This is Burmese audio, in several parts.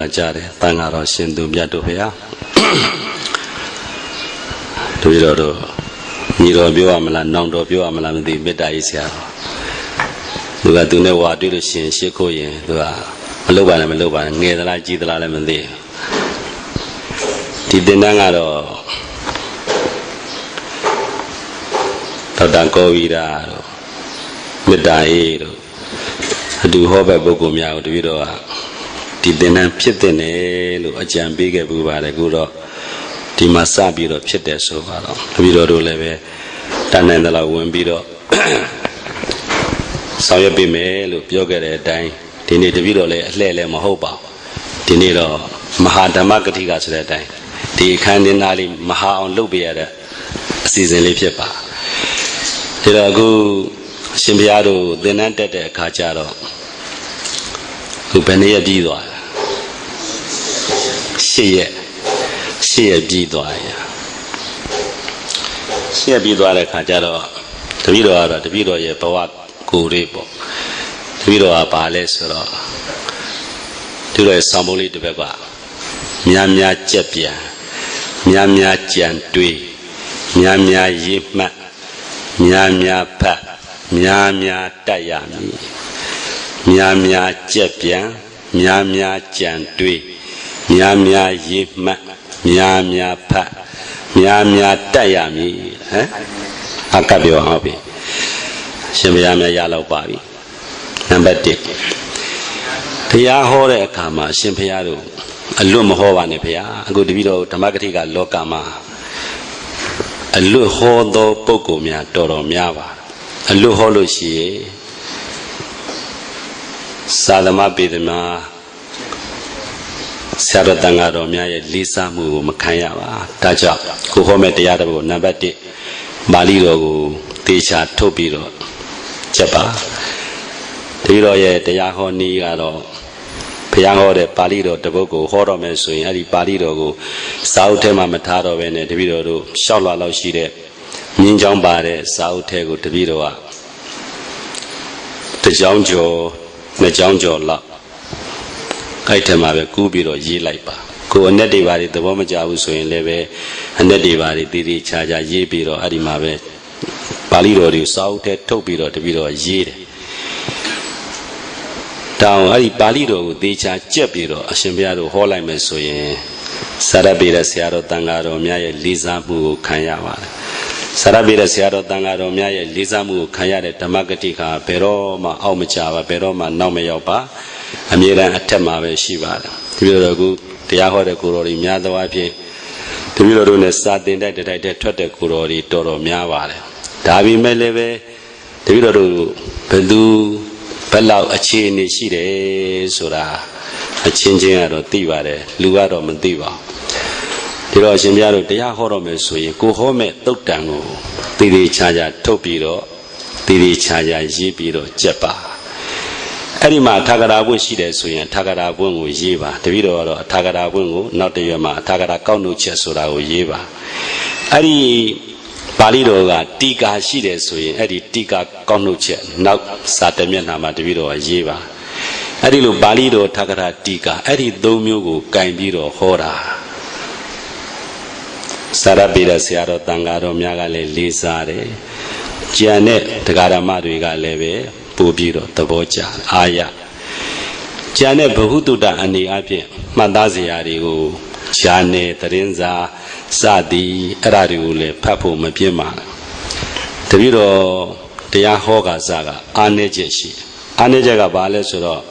Jare, Tangaro, Shindu, Biatopia. To Vido, Niro Buamala, Nondo Buamala, the Beta Isia. Do I do know what do the Shin, Shikoye, do I? Loba, near the G the Lamande. Did the Nangaro Tadanko Vida, Medairo. I do hope I Bogomia to Vido. Did the name Pitene, a jam big a buba, a good Timasabi or Pite so far. Vido leve, Tanandala won't be do. Sawyer be male, Yoga dying. They need the video lele Mahoba. They need a Mahada Magatigas that time. The Candinali Maha on Lubia season Lipipa. There are good Shimbiado, the Nante Cacharo. Upenia Dido. She a Bidoya. She a Bidoya Cajaro, the Vido, a Pawak, Kuripo, the Vido a Palace, to a Samoli de Beba, Miamia Chepia, Miamia Chantui, Miamia Yipma, Miamia Pa, Miamia Tayami, Miamia Chepia, Miamia Chantui. Miamia Yipma, Miamia Pa, Miamia Tayami, Akabio Hobby. Shimbiamia Yellow Bobby. Number 10. Piahore Kama, Shimpiado, a Lumahova Nepia, a good video, Tamagatiga Lokama, a Luhodo Pocomia, Toro Miava, a Luholoshi, Sadama Bidema. Saratangaro Mia Lisa Mu Makayava, Taja, Kuhome Tiado, Nabati, Balido, Tisha, Topiro, Chapa, Tiro ye, Teyaho Niado, Piango de Palido, Tabogo, Horomesu, Adi Palido, Sautema Matado, and Tevido, Shala Shide, Ninjang Bade, Sautego, Tevidoa, Tejanjo, Nejanjo La. Item of a Kubiro Yi Laipa. Go a netivari, the Womaja was so in Leve, a netivari, Didi Chaja Yibiro, Adimave, Palido, South, Topiro, the Vido Yid. Down Adi Palido, Dicha Jepiro, a Shimbiado, Holime Soye, Sarabira Seattle Tangaro, Mia Lisa Mu Kayawa. Sarabira Seattle Tangaro, Mia Lisa Mu Kayade, Tamagatika, Peroma, Aumachava, Peroma, Nomeopa. Amira Atema Shiva. The Vilogu, the Yahore Kurori, Miadawapi, the Vilorune Satin that I did Tote Kurori, Toro Miavale. Davi Meleve, the Viloru, Pedu, Pelau, a chini shide, Sura, a changing out of Tivare, Lugaro Mandiva. The Rosimiano, the Yahoro Mesui, go home at Totango, Didi Chaja Topiro, Didi Chaja Jipiro, Jepa. Edima Tagara Wushi, so in Tagara Bungu Yiva, the video of Tagara Bungu, not the Yama, Tagara Konu Chesura Yiva. Adi Palido, Tika Shide, so in Eddie Tika Konuche, now Satamiana, the video of Yiva. Adilu Balido Tagara Tika, Eddie Domugu, Gambiro, Hora Sarabida Seattle Tangaro, Miagale, Lizare, Janet, Tagara Madriga Leve. Bubiro, the Bocha, Aya. Janet Bahutuda and the Api, Mandaziarigo, Jane, Terenza, Sadi, Radiule, Papu, Mapima. The Viro, the Yahoga Saga, Anejeshi, Anejaga Balesuro.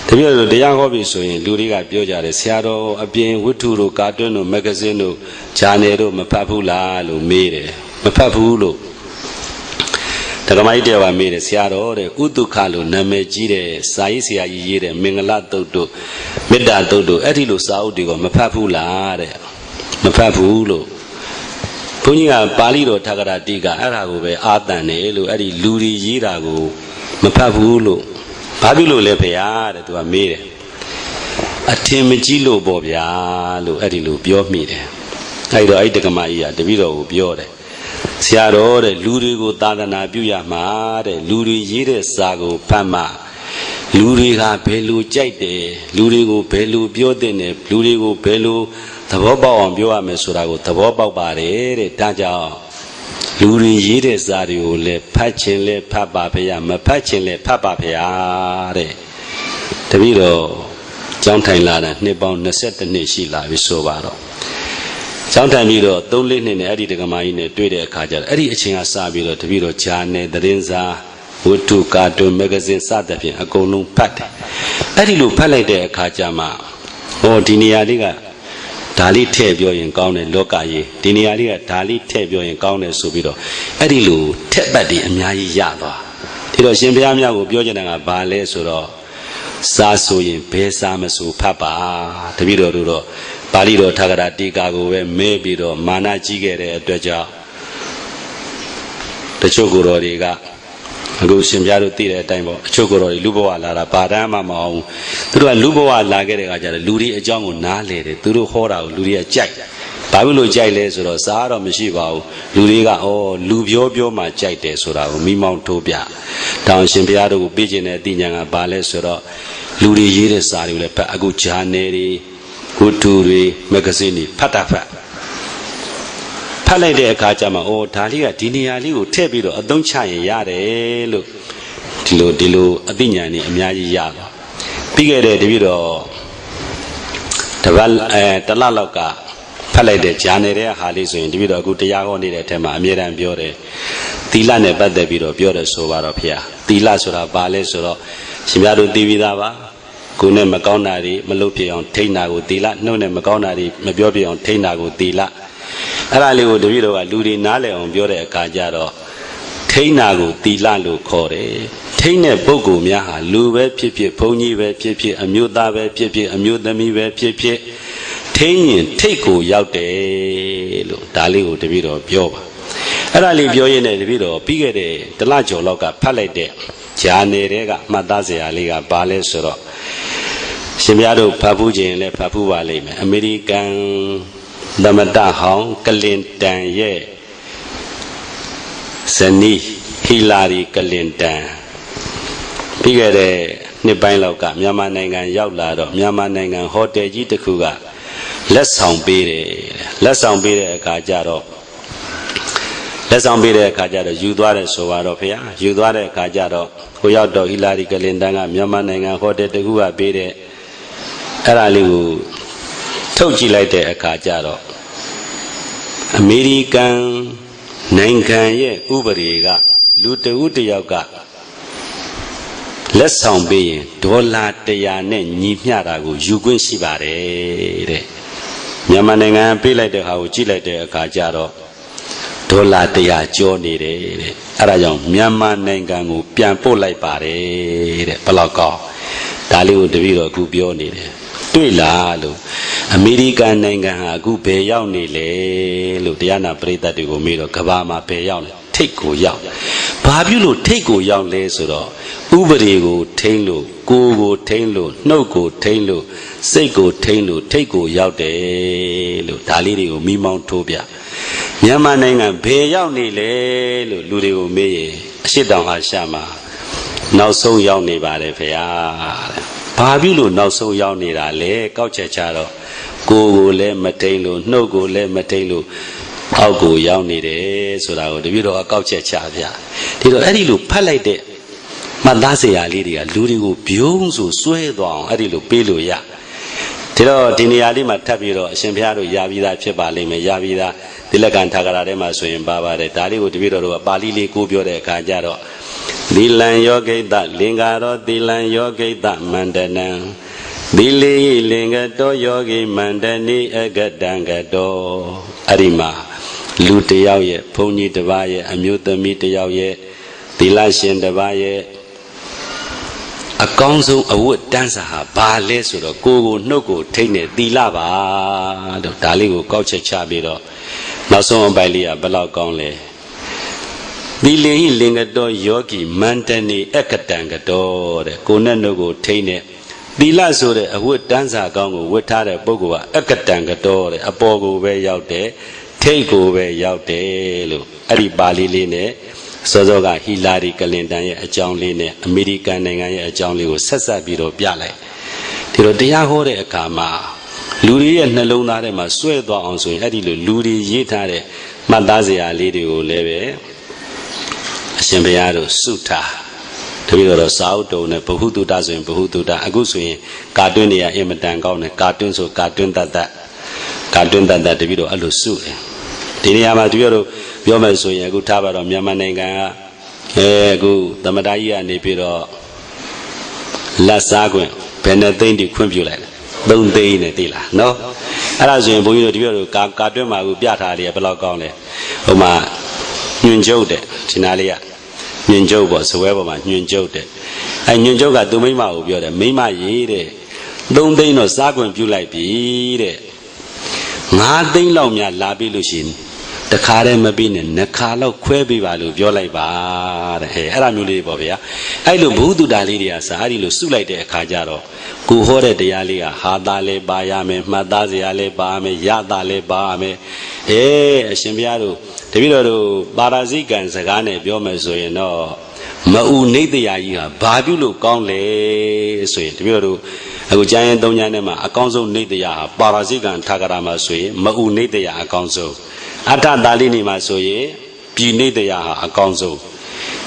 The Viro, the Yahobi, so in Luriga Bioja, the Seattle, Abin, Wuturu, Garden, Magazine, Janero, Mapapula, Lumere, Mapapulo. The Ramaida made a Seattle, Udukalu, Namejire, Saisia Yire, Mingala Dodo, Meda Dodo, Etilu Saudi, Mapapula, Mapapulo. Punya Balido Tagara Diga, Arago, Adane, Edi Ludi Yirago, Mapapulo, Babilo Lepea, to a mire. A Timijilo Bobia, Edilu, Biomide. I do Idagamaya, the video Biode. Siaro, the Ludigo Dana Buya Mare, Ludi Yire Sago, Pama, လူတွေကဘယ်လိုကြိုက်တယ်လူတွေကိုဘယ်လိုပြောတဲ့နဲ့လူတွေကိုဘယ်လိုသဘောပေါက်အောင်ပြောရမယ်ဆိုတာကိုသဘောပေါက်ပါတယ်တဲ့ဒါကြောင့်လူတွေရေးတဲ့စာတွေကိုလည်းဖတ်ခြင်းလည်းဖတ်ပါဖေရမဖတ်ခြင်းလည်းဖတ်ပါဖေရတဲ့တပည့်တော်ကျောင်းထိုင်လာတာနှစ်ပေါင်း22နှစ်ရှိလာပြီဆိုပါတော့ကျောင်းထိုင်ပြီးတော့3-4နှစ်နဲ့အဲ့ဒီဒကမာကြီးနဲ့တွေ့တဲ့အခါကျတော့အဲ့ဒီအချိန်ကစပြီးတော့တပည့်တော်ဂျာနယ်သတင်းစာဝတ္ထုကာတွန်းမဂ္ဂဇင်းစသဖြင့်အကုန်လုံးဖတ်တယ်အဲ့ဒီလိုဖတ်လိုက်တဲ့အခါကျမှဟောဒီနေရာလေးကဒါလေးထည့်ပြောရင်ကောင်းတယ်လောကကြီးဒီနေရာလေးကဒါလေးထည့်ပြောရင်ကောင်းတယ်ဆိုပြီးတော့အဲ့ဒီလိုထက်ပတ်တွေအများကြီးရသွားဒီတော့ရှင်ဘုရားမြတ်ကိုပြောချင်တာကဘာလဲဆိုတော့စာဆိုရင်ဘယ်စာမဆိုဖတ်ပါတပည့်တော်တို့တော့ပါဠိတော်ထာဂရတိကာကိုပဲမဲပြီးတော့မာနကြီးခဲ့တဲ့အတွက်ကြောင့်တချို့ကိုယ်တော်တွေကအခုရှင်ပြတို့သိတဲ့အတိုင်းပေါ့အချို့ကိုယ်တော်တွေလူဘဝလာတာဘာတမ်းမှမအောင်သူတို့ကလူဘဝလာခဲ့တဲ့အခါကျတော့လူတွေအကြောင်းကိုနားလေတယ်သူတို့ဟောတာကိုလူတွေကကြိုက်ဘာဖြစ်လို့ကြိုက်လဲဆိုတော့စားတော့မရှိပါဘူးလူတွေကလူပြောမှကြိုက်တယ်ဆိုတာကိုမိမောင်းထိုးပြတောင်ရှင်ဘုရားတို့ကိုပြခြင်းတဲ့အသိဉာဏ်ကဘာလဲဆိုတော့လူတွေရေးတဲ့စာတွေကိုလည်းဖတ်အခုဂျာနယ်တွေဝတ္ထုတွေမဂ္ဂဇင်းတွေဖတ်တာဖတ်လိုက်တဲ့အခါကျမှဒါလေးကဒီနေရာလေးကိုထည့်ပြီးတော့အသုံးချရင်ရတယ်လို့ဒီလိုအသိဉာဏ်นี่အများကြီးရပါပြီးခဲ့တဲ့တပည့်တော်တလလောက်ကဖတ်လိုက်တဲ့ဂျာနယ်တဲ့ဟာလေးဆိုရင်တပည့်တော်အခုတရားဟောနေတဲ့အထက်မှာအမြဲတမ်းပြောတယ်သီလနဲ့ပတ်သက်ပြီးတော့ပြောတယ်ဆိုပါတော့ဖေ။သီလဆိုတာဘာလဲဆိုတော့ရှင်များတို့သိပြီးသားပါကိုယ်နဲ့မကောင်းတာတွေမလုပ်ပြအောင်ထိန်းတာကိုသီလနှုတ်နဲ့မကောင်းတာတွေမပြောပြအောင်ထိန်းတာကိုသီလအဲ့ဒါလေးကိုတပည့်တော်ကလူတွေနားလည်အောင်ပြောတဲ့အခါကျတော့ထိန်းတာကိုသီလလို့ခေါ်တယ်ထိန်းတဲ့ပုဂ္ဂိုလ်များဟာလူပဲဖြစ်ဖြစ်ဘုန်းကြီးပဲဖြစ်ဖြစ်အမျိုးသားပဲဖြစ်ဖြစ်အမျိုးသမီးပဲဖြစ်ဖြစ်ထိန်းရင်ထိတ်ကိုရောက်တယ်လို့ဒါလေးကိုတပည့်တော်ပြောပါအဲ့ဒါလေးပြောရင်းနဲ့တပည့်တော်ပြီးခဲ့တဲ့တလကျော်လောက်ကဖတ်လိုက်တဲ့ဂျာနယ်တွေကမှတ်သားစရာလေးကဘာလဲဆိုတော့ရှင်ပြတို့ဖတ်ဖူးခြင်းလည်းဖတ်ဖူးပါလိမ့်မယ်အမေရိကန်သမတဟောင်းကလင်တန်ရဲ့ဇနီးဟီလာရီကလင်တန်ပြီးခဲ့တဲ့နှစ်ပိုင်းလောက်ကမြန်မာနိုင်ငံရောက်လာတော့မြန်မာနိုင်ငံဟိုတယ်ကြီးတစ်ခုကလက်ဆောင်ပေးတယ်လက်ဆောင်ပေးတဲ့အခါကျတော့ယူသွားတယ်ဆိုတော့ဖေ။ယူသွားတဲ့အခါကျတော့ဟိုရောက်တော့ဟီလာရီကလင်တန်ကမြန်မာနိုင်ငံဟိုတယ်တစ်ခုကပေးတဲ့အဲ့ဒါလေးကိုထုတ်ကြည့်လိုက်တဲ့အခါကျတော့အမေရိကန်နိုင်ငံရဲ့ဥပဒေကလူတဦးတစ်ယောက်ကလက်ဆောင်ပေးရင်ဒေါ်လာ100နဲ့ညီမျှတာကိုယူခွင့်ရှိပါတယ်တဲ့မြန်မာနိုင်ငံပေးလိုက်တဲ့ဟာကိုကြည့်လိုက်တဲ့အခါကျတော့ဒေါ်လာ100ကျော်နေတယ်တဲ့အဲ့ဒါကြောင့်မြန်မာနိုင်ငံကိုပြန်ပို့လိုက်ပါတယ်တဲ့ဘယ်လောက်ကောင်းဒါလေးကိုတပည့်တော်အခုပြောနေတယ်တွေ့လားလို့အမေရိကန်နိုင်ငံဟာအခုဘယ်ရောက်နေလဲလို့တရားနာပရိသတ်တွေကိုမေးတော့ကဘာမှာဘယ်ရောက်လဲထိတ်ကိုရောက်ဘာဖြစ်လို့ထိတ်ကိုရောက်လဲဆိုတော့ဥပဒေကိုထိန်းလို့ကိုယ်ကိုထိန်းလို့နှုတ်ကိုထိန်းလို့စိတ်ကိုထိန်းလို့ထိတ်ကိုရောက်တယ်လို့ဒါလေးတွေကိုမိမောင်းထိုးပြမြန်မာနိုင်ငံဘယ်ရောက်နေလဲလို့လူတွေကိုမေးရင်အရှိတောင်အာရှမှာနောက်ဆုံးရောက်နေပါတယ်ဖေဟာတဲ့ဘာဖြစ်လို့နောက်ဆုံးရောက်နေတာလဲကောက်ချက်ချတော့ကိုယ်ကိုလည်းမထိန်လို့နှုတ်ကိုလည်းမထိန်လို့အောက်ကိုရောက်နေတယ်ဆိုတာကိုတပည့်တော်အကောက်ချက်ချပြဒီတော့အဲ့ဒီလိုဖတ်လိုက်တဲ့မှတ်သားစရာလေးတွေကလူတွေကိုဘုံဆိုစွဲသွားအောင်အဲ့ဒီလိုပေးလို့ရဒီတော့ဒီနေရာလေးမှာထပ်ပြီးတော့အရှင်ဘုရားတို့ရပြီးသားဖြစ်ပါလိမ့်မယ်ရပြီးသားဒီလက္ခဏာထာဂရထဲမှာဆိုရင်ပါပါတယ်ဒါလေးကိုတပည့်တော်တို့ကပါဠိလေးကိုပြောတဲ့အခါကျတော့သီလံယောဂိတလင်္ကာရောသီလံယောဂိတမန္တနံသီလေလင်္ကတောယောဂိမန္တနိအဂတံကတောအဲ့ဒီမှာလူတယောက်ရဲ့ဘုန်းကြီးတစ်ပါးရဲ့အမျိုးသမီးတစ်ယောက်ရဲ့သီလရှင်တစ်ပါးရဲ့အကောင်းဆုံးအဝတ်တန်းစာဟာဘာလဲဆိုတော့ကိုယ်ကိုနှုတ်ကိုထိတ်နေသီလပါလို့ဒါလေးကိုကောက်ချက်ချပြီးတော့နောက်ဆုံးအပိုင်လေးကဘယ်လောက်ကောင်းလဲသီလေဟိလင်္ကတောယောဂီမန္တနိအကတံကတောတဲ့ကိုယ်နဲ့နှုတ်ကိုထိတ်နေသီလဆိုတဲ့အဝတ်တန်းစာကောင်းကိုဝတ်ထားတဲ့ပုဂ္ဂိုလ်ကအကတံကတောတဲ့အပေါ်ကိုပဲရောက်တယ်ထိတ်ကိုပဲရောက်တယ်လို့အဲ့ဒီပါဠိလေးနဲ့ စောစောကဟီလာရီကလင်တန်ရဲ့အကြောင်းလေးနဲ့အမေရိကန်နိုင်ငံရဲ့အကြောင်းလေးကိုဆက်ဆက်ပြီးတော့ပြလိုက်ဒီလိုတရားဟောတဲ့အခါမှာလူတွေရဲ့နှလုံးသားထဲမှာစွဲသွားအောင်ဆိုရင်အဲ့ဒီလိုလူတွေရေးထားတဲ့မှတ်သားစရာလေးတွေကိုလည်းပဲအရှင်ဘုရားတို့စုထားတပည့်တော်စာအုပ်တုံနဲ့ဘ ഹു တုတဆိုရင်ဘ ഹു တုတအခုဆိုရင်ကာတွန်းတွေကအင်မတန်ကောင်းတယ်ကာတွန်းဆိုကာတွန်းတတ်တပည့်တော်အဲ့လိုစုတယ်ဒီနေရာမှာတပည့်တော်ပြောမယ်ဆိုရင်အခုထားပါတော့မြန်မာနိုင်ငံကအခုသမတာကြီးကနေပြီးတော့လက်စားခွင့်ဘယ်နဲ့သိမ့်တိခွင့်ပြုလိုက်လဲ3သိန်းနဲ့သိလားနော်အဲ့ဒါဆိုရင်ဘုန်းကြီးတို့တပည့်တော်ကာတွန်းမှာအခုပြထားလေးကဘယ်လောက်ကောင်းလဲဟိုမှာညွန့်ကျုပ်တဲ့ဒီနာလေးကညွန့်ကျုပ်ပေါ့စပွဲပေါ်မှာညွန့်ကျုပ်တဲ့အဲညွန့်ကျုပ်ကသူမိမကိုပြောတယ်မိမရေးတဲ့3သိန်းတော့စားခွင့်ပြုလိုက်ပြီတဲ့5သိန်းလောက်များလာပြီလို့ရှိရင်တခါတည်းမပြီးနဲ့နှစ်ခါလောက်ခွဲပေးပါလို့ပြောလိုက်ပါတဲ့အဲ့ဒါမျိုးလေးပေါ့ဗျာအဲ့လိုဘုသူတာလေးတွေကစာအဲ့ဒီလိုစုလိုက်တဲ့အခါကျတော့ကိုဟောတဲ့တရားလေးကဟာသားလေးပါရမယ်မှတ်သားစရာလေးပါမယ်ရသားလေးပါမယ်အရှင်ဘုရားတို့တပည့်တော်တို့ပါရဇိကံစကားနဲ့ပြောမယ်ဆိုရင်တော့မအူနေတရားကြီးဟာဘာပြုလို့ကောင်းလဲဆိုရင်တပည့်တော်တို့အခုကျမ်းရင်3ကျမ်းထဲမှာအကောင်းဆုံးနေတရားဟာပါရဇိကံထာဂရမှာဆိုရင်မအူနေတရားအကောင်းဆုံးအဋ္ဌတာလိနေမှာဆိုရင်ပြည်နေတရားဟာအကောင်းဆုံး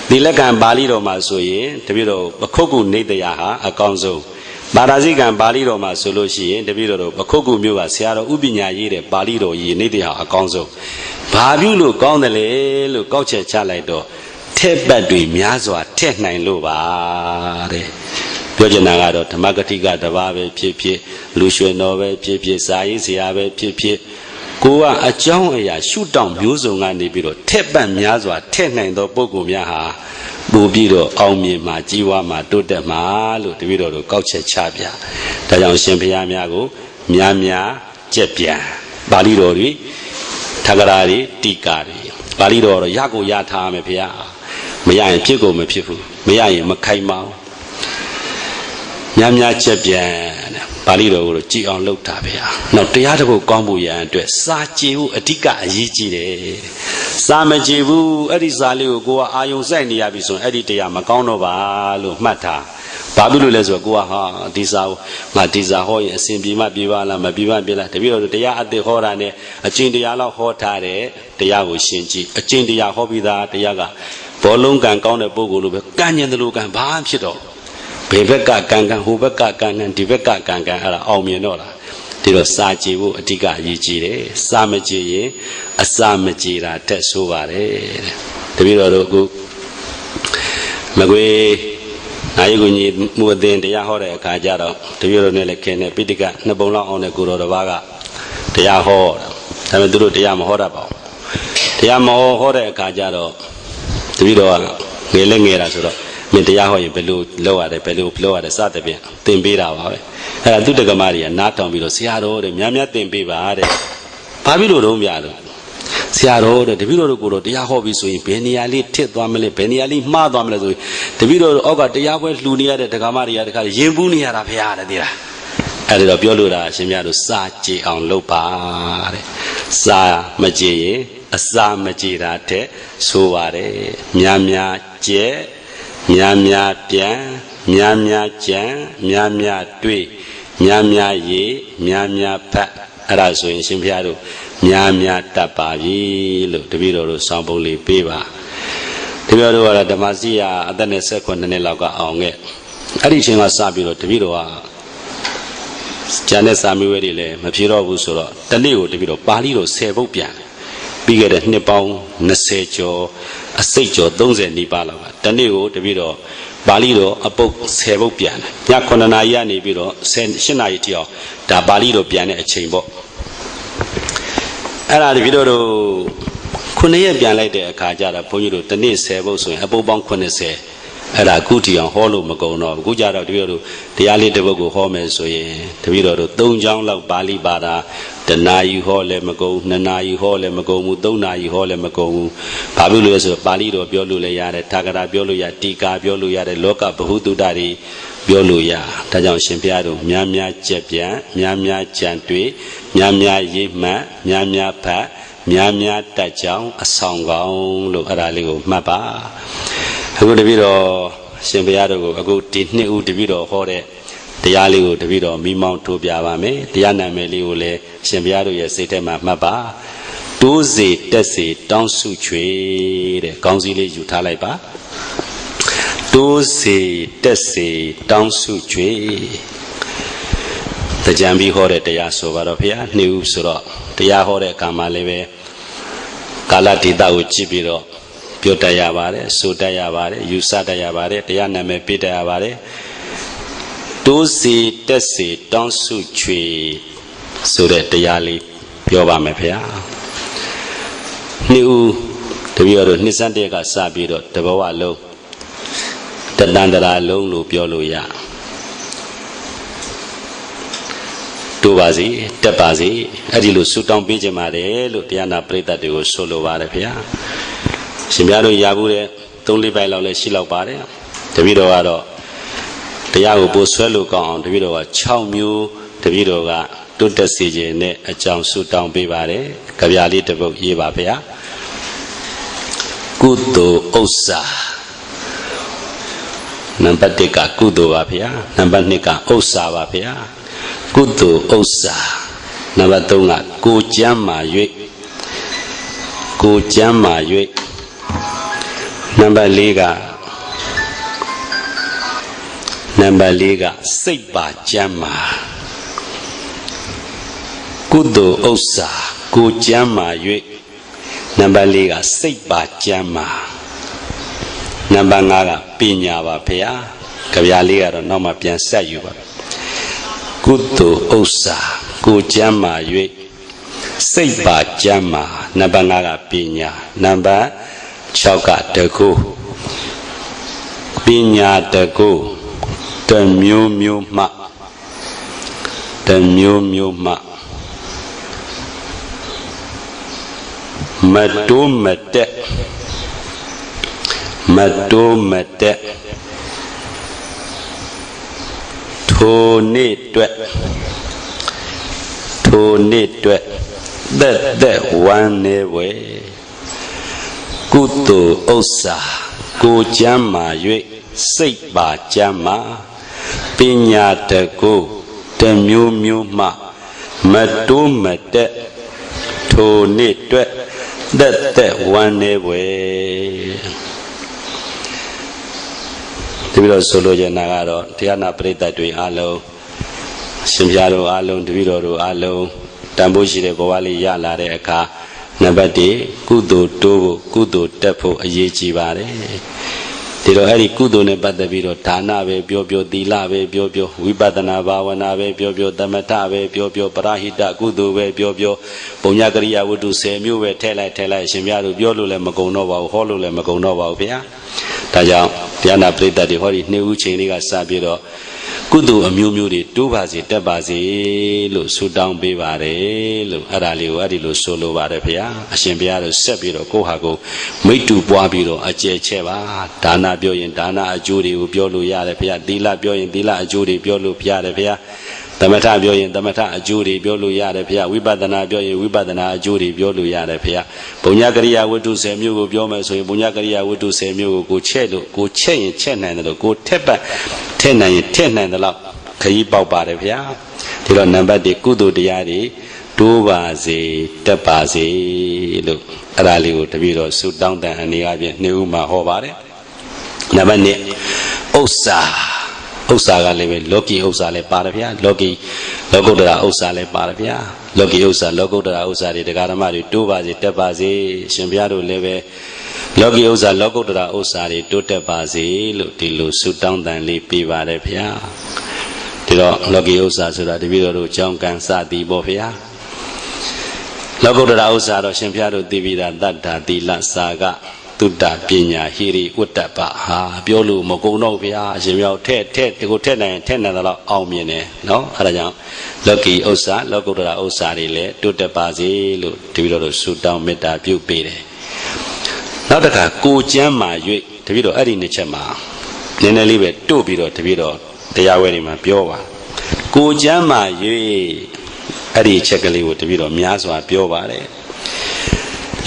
ဒီလက်ကံပါဠိတော်မှာဆိုရင်တပည့်တော်ပခုတ်ကုနေတရားဟာအကောင်းဆုံးပါရဇိကံပါဠိတော်မှာဆိုလို့ရှိရင်တပည့်တော်ပခုတ်ကုမျိုးကဆရာတော်ဥပညာရေးတဲ့ပါဠိတော်ကြီးနေတရားအကောင်းဆုံးဘာပြုလို့ကောင်းတယ်လေလို့ကောက်ချက်ချလိုက်တော့ထက်ပတ်တွေများစွာထက်နိုင်လို့ပါတဲ့ပြောချင်တာကတော့ဓမ္မဂတိကတပါးပဲဖြစ်ဖြစ်လူရွှေတော်ပဲဖြစ်ဖြစ်စာရေးဆရာပဲဖြစ်ဖြစ်ကိုကအကြောင်းအရာရှုတောင့်မျိုးစုံကနေပြီးတော့ထက်ပတ်များစွာထက်နိုင်သောပုဂ္ဂိုလ်များဟာပို့ပြီးတော့အောင်မြင်မှာကြီးဝါမှာတိုးတက်မှာလို့တပည့်တော်တို့ကောက်ချက်ချပြဒါကြောင့်ရှင်ဘုရားများကိုများများကြက်ပြန်ပါဠိတော်တွေထာဂရာတွေတိကာတွေပါဠိတော်တော့ရကိုရထားမယ်ဘုရားမရရင်ဖြစ်ကိုမဖြစ်ဘူးမရရင်မခိုင်မအောင်များများကြက်ပြန်ပါဠိတော်ကိုကြည်အောင်လုပ်တာဗျာနောက်တရားတစ်ခုကောင်းဖို့ရန်အတွက်စာကြည်ဖို့အဓိကအရေးကြီးတယ်စာမကြည်ဘူးအဲ့ဒီစာလေးကိုကအာယုံစိုက်နေရပြီဆိုရင်အဲ့ဒီတရားမကောင်းတော့ပါလို့မှတ်ထားဘာဖြစ်လို့လဲဆိုတော့ကိုကဟာဒီစာကိုငါဒီစာဟောရင်အစဉ်ပြေမှပြေပါလားမပြေပါပြေလားတပည့်တော်တရားအသေးဟောတာနဲ့အကျင့်တရားလောက်ဟောထားတဲ့တရားကိုရှင်းကြည့်အကျင့်တရားဟောပြီးသားတရားကဘောလုံးကံကောင်းတဲ့ပုဂ္ဂိုလ်လိုပဲကံဉဏ်တလူကံဘာဖြစ်တော့ဘယ်ဘက်ကကံကံဟိုဘက်ကကံကံဒီဘက်ကကံကံအဲ့ဒါအောင်မြင်တော့လားဒီတော့စာကြည်ဖို့အဓိကအရေးကြီးတယ်စာမကြည်ရင်အစာမကြည်တာတက်ဆိုးပါတယ်တပည့်တော်တို့အခုမကွေနာယကုညီမှုအသင်တရားဟောတဲ့အခါကျတော့တပည့်တော်နဲ့လည်းခင်တဲ့ပိဋကနှစ်ပုံလောက်အောင်တဲ့ကိုတော်တစ်ပါးကတရားဟောဒါပေမဲ့သူတို့တရားမဟောတတ်ပါဘူးတရားမဟောတဲ့အခါကျတော့တပည့်တော်ကငယ်လည်းငယ်တာဆိုတော့မင်းတရားဟောရင်ဘယ်လိုလုပ်ရတယ်ဘယ်လိုလုပ်ရတယ်စသဖြင့်သင်ပေးတာပါပဲအဲ့ဒါသူတက္ကမတွေကနားထောင်ပြီးတော့ဆရာတော်တဲ့များများသင်ပေးပါတဲ့ဘာဖြစ်လို့တော့မရတော့ဆရာတော်တဲ့တပည့်တော်တို့ကိုတော့တရားဟောပြီးဆိုရင်ဘယ်နေရာလေးထစ်သွားမလဲဘယ်နေရာလေးမှားသွားမလဲဆိုရင်တပည့်တော်တို့အောက်ကတရားပွဲလှူနေရတဲ့တက္ကမတွေကတခါရင်ပူးနေရတာဖေရတယ်သိလားအဲ့ဒါတော့ပြောလို့တာအရှင်မြတ်တို့စာကြည်အောင်လုပ်ပါတဲ့စာမကြည်ရင်အစာမကြည်တာတဲ့ဆိုပါတယ်များများကျဲများများပြန်များများကြံများများတွေ့များများရေးများများဖတ်အဲ့ဒါဆိုရင်ရှင်ဘုရားတို့များများတတ်ပါပြီလို့တပည့်တော်တို့ဆောင်းပုံလေးပေးပါတပည့်တော်တို့ကတော့ဓမ္မစီရအသက်နဲ့18နှစ်လောက်ကအောင်ခဲ့အဲ့ဒီအချိန်ကစပြီးတော့တပည့်တော်ကကျန်တဲ့စာမေးပွဲတွေလည်းမဖြေတော့ဘူးဆိုတော့တနေ့ကိုတပည့်တော်ပါဠိတော်10ပုဒ်ပြန်ပြီးခဲ့တဲ့နှစ်ပေါင်း20ကျော်အစိတ်ကျော်30နီးပါးလောက်ကတနေ့ကိုတပည့်တော်ပါဠိတော်အပုဒ်10ပုဒ်ပြန်တယ်ည9နာရီကနေပြီးတော့8နာရီတိအောင်ဒါပါဠိတော်ပြန်တဲ့အချိန်ပေါ့အဲ့ဒါတပည့်တော်တို့9ရက်ပြန်လိုက်တဲ့အခါကျတော့ဘုန်းကြီးတို့တနေ့10ပုဒ်ဆိုရင်အပုဒ်ပေါင်း80အဲ့ဒါအခုတီအောင်ဟောလို့မကုန်တော့ဘူးအခုကြတော့တပည့်တော်တို့တရားလေးတစ်ပုဒ်ကိုဟောမယ်ဆိုရင်တပည့်တော်တို့3ကြောင်းလောက်ပါဠိပါတာတနာယူဟောလည်းမကုန်2နာရီဟောလည်းမကုန်ဘူး3နာရီဟောလည်းမကုန်ဘူးဘာဖြစ်လို့လဲဆိုတော့ပါဠိတော်ပြောလို့လည်းရတယ်ထာဂရပြောလို့ရတိကာပြောလို့ရတယ်လောကဗဟုသုတတွေ ပြောလို့ရဒါကြောင့်ရှင်ဘုရားတို့များများကြက်ပြန်များများကြံတွေးများများရေးမှတ်များများဖတ်များများတတ်ကြောင်းအဆောင်ကောင်းလို့အဲ့ဒါလေးကိုမှတ်ပါအခုတပည့်တော်ရှင်ဘုရားတို့ကိုအခုဒီနှစ်ဦးတပည့်တော်ဟောတဲ့တရားလေးကိုတပည့်တော်မိမောင်းထိုးပြပါမယ်တရားနာမည်လေးကိုလည်းရှင်ဘုရားတို့ရဲ့စိတ်ထဲမှာမှတ်ပါတိုးစေတက်စေတောင်းစုချွေတဲ့ခေါင်းစည်းလေးယူထားလိုက်ပါတိုးစေတက်စေတောင်းစုချွေတကြံပြီးဟောတဲ့တရားဆိုပါတော့ဘုရားနှစ်ဦးဆိုတော့တရားဟောတဲ့အခါမှာလည်းပဲကာလဒေသကိုကြည့်ပြီးတော့ပြောတတ်ရပါတယ်ဆိုတတ်ရပါတယ်ယူဆတတ်ရပါတယ်တရားနာမည်ပြတတ်ရပါတယ်တိုးစီတက်စီတောင်းစုချွေဆိုတဲ့တရားလေးပြောပါမယ်ဖေဟာနှစ်ဦးတပည့်တော်နှစ်စံတဲ့ကစပြီးတော့တဘဝလုံးတတန်တရာလုံးလို့ပြောလို့ရတိုးပါစေတက်ပါစေအဲ့ဒီလိုဆုတောင်းပေးကြပါတယ်လို့တရားနာပရိသတ်တွေကိုဆိုလိုပါတယ်ဖေဟာရှင်ပြတို့ရဘူးတဲ့3-4ပိုက်လောက်လည်းရှိလောက်ပါတယ်တပည့်တော်ကတော့တရားကိုပို့ဆွဲလို့ကောင်းအောင်တပည့်တော်က6မျိုးတပည့်တော်ကတွတ်တက်စေခြင်းနဲ့အကြောင်းဆုတောင်းပေးပါတယ်ကြပြလေးတစ်ပုဒ်ရေးပါဗျာကုသိုလ်ဥစ္စာနံပါတ်1ကကုသိုလ်ပါဗျာနံပါတ်2ကဥစ္စာပါဗျာကုသိုလ်ဥစ္စာနံပါတ်3ကကိုကျမ်းမာ၍ကိုကျမ်းမာ၍နံပါတ်4ကစိတ်ပါကျမ်းမာကုသိုလ်ဥစ္စာကိုကျမ်းမာ၍နံပါတ်4ကစိတ်ပါကျမ်းမာနံပါတ်5ကပညာပါဖေဟာကြပြလေးကတော့နောက်မှပြန်ဆက်ယူပါကုသိုလ်ဥစ္စာကိုကျမ်းမာ၍စိတ်ပါကျမ်းမာနံပါတ်5ကပညာနံပါတ်6ကတကုပညာတကုတမျိုးမျိုးမှမတိုးမတက်ထိုနေ့တွေ့သက်ဝမ်းနေဝဲကုသိုလ်ဥစ္စာကိုကျမ်းမာ၍စိတ်ပါကျမ်းမာပညာတကုတမျိုးမျိုးမှမတိုးမတက်ထိုနေ့တွေ့သက်ဝမ်းနေဝဲဒီလိုဆိုလိုချင်တာကတော့တရားနာပရိသတ်တွေအားလုံးရှင်ပြတို့အားလုံးတပည့်တော်တို့အားလုံးတန်ဖိုးရှိတဲ့ဘဝလေးရလာတဲ့အခါနံပါတ်1ကုသိုလ်တိုးဖို့ကုသိုလ်တက်ဖို့အရေးကြီးပါတယ်ဒီတော့အဲ့ဒီကုသိုလ်နဲ့ပတ်သက်ပြီးတော့ဒါနပဲပြောသီလပဲပြောဝိပဿနာဘာဝနာပဲပြောသမထပဲပြောပရဟိတကုသိုလ်ပဲပြောပုံညကရိယာဝတ္ထု10မျိုးပဲထည့်လိုက်ရှင်ပြတို့ပြောလို့လည်းမကုန်တော့ပါဘူးဟောလို့လည်းမကုန်တော့ပါဘူးဗျာဒါကြောင့်တရားနာပရိသတ်တွေဟောဒီနှစ်ဦးချိန်လေးကစပြီးတော့ကုသိုလ်အမျိုးမျိုးတွေတိုးပါစေတက်ပါစေလို့ဆုတောင်းပေးပါတယ်လို့အဲ့ဒါလေးကိုအဲ့ဒီလိုဆိုလိုပါတယ်ဖေဟာအရှင်ဘုရားတို့ဆက်ပြီးတော့ကိုယ့်ဟာကိုမိတ္တူပွားပြီးတော့အကျယ်ချဲ့ပါဒါနပြောရင်ဒါနအကျိုးတွေကိုပြောလို့ရတယ်ဖေဟာသီလပြောရင်သီလအကျိုးတွေပြောလို့ရတယ်ဖေဟာသမထပြောရင်သမထအကျိုးတွေပြောလို့ရတယ်ဖေဟာဝိပဿနာပြောရင်ဝိပဿနာအကျိုးတွေပြောလို့ရတယ်ဖေဟာဘုံညကရိယာဝတ္ထု10မျိုးကိုပြောမယ်ဆိုရင်ဘုံညကရိယာဝတ္ထု10မျိုးကိုချဲ့လို့ကိုချဲ့ရင်ချဲ့နိုင်တယ်လို့ကိုထက်နိုင်ရင်ထက်နိုင်တယ်လို့ခရီးပေါက်ပါတယ်ဗျာဒီတော့နံပါတ်1ကုသိုလ်တရားတွေတိုးပါစေတက်ပါစေလို့အဲ့ဒါလေးကိုတပည့်တော်ဆုတောင်းတဲ့အနေအချင်းနှစ်ဦးမှာဟောပါတယ်နံပါတ်2ဥစ္စာကလည်းပဲလောကီဥစ္စာလည်းပါတယ်ဗျာလောကုတ္တရာဥစ္စာလည်းပါတယ်ဗျာလောကီဥစ္စာလောကုတ္တရာဥစ္စာတွေတရားဓမ္မတွေတိုးပါစေတက်ပါစေရှင်ဘုရားတို့လည်းပဲလောကီဥစ္စာလောကုတ္တရာဥစ္စာတွေတိုးတက်ပါစေလို့ဒီလိုဆုတောင်းတန်လေးပေးပါတယ်ဗျာဒီတော့လောကီဥစ္စာဆိုတာတပည့်တော်တို့ကြောင်းကံစသည်ပေါ့ဗျာလောကုတ္တရာဥစ္စာတော့ရှင်ဘုရားတို့သိပြီးတာတတ္ထာသီလစာကသုတ္တပညာဟိရိဝတ္တပဟာပြောလို့မကုန်တော့ဗျာအရှင်မြောက်ထက်ဒီကိုထက်နိုင်တယ်တော့အောင်မြင်တယ်နော်အဲဒါကြောင့်လောကီဥစ္စာလောကုတ္တရာဥစ္စာတွေလည်းတိုးတက်ပါစေလို့တပည့်တော်တို့ဆုတောင်းမေတ္တာပြုပေးတယ်နောက်တစ်ခါကိုကျမ်းမာ၍တပည့်တော်အဲ့ဒီနှစ်ချက်မှာနည်းနည်းလေးပဲတို့ပြီးတော့တပည့်တော် တရားဝဲတွေမှာပြောပါကိုကျမ်းမာ၍အဲ့ဒီချက်ကလေးကိုတပြည့်တော့များစွာပြောပါတယ်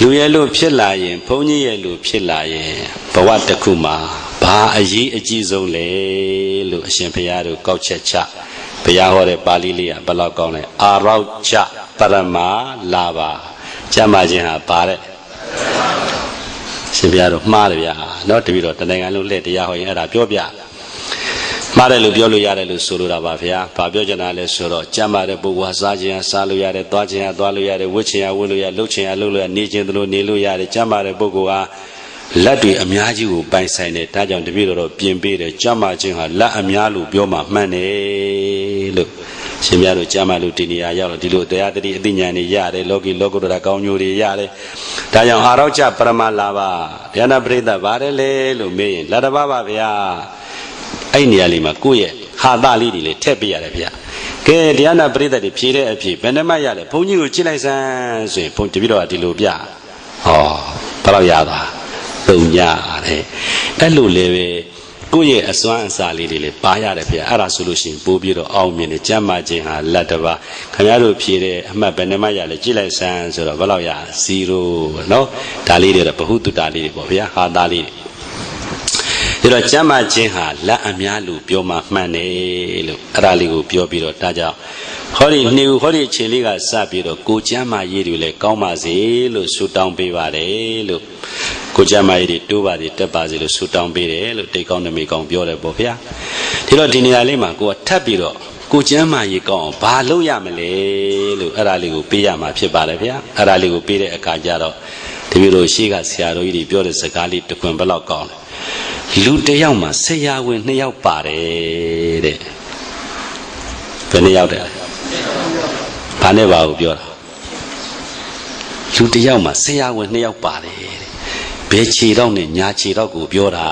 လူရဲ့လို့ဖြစ်လာရင်ဘုန်းကြီးရဲ့လို့ဖြစ်လာရင်ဘဝတစ်ခုမှာဘာအရေးအကြီးဆုံးလဲလို့အရှင်ဘုရားတို့ကောက်ချက်ချဘုရားဟောတဲ့ပါဠိလေးကဘယ်လောက်ကောင်းလဲအာရောချပရမလာပါကျမ်းမာခြင်းဟာပါတဲ့ရှင်ဘုရားတို့မှားတယ်ဗျာเนาะတပည့်တော်တနိုင်ငံလုံးလက်တရားဟောရင်အဲ့ဒါပြောပြမှားတယ်လို့ပြောလို့ရတယ်လို့ဆိုလိုတာပါဗျာဘာပြောချင်တာလဲဆိုတော့ကျမ်းမာတဲ့ပုဂ္ဂိုလ်ဟာစားခြင်းဟာစားလို့ရတယ်သွားခြင်းဟာသွားလို့ရတယ်ဝတ်ခြင်းဟာဝတ်လို့ရလှုပ်ခြင်းဟာလှုပ်လို့ရနေခြင်းတို့နေလို့ရတယ်ကျမ်းမာတဲ့ပုဂ္ဂိုလ်ဟာလက်တွေအများကြီးကိုပိုင်ဆိုင်တယ်ဒါကြောင့်တပည့်တော်ပြင်ပေးတယ်ကျမ်းမာခြင်းဟာလက်အများလို့ပြောမှမှန်တယ်လို့ရှင်များတို့ကျမ်းမာလို့ဒီနေရာရောက်တော့ဒီလိုတရားတတိအသိဉာဏ်တွေရတယ်လောကီလောကုတ္တရာကောင်းကျိုးတွေရတယ်ဒါကြောင့်အာရောချပရမလာပါဉာဏပရိသတ်ပါတယ်လေလို့မေးရင်လက်တပါပါဗျာအဲ့နေရာလေးမှာကိုယ့်ရဲ့ဟာသလေးတွေလည်းထည့်ပေးရတယ်ဗျာကဲတရားနာပရိသတ်တွေဖြေတဲ့အဖြစ်ဘယ်နှမရလဲဘုန်းကြီးကိုကြည့်လိုက်စမ်းဆိုရင်ဘုန်းတပည့်တော်ကဒီလိုပြဟောဘယ်တော့ရသွားသုံးညတဲ့အဲ့လိုလေပဲကိုယ့်ရဲ့အစွမ်းအစာလေးတွေလည်းပါရတယ်ဗျာအဲ့ဒါဆိုလို့ရှိရင်ပို့ပြီးတော့အောင်မြင်တယ်ကျမ်းမာခြင်းဟာလက်တပါခင်ဗျားတို့ဖြေတဲ့အမှတ်ဘယ်နှမရလဲကြည့်လိုက်စမ်းဆိုတော့ဘယ်လောက်ရ0เนาะဒါလေးတွေတော့ဘ ഹു တုတာလေးတွေပေါ့ဗျာဟာသားလေးဒါတော့ကျမ်းမာခြင်းဟာလက်အများလို့ပြောမှမှန်တယ်လို့အဲ့ဒါလေးကိုပြောပြီးတော့ဒါကြောင့်ဟောဒီနှေဟောဒီအချိန်လေးကစပြီးတော့ကိုကျမ်းမာရေးတွေလည်းကောင်းပါစေလို့ဆုတောင်းပေးပါတယ်လို့ကိုကျမ်းမာရေးတွေတိုးပါစေတက်ပါစေလို့ဆုတောင်းပေးတယ်လို့တိတ်ကောင်းနမိတ်ကောင်းပြောတယ်ပေါ့ဗျာဒီတော့ဒီနေရာလေးမှာကိုကထပ်ပြီးတော့ကိုကျမ်းမာရေးကောင်းအောင်ဘာလုပ်ရမလဲလို့အဲ့ဒါလေးကိုပေးရမှာဖြစ်ပါတယ်ဗျာအဲ့ဒါလေးကိုပေးတဲ့အခါကျတော့ဒီလိုရှေ့ကဆရာတော်ကြီးတွေပြောတဲ့စကားလေးတခွင်ဘယ်လောက်ကောင်းလဲလူတစ်ယောက်မှာဆရာဝန်2ယောက်ပါတယ်တဲ့ဘယ်နှယောက်တဲ့ဘာနဲ့ပါဘူးပြောတာလူတစ်ယောက်မှာဆရာဝန်2ယောက်ပါတယ်ဘယ်ခြေတော့နဲ့ညာခြေတော့ကိုပြောတာ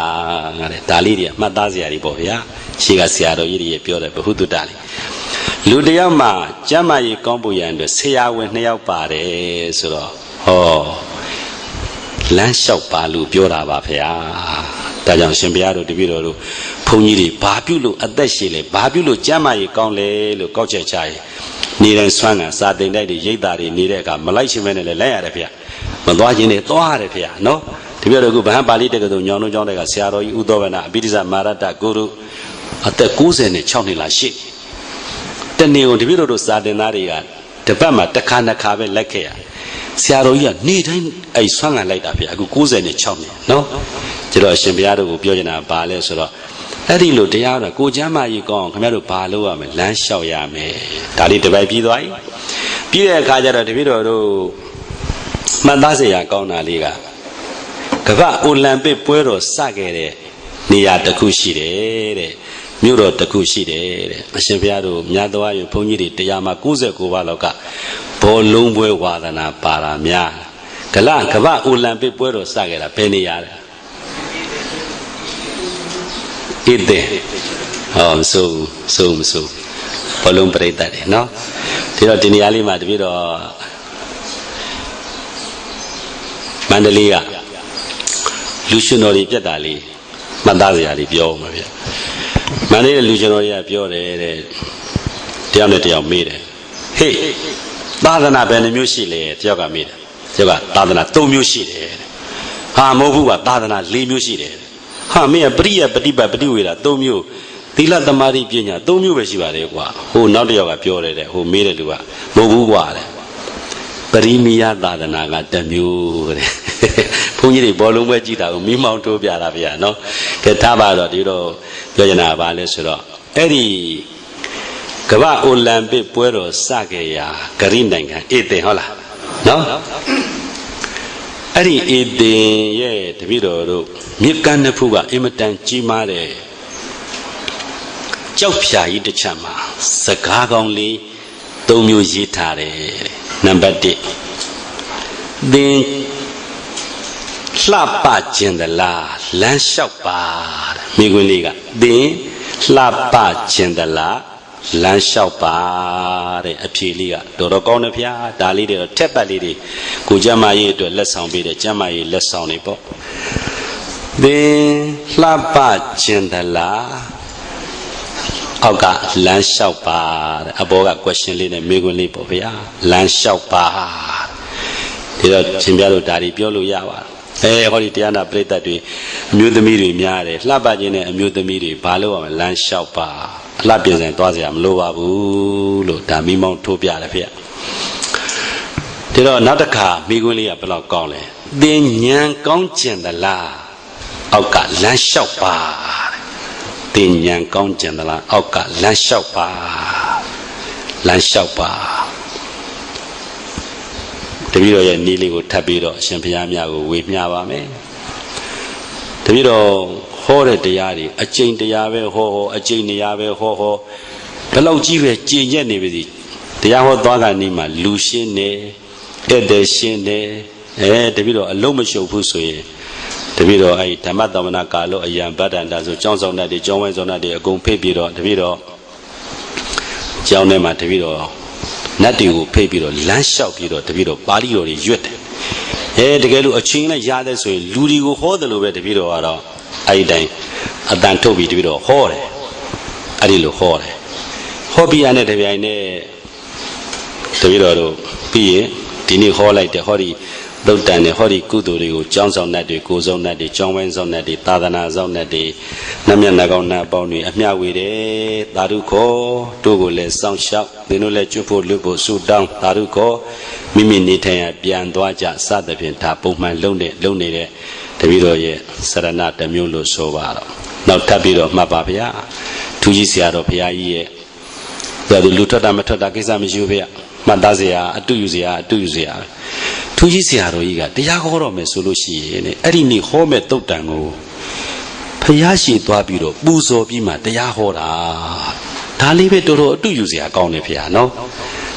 တဲ့ဒါလေးတွေမှတ်သားစရာတွေပေါ့ဗျာရှေ့ကဆရာတော်ကြီးတွေပြောတယ်ဘ ഹു တုတလေးလူတစ်ယောက်မှာကျမ်းမာရေးကောင်းဖို့ရန်အတွက်ဆရာဝန်2ယောက်ပါတယ်ဆိုတော့ဟောလမ်းလျှောက်ပါလို့ပြောတာပါဗျာဒါကြောင့်ရှင်ဘုရားတို့တပည့်တော်တို့ဘုန်းကြီးတွေဘာပြုလို့အသက်ရှင်လဲဘာပြုလို့ကျမ်းမာရေးကောင်းလဲလို့ကောက်ချက်ချရင်နေတိုင်းဆွမ်းကစာတင်တိုက်တွေရိတ်တာတွေနေတဲ့အခါမလိုက်ရှင်မဲနဲ့လည်းလိုက်ရတယ်ဗျမသွားခြင်းနဲ့သွားရတယ်ဗျနော်တပည့်တော်ကဗဟန်းပါဠိတက္ကသိုလ်ညောင်နှုံးကျောင်းတွေကဆရာတော်ကြီးဥသောဝနအဘိဓိဇမာရတ္တကိုရုအသက်96နှစ်လာရှိတနေ့ကိုတပည့်တော်တို့စာတင်သားတွေကတပတ်မှာတစ်ခါနှစ်ခါပဲလိုက်ခဲ့ရဆရာတော်ကြီးကနေတိုင်းအဲ့ဆွမ်းကလိုက်တာဗျအခု96နှစ်နော်ကျတော့အရှင်ဘုရားတို့ကိုပြောနေတာဘာလဲဆိုတော့အဲ့ဒီလိုတရားတော့ကိုကျမ်းမာရေးကောင်းခင်ဗျားတို့ဘာလုပ်ရမလဲလမ်းလျှောက်ရမယ်ဒါလေးတစ်ပိုက်ပြီးသွားပြီပြီးတဲ့အခါကျတော့တပည့်တော်တို့မှတ်သားစရာကောင်းတာလေးကကမ္ဘာအိုလံပစ်ပွဲတော်စခဲ့တဲ့နေရာတစ်ခုရှိတယ်တဲ့မြို့တော်တစ်ခုရှိတယ်တဲ့အရှင်ဘုရားတို့မြတ်တော်ရင်ဘုန်းကြီးတွေတရားမှာ99ပါးလောက်ကဘောလုံးပွဲဝါဒနာပါတာများကမ္ဘာအိုလံပစ်ပွဲတော်စခဲ့တာဘယ်နေရာလဲဣသေဟောဆိုဘလုံးပရိသတ်တယ်နော်ဒီတော့ဒီနေရာလေးမှာတပြည့်တော့မန္တလေးကလူရှင်တော်တွေပြတ်တာလေးမှတ်သားစရာတွေပြောမှာဗျမန္တလေးကလူရှင်တော်တွေကပြောတယ်တဲ့တယောက်နဲ့တယောက်မေးတယ်ဟေးသာသနာဘယ်နှမျိုးရှိလဲတယောက်ကမေးတယ်တယောက်ကသာသနာ3မျိုးရှိတယ်ဟာမဟုတ်ဘူးကသာသနာ4မျိုးရှိတယ်ဟာမင်းကပရိယပฏิပတ်ပฏิဝေဒ3မျိုးသီလသမာဓိပညာ3မျိုးပဲရှိပါတယ်ကွာဟိုနောက်တစ်ယောက်ကပြောတယ်တဲ့ဟိုမေးတဲ့လူကမဟုတ်ဘူးကွာတဲ့ပရိမိယသာသနာက1မျိုးတဲ့ဘုန်းကြီးတွေဘောလုံးပွဲကြည့်တာကိုမိမောင်းထိုးပြတာဗျာနော်ကဲထားပါတော့ဒီတော့ပြောချင်တာပါလဲဆိုတော့အဲ့ဒီကမ္ဘာအိုလံပစ်ပွဲတော်စခဲ့ရာဂရိနိုင်ငံဧသင်ဟုတ်လားနော်အဲ့ဒီဧသင်ရဲ့တပည့်တော်တို့မြစ်ကမ်းနှစ်ဖူးကအင်မတန်ကြီးမားတဲ့ကြောက်ဖြာကြီးတစ်ချက်မှာစကားကောင်းလေး3မျိုးရေးထားတယ်နံပါတ်1သင်လှပခြင်းသလားလမ်းလျှောက်ပါတဲ့မိကွန်းလေးကသင်လှပခြင်းသလားလမ်းလျှောက်ပါတဲ့အဖြေလေးကတော်တော်ကောင်းတယ်ဗျာဒါလေးတွေတော့ထက်ပတ်လေးတွေကိုကျမ်းမာရေးအတွက်လက်ဆောင်ပေးတယ်ကျမ်းမာရေးလက်ဆောင်တွေပေါ့သင်လှပခြင်းသလား Oka land shop bar, a boga question in a miguli povia, land shop bar. Chimbiado Dari Piolo Yawa. Eh, Holy Tiana played that way. Mute the miri, miare, labagine, and mute the miri, palo, and land shop bar. Lapians and Twaziam, Loa Bulo, Damimon Topia. There are another car, Miguli a block calling. Then Yan Conchen the La. Oka land shop bar. Then Yan Conchen the La. Oka land shop bar. Land shop bar. The video nearly would tabido, Champiamia with Miavame. The video horrid the yari, a chain the yave ho, a chain the yave ho. Below Jive, Jenny with it. The Yaho Dogga Nima, Lucine, Edeshine, the video a Lomasho Pusoe. The video a Tamadamana Carlo, a young bad and as a Johnson that the Jones on the Gon Pebiro, the video John Nema, the video. Nothing will pay below, land shop below, the video, body or yet. Eh, the girl a chain like Yada, so Ludi will hold the lower the video at all. I dine a dan toby the video, horror. A little horror. Hobby and the video, be Dini Hall like the Hori, Dotan, the Hori Kudu, Johnson Nadi, Guzon Nadi, John Wenson Nadi, Tadana Zon Nadi, Namyanagona Boni, Amia with it, Taruko, Tugule, Sound Shop, the no let you put Lupo, suit down, Taruko, Mimi Nita, Biandoaja, Sadapin, Tapu, my lonely, the video ye, Saranata Mulo Sovaro. Now Tabido, Mapapia, 2 years of Pia, the Luta Damatodakisam Juvia, Mandazia, 2 years. 2 years ago, the Yahorome solution, Erini Home Totango, Payashi Twabiro, Buzo Bima, the Yahora, Talibetoro, 2 years ago, piano.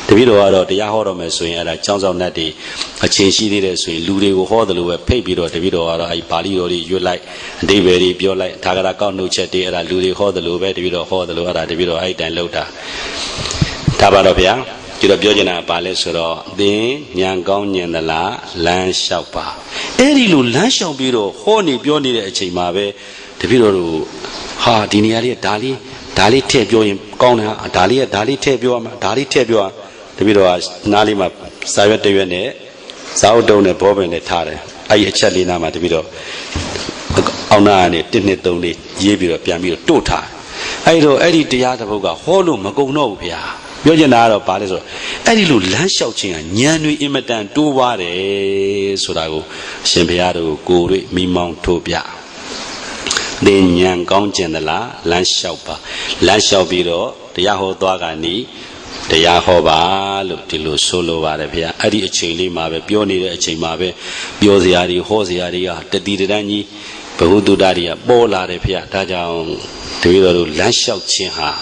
The video out of the Yahorome swing at a chance of Natty, a change she did swing, Ludi will hold the lower paper, the video out of a palio, you like, David, you like, Tagaraka, no chatty, and Ludi hold the lower, the video hold the lower, the video height and loader. Tabarapia. You have Jojana Palesoro, then Yangon Yandala, Land Shoppa. Erilu Land Shop Bureau, Horny Biondi Chimabe, the Bureau, Ha Diniari, Dali, Tebio in Gona, Dali Tebio, Dali Tebio, the Bureau Nalima, Savetavene, Saudon, Bob and the Tare, Ayachalina, the Bureau. Aunani didn't only Yebiro Piamiro Tota. I know Eddie Diataboga, Holo Magono Pia. Yojanaro Palazo, Edilu Lanshao Ching, Yanu Imitan, Duware, Surago, Shempiado, Guri, Mimon Topia. Then Yang Gong Generala, Lanshaupa, Lanshao Biro, the Yaho Dogani, the Yahoba, Lutilu Solo Varapia, Adi Chili Mabe, Bioni Chimabe, Bioziari, Hosiaria, the Didani, Bahudu Daria, Bola Repia, Tajao, the Vido Lanshao Chinha.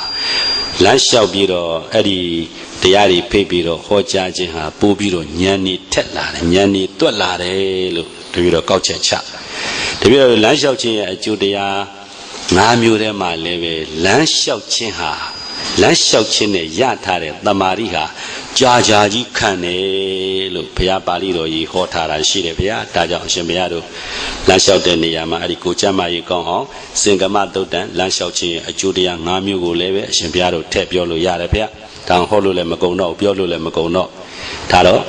Land shall be Eddie, the Yari Pebiro, Hoja Jiha, Bubiro, Nyani, Tetla, Nyani, Tualare, the Vido Couch Chat. The Vido Land shall change at Judea, Namure, my leve, Land shall chinha, Land shall chine, Yatare, the Mariha, Jajaji Cane, look, Pia Balido, ye Hotara, Shirepia, Taja, Shemiado, Land shall Deniama, Adikuchama, you go home, Singamato, Land shall change at Judea, Namu, leve, Shempiado, Tepiolo, Yarapia, Town Holule Magono, Piolo Magono, Taro.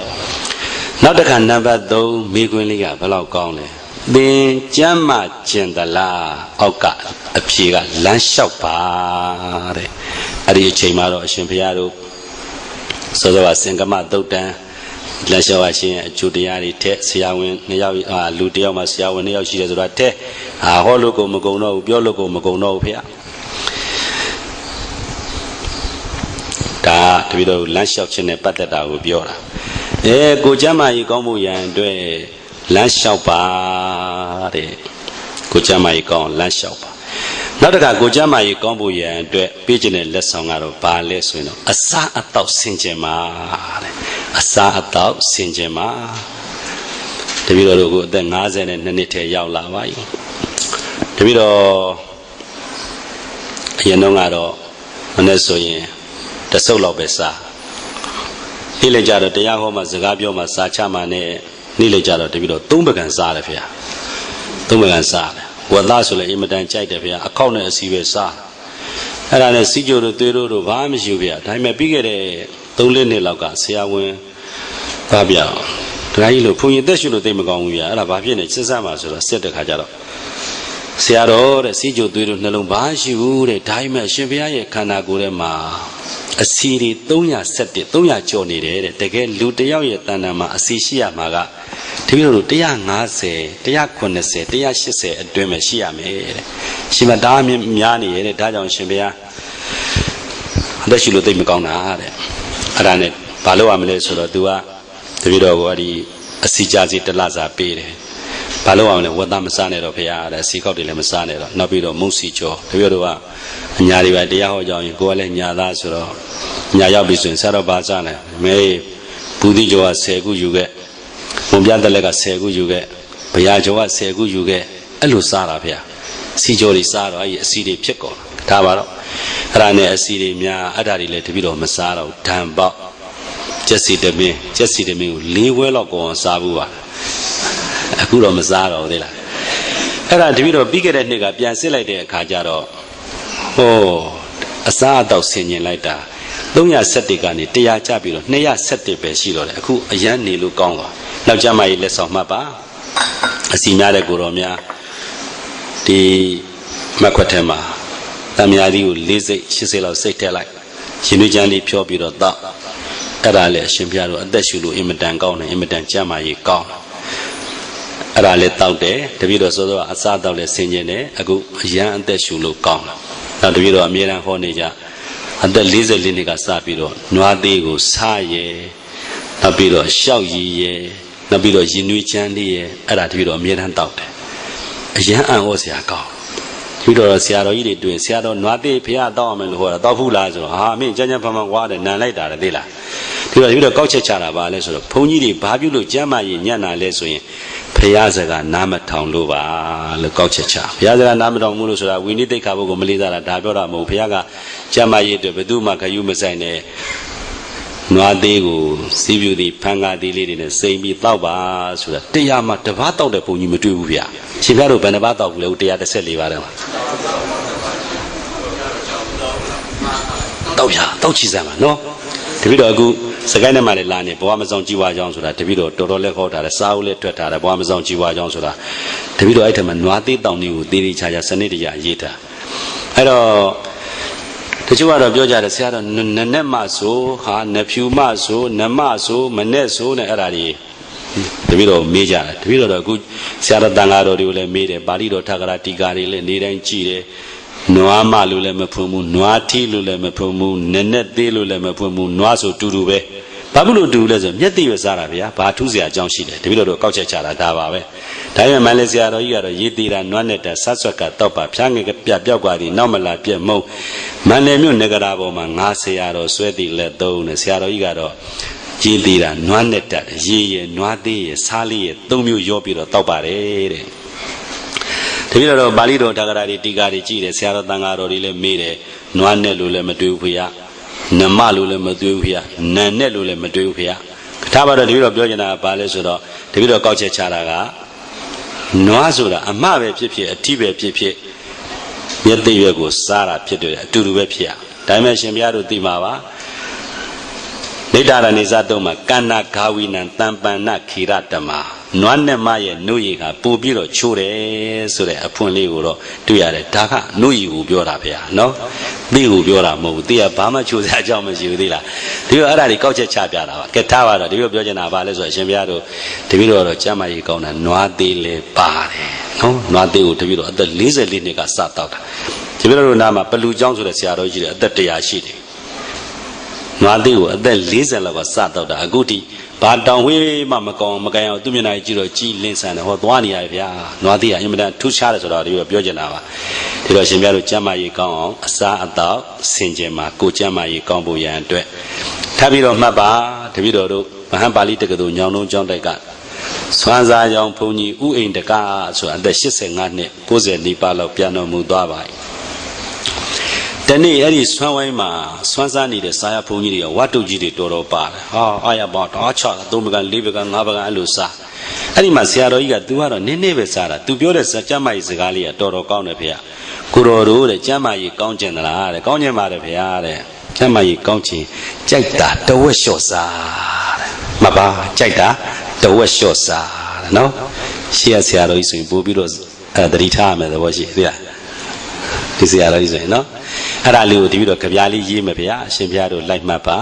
Not the can never though, Miguelia, Below Gone. Then Jamma Chendala, Oka, a Piga, Land shall pare, Adi Chimaro, Shempiado. So there was Singama Dotan, Lashawashi, Judiari, Te, Siawin, Ludio, Masiawan, she has right te, a hologo Magono, Biologo Magono here. Da, the widow Lanshauchin, a patata with Biora. Eh, Gojama, Igomu, and Due, Lanshaupa, Gojama, Igon, Lanshaupa. Not a Gojama, Igomu, and Due, Pigeon lesson out of Bales, a sa atop Sinjema, a sa atop Sinjema. The widow the Nazen and Nanite Yaula. The widow Yanongado, Onesoye, the solo Bessa. Nilejado, the Yahoma, Zagabio, Masachamane, Nilejado, the widow, Tumbagan Salafia. Tumbagan Sal. What last will imitate Chitavia, a corner as he was saw. အဲ့ဒါနဲ့စီကြိုတို့သွေးတို့ဘာမှမရှိဘူးဗျာဒါပေမဲ့ပြီးခဲ့တဲ့3-4နှစ်လောက်ကဆရာဝန်ပါဗျာဒါကြီးလို့ဘုံရင်သက်ရှုလို့သိမကောင်းဘူးဗျာအဲ့ဒါဘာဖြစ်နေစစ်စမ်းမှာဆိုတော့စစ်တဲ့ခါကျတော့ဆရာတော်တဲ့စီကြိုသွေးတို့နှလုံးဘာရှိဘူးတဲ့ဒါပေမဲ့အရှင်ဘုရားရဲ့ခန္ဓာကိုယ်ထဲမှာအစီတွေ317 300ကျော်နေတယ်တဲ့တကယ်လူတယောက်ရဲ့တဏ္ဍာမှာအစီရှိရမှာကတပည့်တော်တို့150 190 180အတွင်းမှာရှိရမယ်တဲ့ရှင်မတားများနေရတဲ့ဒါကြောင့်ရှင်ဘုရားအသက်ရှူလို့သိမကောင်းတာတဲ့အဲ့ဒါနဲ့ဘာလို့ရမလဲဆိုတော့ तू ကတပည့်တော်ကိုဒီအစီကြစီတလစာပေးတယ်ဘာလို့ရမလဲဝတ်သားမစားနဲ့တော့ဘုရားတဲ့အစီကောက်တွေလည်းမစားနဲ့တော့နောက်ပြီးတော့မုတ်စီကျော်တပည့်တော်ကအညာတွေပဲတရားဟောကြောင်းရင်ကိုယ်ကလည်းညာသားဆိုတော့ညာရောက်ပြီဆိုရင်ဆရာတော်ဘာစားလဲမေးဘူးတိကျော်က10ခုယူခဲ့ဘုံပြတဲ့လက်က10ခုယူခဲ့ဗျာကျော်က10ခုယူခဲ့အဲ့လိုစားတာဗျာစီကျော်တွေစားတော့အဲ့ဒီအစီတွေဖြစ်ကုန်ဒါပါတော့အဲ့ဒါနဲ့အစီတွေများအဲ့ဒါတွေလည်းတပည့်တော်မစားတော့ဓာန်ပေါက်ကျက်စီတမင်းကို4ဝဲလောက်ကိုစားဘူးပါအခုတော့မစားတော့သေးလားအဲ့ဒါတပည့်တော်ပြီးခဲ့တဲ့နှစ်ကပြန်စစ်လိုက်တဲ့အခါကျတော့ဟောအစားအသောက်ဆင်ញင်လိုက်တာ317ကနေ100ကျပြီးတော့217ပဲရှိတော့တယ်အခုအရန်နေလို့ကောင်းသွားနောက်ကျမကြီးလက်ဆောင်မှတ်ပါအစီများတဲ့ကိုတော်များဒီမက်ခွက်ထဲမှာတမယာဒီကို4စိတ်8စိတ်လောက်စိတ်ထည့်လိုက်ရှင်တွေချမ်းလေးဖြောပြီးတော့တောက်အဲ့ဒါလည်းအရှင်ဘုရားတို့အသက်ရှူလို့အင်မတန်ကောင်းတယ်အင်မတန်ကျမကြီးကောင်းအဲ့ဒါလည်းတောက်တယ်တပည့်တော်စောစောအစားတောက်လည်းဆင်ញင်တယ်အခုအရန်အသက်ရှူလို့ကောင်းတယ်နောက်တပည့်တော်အမြဲတမ်းဟောနေကြအသက်44နှစ်ကစပြီးတော့နွားသေးကိုစားရဲနောက်ပြီးတော့ရှောက်ရည်ရဲနောက်ပြီးတော့ရင်နွေးချမ်းလေးရဲအဲ့ဒါတပည့်တော်အမြဲတမ်းတောက်တယ်အရန်အံ့ဩစရာကောင်းပြီးတော့ဆရာတော်ကြီးတွေတွေ့ဆရာတော်နွားသေးဖះတောက်အောင်မယ်လို့ဟောတာတောက်ဘူးလားဆိုတော့ဟာမင်းကျန်းကျန်းဖန်ဖန်ွားတယ်နန်လိုက်တာလေသိလားဒီတော့ကောက်ချက်ချတာပါလဲဆိုတော့ဘုန်းကြီးတွေဘာပြုလို့ကျမ်းမာရေးညံ့တာလဲဆိုရင်ဖះစကားနားမထောင်လို့ပါလို့ကောက်ချက်ချဖះစကားနားမထောင်ဘူးလို့ဆိုတာဝိနည်းသိက္ခာပုဂ္ဂိုလ်မလေးစားတာဒါပြောတာမဟုတ်ဖះကကျမ်းမာရေးအတွက်ဘယ်သူမှခယူမဆိုင်နဲ့နွားသေးကိုစီးပြူသည်ဖန်ကားသေးလေးတွေနဲ့စိမ့်ပြီးတောက်ပါဆိုတာတရားမှတပတ်တောက်တဲ့ဘုန်းကြီးမတွေ့ဘူးဗျရှင်ပြတို့ဘယ်နှပတ်တောက်ဘူးလဲ114ပါးတယ်မှာတောက်ချီစမ်းပါနော်တပည့်တော်အခုစကိုင်းထဲမှာလည်းလာနေဘဝမဆောင်ကြည်ဝါကြောင်းဆိုတာတပည့်တော်တော်တော်လေးခေါ်ထားတယ်စားဦးလေးထွက်ထားတယ်ဘဝမဆောင်ကြည်ဝါကြောင်းဆိုတာတပည့်တော်အဲ့ထက်မှာနွားသေးတောင်လေးကိုသေးသေးချာချာစနစ်တကျရေးထားအဲ့တော့တချို့ကတော့ပြောကြတယ်ဆရာတော်နနဲ့မဆိုဟာနဖြူမဆိုနမဆိုမနဲ့ဆိုနဲ့အဲ့ဒါတွေတပည့်တော်မေးကြတယ်တပည့်တော်တော့အခုဆရာတော်တန်ဃာတော်တွေကိုလည်းမေးတယ်ပါဠိတော်ထက္ကရာတီကာတွေလည်းနေတိုင်းကြည်တယ်နွားမလို့လည်းမဖွင့်ဘူးနွားထီလို့လည်းမဖွင့်ဘူးနနဲ့သေးလို့လည်းမဖွင့်ဘူးနွားဆိုတူတူပဲဘာဖြစ်လို့တူလဲဆိုမျက်သိရစားတာဗျာဘာထူးစရာအကြောင်းရှိတယ်တပည့်တော်တို့ကောက်ချက်ချတာဒါပါပဲဒါပေမဲ့မန္တလေးဆရာတော်ကြီးကတော့ရေးသေးတာနွားနဲ့တာဆက်ဆွက်ကတောက်ပါဖြားငယ်ပြပြောက်ကွာဒီနောက်မလာပြက်မုံမန္တလေးမြို့နဂရာပေါ်မှာငါဆရာတော်ဆွဲတည်လက်သုံးနဲ့ဆရာတော်ကြီးကတော့ရေးသေးတာနွားနဲ့တာရေးရနွားသေးရစားလေးရ၃မျိုးရောပြီးတော့တောက်ပါတယ်တဲ့တပည့်တော်ပါဠိတော်ထက္ကရာတွေတီကာတွေကြည့်တယ်ဆရာတော်တန်ဃာတော်တွေလည်းမေးတယ်နွားနဲ့လို့လည်းမတွေ့ဘူးဖေနမလို့လည်းမတွေ့ဘူးဖေနန်နဲ့လို့လည်းမတွေ့ဘူးဖေထားပါတော့တပည့်တော်ပြောချင်တာကဘာလဲဆိုတော့တပည့်တော်ကောက်ချက်ချတာကနွားဆိုတာအမှပဲဖြစ်ဖြစ်အထိပဲဖြစ်ဖြစ်မျက်သိရွက်ကိုစားတာဖြစ်တယ်အတူတူပဲဖြစ်ရဒါပေမဲ့ရှင်ဘုရားတို့သိမှာပါဒိဋ္ဌာရဏိဇတုံးမှာကန္နာဂါဝိနံတံပန္နခေရတမနွားနဲ့မရဲ့နှုတ်ရည်ကပို့ပြီးတော့ချိုးတယ်ဆိုတဲ့အဖွင့်လေးကိုတော့တွေ့ရတယ်ဒါကနှုတ်ရည်ကိုပြောတာဗျာနော်သိကိုပြောတာမဟုတ်ဘူးသိကဘာမှချိုးစရာအကြောင်းမရှိဘူးသိလားဒီလိုအဲ့ဒါတွေကောက်ချက်ချပြတာပါကဲထားပါတော့ဒီလိုပြောချင်တာဘာလဲဆိုတော့အရှင်ဘုရားတို့တပည့်တော်တော့ကျမ်းမာရေးကောင်းတာနွားသေးလဲပါတယ်နော်နွားသေးကိုတပည့်တော်အသက်44နှစ်ကစတောက်တာတပည့်တော်တို့နားမှာပလူကျောင်းဆိုတဲ့ဆရာတော်ကြီးတွေအသက်100ရှိတယ်နွားသေးကိုအသက်40လောက်ကစတောက်တာအခုထိဘာတောင်ဝေးမှမကောင်းမကန်အောင်သူမျက်နှာကြီးတော့ကြီးလင်းဆန်တယ်ဟောသွားနေရဗျာနွားသေးကအင်မတန်ထူးခြားတယ်ဆိုတော့ဒီလိုပြောချင်တာပါဒီတော့ရှင်ပြတို့ကျမ်းမာရေးကောင်းအောင်အစားအသောက်ဆင်ခြင်မှာကိုကျမ်းမာရေးကောင်းဖို့ရန်အတွက်ထပ်ပြီးတော့မှတ်ပါတပည့်တော်တို့မဟန်ပါဠိတက္ကသိုလ်ညောင်လုံးကျောင်းတိုက်ကဆွမ်းစားကြောင်ဘုန်းကြီးဥအိမ်တကားဆိုအသက်85နှစ်90နီးပါးလောက်ပြန်တော်မူသွားပါတနေ့အဲ့ဒီဆွမ်းဝိုင်းမှာဆွမ်းစားနေတဲ့စာရဘုန်းကြီးတွေကဝတ်တုကြီးတွေတော်တော်ပါတယ်ဟာအာရပါတော့6 3ပကံ4ပကံ5ပကံအဲ့လိုစား အဲ့ဒီမှာဆရာတော်ကြီးက तू ကတော့နည်းနည်းပဲစားတာ तू ပြောတဲ့ကျမ်းမာရေးစကားလေးကတော်တော်ကောင်းတယ်ဖေ။ကိုတော်တို့တဲ့ကျမ်းမာရေးကောင်းကျင်သလားတဲ့ကောင်းကျင်ပါတယ်ဖေတဲ့ကျမ်းမာရေးကောင်းကျင်ကြိုက်တာတဝက်လျှော့စားတဲ့မပါကြိုက်တာတဝက်လျှော့စားတဲ့နော်ရှေ့ဆရာတော်ကြီးဆိုရင်ပို့ပြီးတော့သတိထားရမယ်သဘောရှိသိလားဒီဆရာတော်ကြီးဆိုရင်နော်အဲ့ဒါလေးကိုဒီပြီးတော့ကြပြားလေးရေးမယ်ဗျာအရှင်ဘုရားတို့လိုက်မှတ်ပါ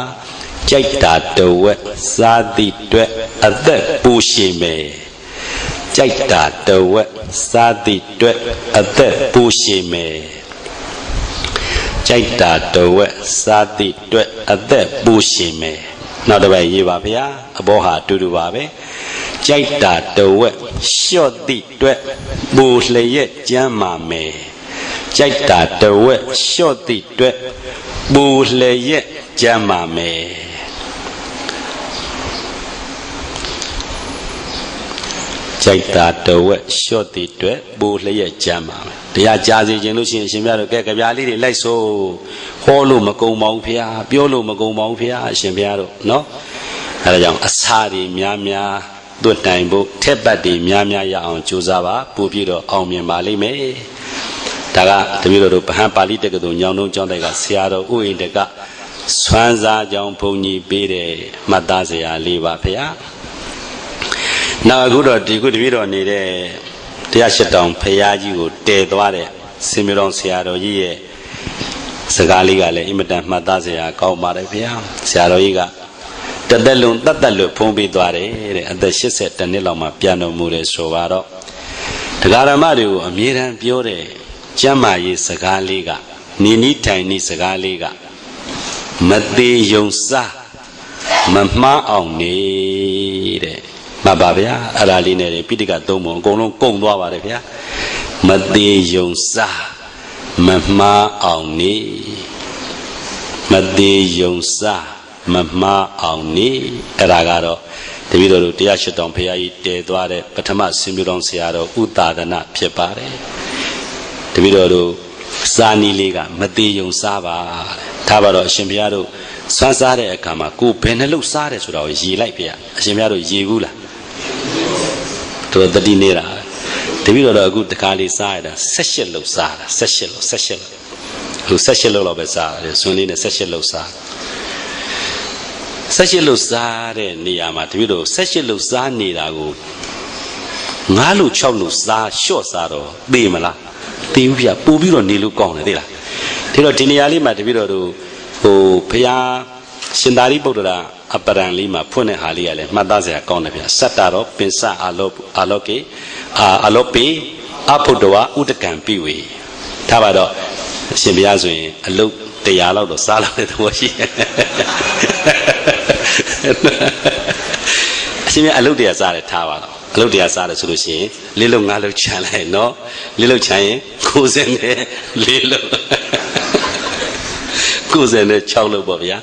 ကြိုက်တာတဝက်စားသည့်အတွက်အသက်ပူရှင်မယ်ကြိုက်တာတဝက်စားသည့်အတွက်အသက်ပူရှင်မယ်ကြိုက်တာတဝက်စားသည့်အတွက်အသက်ပူရှင်မယ်နောက်တစ်ပတ်ရေးပါဗျာအဘောဟာတူတူပါပဲကြိုက်တာတဝက်လျှော့သည့်အတွက်ပူလျက်ကျမ်းမာမယ်ကြိုက်တာတဝက်လျှော့သည့်အတွက်ပူလျက်ကျမ်းမာမယ်ကြိုက်တာတဝက်လျှော့သည့်အတွက်ပူလျက်ကျမ်းမာမယ်တရားကြားစီခြင်းလို့ရှိရင်အရှင်ဘုရားတို့ကဲကြပြားလေးတွေလိုက်ဆိုဟောလို့မကုံပါဘူးဖေ။ပြောလို့မကုံပါဘူးဖေ။အရှင်ဘုရားတို့နော်အဲဒါကြောင့်အစာတွေများများတွတ်တိုင်ဖို့ထက်ပတ်တွေများများရအောင်ကြိုးစားပါပို့ပြီးတော့အောင်မြင်ပါလိမ့်မယ်ဒါကတပည့်တော်တို့ဗဟန်းပါဠိတက္ကသိုလ်ညောင်တုံးကျောင်းတိုက်ကဆရာတော်ဥယျာဉ်တကဆွမ်းစားကြောင်းဘုန်းကြီးပေးတယ်မှတ်သားစရာလေးပါဖေ။နောက်အခုတော့ဒီခုတပည့်တော်နေတဲ့တရားရှစ်တောင်ဖရာကြီးကိုတည်သွားတဲ့စင်မြေတော်ဆရာတော်ကြီးရဲ့စကားလေးကလည်းအင်မတန်မှတ်သားစရာကောင်းပါတယ်ဖေ။ဆရာတော်ကြီးကတသက်လုံးတတ်တတ်လွတ်ဖုံးပေးသွားတယ်တဲ့အသက်82နှစ်လောက်မှပြန်တော်မူတယ်ဆိုတော့တရားဓမ္မတွေကိုအမြဲတမ်းပြောတဲ့ကျမ်းမာရေးစကားလေးကနိနိထိုင်နိစကားလေးကမသေးယုံစားမမှားအောင်နေတဲ့မှတ်ပါဗျာအဲ့ဒါလေးနဲ့ပိဋကသုံးပုံအကုန်လုံးကုန်သွားပါတယ်ဗျာမသေးယုံစားမမှားအောင်နေမသေးယုံစားမမှားအောင်နေအဲ့ဒါကတော့တပည့်တော်တို့တရားရှိတော်ဘုရားကြီးတည်သွားတဲ့ပထမစင်မြတော်ဆရာတော်ဥသာဒနာဖြစ်ပါတယ်တပည့်တော်တို့စာနီလေးကမသေးယုံစားပါထားပါတော့အရှင်ဘုရားတို့ဆွမ်းစားတဲ့အခါမှာကိုယ်ဘယ်နှလုံးစားတယ်ဆိုတာကိုရေလိုက်ပြအရှင်ဘုရားတို့ရေဘူးလားတို့တတိနေတာတပည့်တော်တော့အခုတခါလေးစားရတာ18လုံးစားတာ18လုံးအခု18လုံးလောက်ပဲစားတယ်ဆွမ်းလေးနဲ့18လုံးစား18လုံးစားတဲ့နေရာမှာတပည့်တော်18လုံးစားနေတာကို9လုံး6လုံးစားလျှော့စားတော့သိမလားသိဘူးဗျပို့ပြီးတော့နေလို့ကောင်းတယ်သိလားဒါတော့ဒီနေရာလေးမှာတပည့်တော်တို့ဘုရားရှင်သာရိပုတ္တရာအပရံလေးမှာဖွင့်တဲ့ဟာလေးကလည်းမှတ်သားစရာကောင်းတယ်ဗျစတ္တရောပင်စအာလောကေအာလောပေအဖုတ္တဝဥဒကံပိဝေထားပါတော့အရှင်ဘုရားဆိုရင်အလုတ်100လောက်တော့စားလောက်တဲ့သဘောရှိအရှင်ဘုရားအလုတ်100စားတယ်ထားပါတော့အလုတ်100စားတယ်ဆိုလို့ရှိရင်4လုံး5လုံးခြံလိုက်နော်4လုံးခြံရင်94လုံး96လုံးပေါ့ဗျာ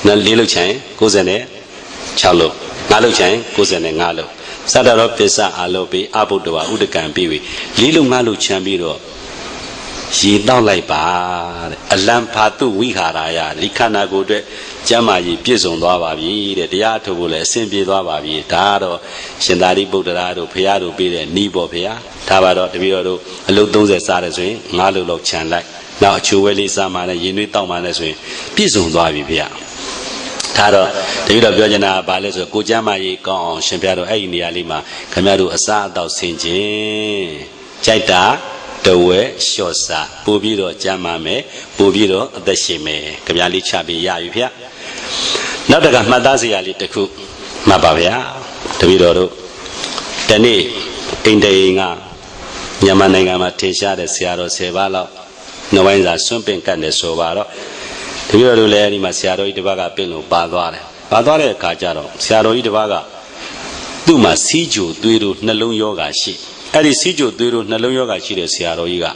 နော်4လုံးခြံရင်96လုံး5လုံးခြံရင်95လုံးစတ္တရောပစ္စအာလောပိအဘုဒ္ဓဝဥဒကံပိဝေ4လုံး5လုံးခြံပြီးတော့ရေတောက်လိုက်ပါတဲ့အလံဖာတုဝိဟာရယလိခန္ဓာကိုယ်အတွက်ကျမ်းမာရေးပြည့်စုံသွားပါပြီတဲ့တရားအထုတ်ဖို့လည်းအဆင်ပြေသွားပါပြီဒါကတော့ရှင်သာရိပုတ္တရာတို့ဘုရားတို့ပေးတဲ့ဤပေါ့ဘုရားဒါပါတော့တပည့်တော်တို့အလုံး30စားတယ်ဆိုရင်5လုံးလောက်ခြံလိုက်နောက်အချိုဝဲလေးစားမှလည်းရင်သွေးတောက်မှလည်းဆိုရင်ပြည့်စုံသွားပြီဘုရားဒါတော့တပည့်တော်ပြောချင်တာကဘာလဲဆိုကိုကျမ်းမာရေးကောင်းအောင်ရှင်ဘုရားတို့အဲ့ဒီနေရာလေးမှာခင်ဗျားတို့အစားအသောက်ဆင်ခြင်းကြိုက်တာတဝဲလျှော့စားပို့ပြီးတော့ကြမ်းမာမယ်ပို့ပြီးတော့အသက်ရှင်မယ်ကြပြားလေးချပြီးရပြီဗျာနောက်တကမှတ်သားစရာလေးတစ်ခုမှတ်ပါဗျာတပည့်တော်တို့ဒီနေ့အိန္ဒိယကမြန်မာနိုင်ငံမှာထင်ရှားတဲ့ဆရာတော်10ပါးလောက်နှဝိုင်းစာဆွန့်ပင်ကတ်တယ်ဆိုပါတော့တပည့်တော်တို့လည်းဒီမှာဆရာတော်ကြီးတစ်ပါးကပင့်လို့ပါသွားတယ်ပါသွားတဲ့အခါကျတော့ဆရာတော်ကြီးတစ်ပါးကသူ့မှာစီးကြိုသွေးတို့နှလုံးယောဂါရှိအဲ့ဒီစီးကြိုသွေးတို့နှလုံးယောဂါရှိတဲ့ဆရာတော်ကြီးက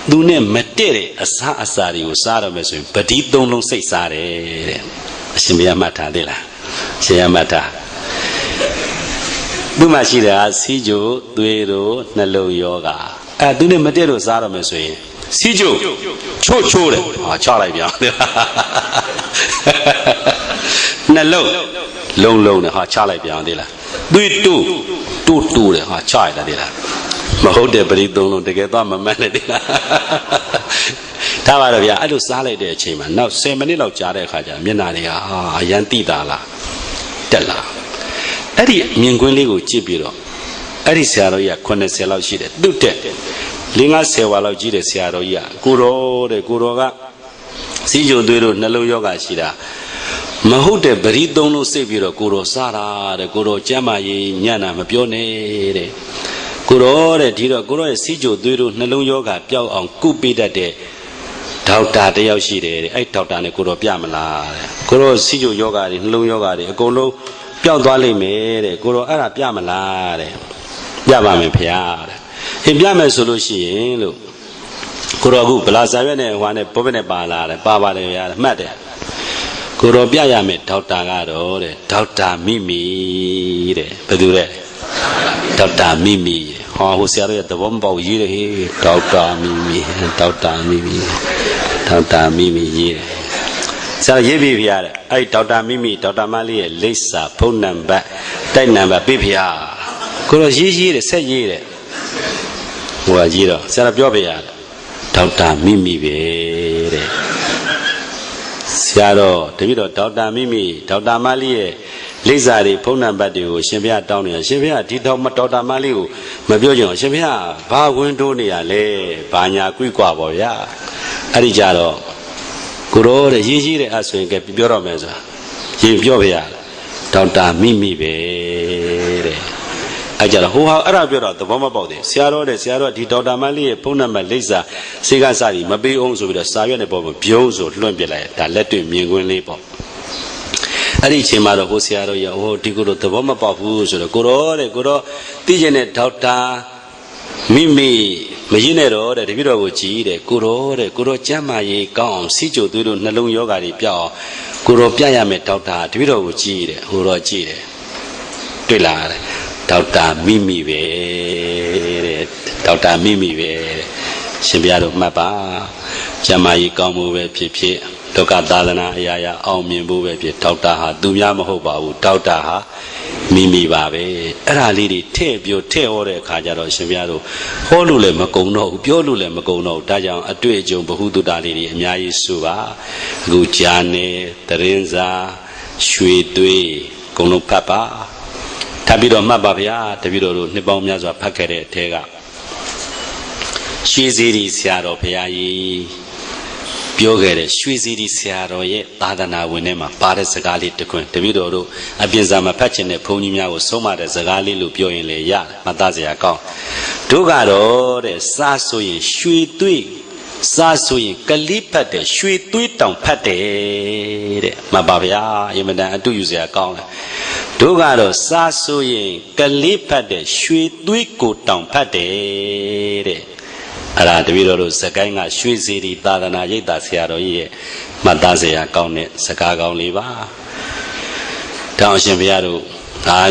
သူနဲ့မတည့်တဲ့အစားအစာတွေကိုစားရမယ်ဆိုရင်ပတိ3လုံးစိတ်စားတယ်တဲ့အရှင်ဘုရားမှတ်ထားသေးလားရှင်ရမှတ်ထားသူ့မှာရှိတဲ့စီးကြိုသွေးတို့နှလုံးယောဂါအဲ့သူနဲ့မတည့်လို့စားရမယ်ဆိုရင်စီးကြိုချိုးတယ်ဟာချလိုက်ပြန်နှလုံးလုံးနဲ့ဟာချလိုက်ပြန်သေးလားသွေးတူ တူတယ်ဟာချရတာဒီလားမဟုတ်တယ်ပရိသုံးလုံးတကယ်တော့မမှန်တယ်ဒီလားဒါပါတော့ဗျာအဲ့လိုစားလိုက်တဲ့အချိန်မှာနောက်10မိနစ်လောက်ကြာတဲ့အခါကျမျက်နှာတွေကအရန်တိတာလားတက်လာအဲ့ဒီမြင်ကွင်းလေးကိုကြည့်ပြီးတော့အဲ့ဒီဆရာတော်ကြီးက80လောက်ရှိတယ်သူ့တက်50ဝါလောက်ကြီးတဲ့ဆရာတော်ကြီးကကိုတော်ကစီးကြိုသွေးတို့နှလုံးယောဂရှိတာမဟုတ်တဲ့ပရိသုံးလို့စိတ်ပြီးတော့ကိုတော်စားတာတဲ့ကိုတော်ကျမ်းမာရေးညံ့တာမပြောနဲ့တဲ့ကိုတော်တဲ့ဒီတော့ကိုတော်ရဲ့စီးကြိုသွေးတို့နှလုံးယောဂပျောက်အောင်ကုပေးတတ်တဲ့ဒေါက်တာတယောက်ရှိတယ်တဲ့အဲ့ဒေါက်တာနဲ့ကိုတော်ပြမလားတဲ့ကိုတော်စီးကြိုယောဂတွေနှလုံးယောဂတွေအကုန်လုံးပျောက်သွားလိမ့်မယ်တဲ့ကိုတော်အဲ့ဒါပြမလားတဲ့ပြပါမယ်ဖေဟာတဲ့အင်းပြမယ်ဆိုလို့ရှိရင်လို့ကိုတော်အခုဗလာစာရွက်နဲ့ဟွာနဲ့ဘုဘနဲ့ပါလာတယ်ပါပါတယ်ဗျာမှတ်တယ်ကိုတော်ပြရမယ်ဒေါက်တာကတော့တဲ့ဒေါက်တာမိမိတဲ့ဘယ်သူလဲဒေါက်တာမိမိဟောဟိုဆရာရဲ့သဘောမပေါက်ရေးတယ်ဟေးဒေါက်တာမိမိဒေါက်တာမိမိရေးတယ်ဆရာရေးပြီးဖျားတယ်အဲ့ဒေါက်တာမိမိဒေါက်တာမလေးရဲ့လိပ်စာဖုန်းနံပါတ်တိုက်နံပါတ်ပေးဖျားကိုတော်ရေးတယ်ဆက်ရေးတယ်ဟိုကရေးတော့ဆရာပြောပြရတယ်ဒေါက်တာမိမိပဲတဲ့ဆရာတော်တပည့်တော်ဒေါက်တာမိမိဒေါက်တာမလေးရဲ့လိပ်စာတွေဖုန်းနံပါတ်တွေကိုရှင်ဘုရားတောင်းနေရရှင်ဘုရားဒီဒေါက်တာမလေးကိုမပြောကြအောင်ရှင်ဘုရားဘာဝင်တိုးနေရလဲဘာညာကွိကွာပေါ့ဗျာအဲ့ဒီကြတော့ကိုတော်တဲ့ရေးတဲ့အဆိုရင်ကပြောတော့မယ်ဆိုတာရင်ပြောပြရဒေါက်တာမိမိပဲတဲ့အဲ့ကြတော့ဟိုဟာအဲ့ဒါပြောတော့သဘောမပေါက်တယ်ဆရာတော်ဒီဒေါက်တာမလေးရဲ့ဖုန်းနံပါတ်လိပ်စာစေကစာကြီးမပေးအောင်ဆိုပြီးတော့စာရွက်နဲ့ပေါ်မှာပြုံးဆိုလွှင့်ပြလိုက်ဒါလက်တွေ့မြင်ကွင်းလေးပေါ့အဲ့ဒီအချိန်မှာတော့ဟိုဆရာတော်ရဟိုဒီကိုတော့သဘောမပေါက်ဘူးဆိုတော့ကိုတော်သိကျင်တဲ့ဒေါက်တာမိမိမရင်းနဲ့တော့တဲ့တပည့်တော်ကိုကြည်တဲ့ကိုတော်ကျမ်းမာရေးကောင်းအောင်စီးကြိုသွေးတို့နှလုံးယောဂါတွေပြောင်းအောင်ကိုတော်ပြရမယ်ဒေါက်တာတပည့်တော်ကိုကြည်တဲ့ဟိုတော့ကြည်တယ်တွေ့လားတဲ့ဒေါက်တာမိမိပဲတဲ့ဒေါက်တာမိမိပဲတဲ့ရှင်ဘုရားတို့မှတ်ပါကျမ်းမာရေးကောင်းမှုပဲဖြစ်ဒုက္ခသာသနာအရာရာအောင်မြင်ဖို့ပဲဖြစ်ဒေါက်တာဟာသူများမဟုတ်ပါဘူးဒေါက်တာဟာမိမိပါပဲအဲ့ဒါလေးတွေထည့်ဟောတဲ့အခါကျတော့ရှင်ဘုရားတို့ဟောလို့လည်းမကုံတော့ဘူးပြောလို့လည်းမကုံတော့ဘူးဒါကြောင့်အတွေ့အကြုံဘ ഹു တုတ္တလေးတွေအများကြီးဆိုပါအခုဂျာနယ်သရင်စာရွှေသွေးအကုန်လုံးဖတ်ပါထပ်ပြီးတော့မှတ်ပါဗျာတပည့်တော်တို့နှစ်ပေါင်းများစွာဖတ်ခဲ့တဲ့အထဲကရွှေစီရီဆရာတော်ဘုရားကြီးပြောခဲ့တဲ့ရွှေစီရီဆရာတော်ရဲ့သာသနာဝင်ထဲမှာပါတဲ့စကားလေးတစ်ခွန်းတပည့်တော်တို့အပြင်စာမဖတ်ချင်တဲ့ဘုန်းကြီးများကိုဆုံးမတဲ့စကားလေးလို့ပြောရင်လည်းရတယ်မှတ်သားစရာကောင်းတို့ကတော့တဲ့စားဆိုရင်ရွှေသွေးစားဆိုရင်ကလေးဖတ်တယ်ရွှေသွေးတောင်ဖတ်တယ်တဲ့မှတ်ပါဗျာအင်မတန်အတူယူစရာကောင်းတယ်တို့ကတော့စားဆိုရင်ကလေးဖတ်တယ်ရွှေသွေးကိုတောင်ဖတ်တယ်တဲ့အဲ့ဒါတပည့်တော်တို့စကိုင်းကရွှေစီရီသာသနာရိပ်သာဆရာတော်ကြီးရဲ့မှတ်သားစရာကောင်းတဲ့စကားကောင်းလေးပါတောင်းရှင်ဘုရားတို့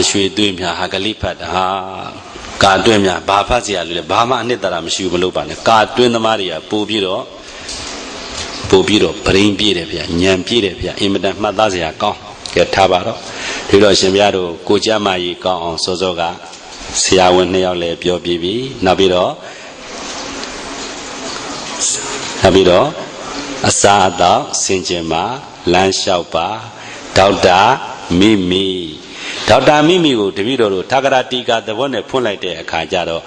ရွှေသွေးများဟာကလေးဖတ်တာဟာကာတွင်းများဘာဖတ်စရာလဲဘာမှအနှစ်သာရမရှိဘူးမလုပ်ပါနဲ့ကာတွင်းသမားတွေကပို့ပြီးတော့ပရိန်ပြည့်တယ်ဗျာညံပြည့်တယ်ဗျာအင်မတန်မှတ်သားစရာကောင်းကဲထားပါတော့ဒီတော့ရှင်ဘုရားတို့ကိုကြမကြီးကောင်းအောင်စောစောကဆရာဝန်2ယောက်လည်းပြောပြီးပြီနောက်ပြီးတော့အစာအသောက်စင်ကြင်မှာလမ်းလျှောက်ပါဒေါက်တာမိမိကိုတပည့်တော်တို့ထာဂရတိကသဘောနဲ့ဖွင့်လိုက်တဲ့အခါကျတော့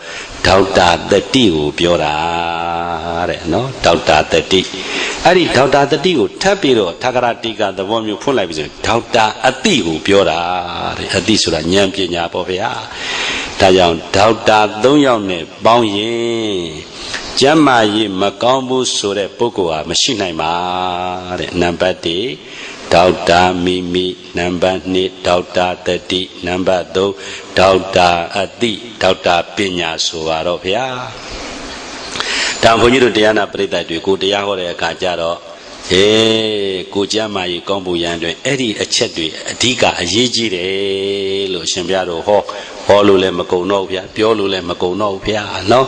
ဒေါက်တာတတိကိုပြောတာတဲ့နော်ဒေါက်တာတတိအဲ့ဒီဒေါက်တာတတိကိုထပ်ပြီးတော့ထာဂရတိကသဘောမျိုးဖွင့်လိုက်ပြီးဆိုဒေါက်တာအတိကိုပြောတာတဲ့အတိဆိုတာဉာဏ်ပညာပေါ့ဗျာဒါကြောင့်ဒေါက်တာ3ယောက်နဲ့ပေါင်းရင်ကျမ်းမာရေးမကောင်းဘူးဆိုတဲ့ပုဂ္ဂိုလ်ဟာမရှိနိုင်ပါတဲ့နံပါတ်1ဒေါက်တာမိမိနံပါတ်2ဒေါက်တာတတိနံပါတ်3ဒေါက်တာအတိဒေါက်တာပညာဆိုပါတော့ဗျာတောင်ဘုန်းကြီးတို့တရားနာပရိသတ်တွေကိုတရားဟောတဲ့အခါကျတော့ကိုကျမ်းမာရေးကောင်းဖို့ရန်အတွက်အဲ့ဒီအချက်တွေအဓိကအရေးကြီးတယ်လို့ရှင်ဘုရားတို့ဟောလို့လည်းမကုံတော့ဘူးဗျာပြောလို့လည်းမကုံတော့ဘူးဗျာနော်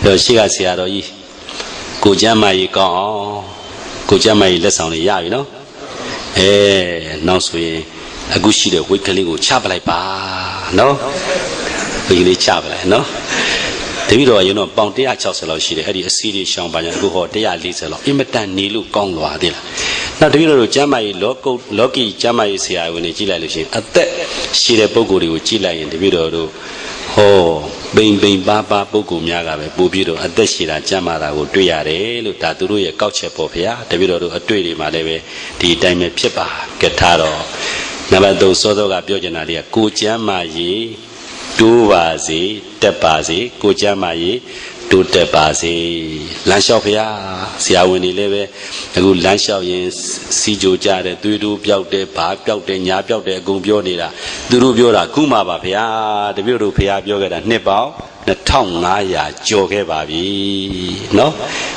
ဒါရှိကဆရာတော်ကြီးကိုကျမ်းမာရေးကောင်းအောင်ကိုကျမ်းမာရေးလက်ဆောင်လေးရပြီနော်နောက်ဆိုရင်အခုရှိတဲ့ဝိတ်ကလေးကိုချပလိုက်ပါနော် ဒီလေးချပါလေနော်တပည့်တော်ကရင်တော့ပေါင်160လောက်ရှိတယ်အဲ့ဒီအစီအရှောင်းပါညာအခုဟော140လောက်အင်မတန်နေလို့ကောင်းသွားသေးလားနောက်တပည့်တော်တို့ကျမ်းမာရေးလောကီကျမ်းမာရေးဆရာဝန်တွေကြည့်လိုက်လို့ရှိရင်အသက်ရှိတဲ့ပုံကိုယ်တွေကိုကြည့်လိုက်ရင်တပည့်တော်တို့ဟောပိန်ပါပုဂ္ဂိုလ်များကပဲပို့ပြီးတော့အသက်ရှိတာကျမ်းမာတာကိုတွေ့ရတယ်လို့ဒါသူတို့ရဲ့ကောက်ချက်ပေါ့ဗျာတပည့်တော်တို့အတွေ့တွေမှာလည်းပဲဒီအတိုင်းပဲဖြစ်ပါကထားတော့နံပါတ်3စောစောကပြောချင်တာတွေကကိုကျမ်းမာရေးတိုးပါစေတက်ပါစေကိုကျမ်းမာရေးတိုးတက်ပါစေလမ်းလျှောက်ဖရာဆရာဝန်တွေလည်းပဲအခုလမ်းလျှောက်ရင်စီကြိုကြတယ်သွေးတိုးပြောက်တယ်ဘာပြောက်တယ်ညာပြောက်တယ်အကုန်ပြောနေတာသူတို့ပြောတာခုမှပါဖရာတပည့်တို့ဖရာပြောခဲ့တာနှစ်ပေါင်း2500ကျော်ခဲ့ပါပြီနော်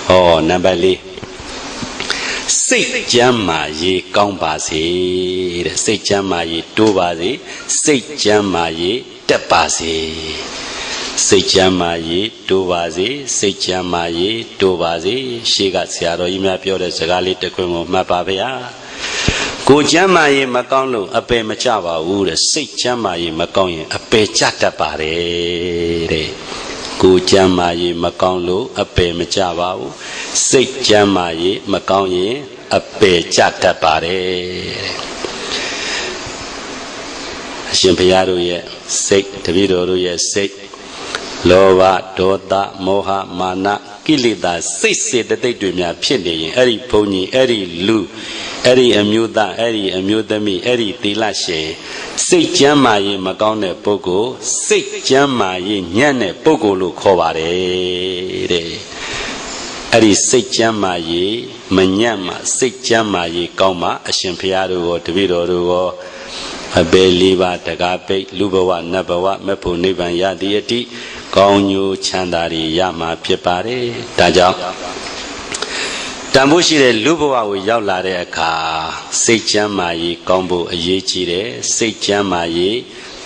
ဟောနံပါတ်4စိတ်ကျမ်းမာရေးကောင်းပါစေတဲ့စိတ်ကျမ်းမာရေးတိုးပါစေစိတ်ကျမ်းမာရေးတက်ပါစေစိတ်ချမ်းသာရေးတိုးပါစေစိတ်ချမ်းသာရေးတိုးပါစေရှေးကဆရာတော်ကြီးများပြောတဲ့စကားလေးတစ်ခွန်းကိုမှတ်ပါဗျာကိုချမ်းသာရေးမကောင်းလို့အပယ်မကျပါဘူးတဲ့စိတ်ချမ်းသာရေးမကောင်းရင်အပယ်ကျတတ်ပါတယ်တဲ့ကိုချမ်းသာရေးမကောင်းလို့အပယ်မကျပါဘူးစိတ်ချမ်းသာရေးမကောင်းရင်အပယ်ကျတတ်ပါတယ်အရှင်ဘုရားတို့ရဲ့စိတ်တပည့်တော်တို့ရဲ့စိတ်လောဘဒေါသမောဟမာနကိလေသာစိတ်စေတသိက်တွေများဖြစ်နေရင်အဲ့ဒီဘုန်းကြီးအဲ့ဒီလူအဲ့ဒီအမျိုးသားအဲ့ဒီအမျိုးသမီးအဲ့ဒီသီလရှင်စိတ်ကျမ်းမာရေးမကောင်းတဲ့ပုဂ္ဂိုလ်စိတ်ကျမ်းမာရေးညံ့တဲ့ပုဂ္ဂိုလ်လို့ခေါ်ပါတယ်တဲ့အဲ့ဒီစိတ်ကျမ်းမာရေးမညံ့မှစိတ်ကျမ်းမာရေးကောင်းမှအရှင်ဘုရားတို့ရောတပည့်တော်တို့ရောအပေလေးပါးတကားပိတ်လူဘဝနတ်ဘဝမဖို့နိဗ္ဗာန်ရသည်အတိကောင်းကျိုးချမ်းသာတွေရမှာဖြစ်ပါတယ်ဒါကြောင့်တန်ဖိုးရှိတဲ့လူဘဝကိုရောက်လာတဲ့အခါစိတ်ချမ်းသာရေးကောင်းဖို့အရေးကြီးတယ်စိတ်ချမ်းသာရေး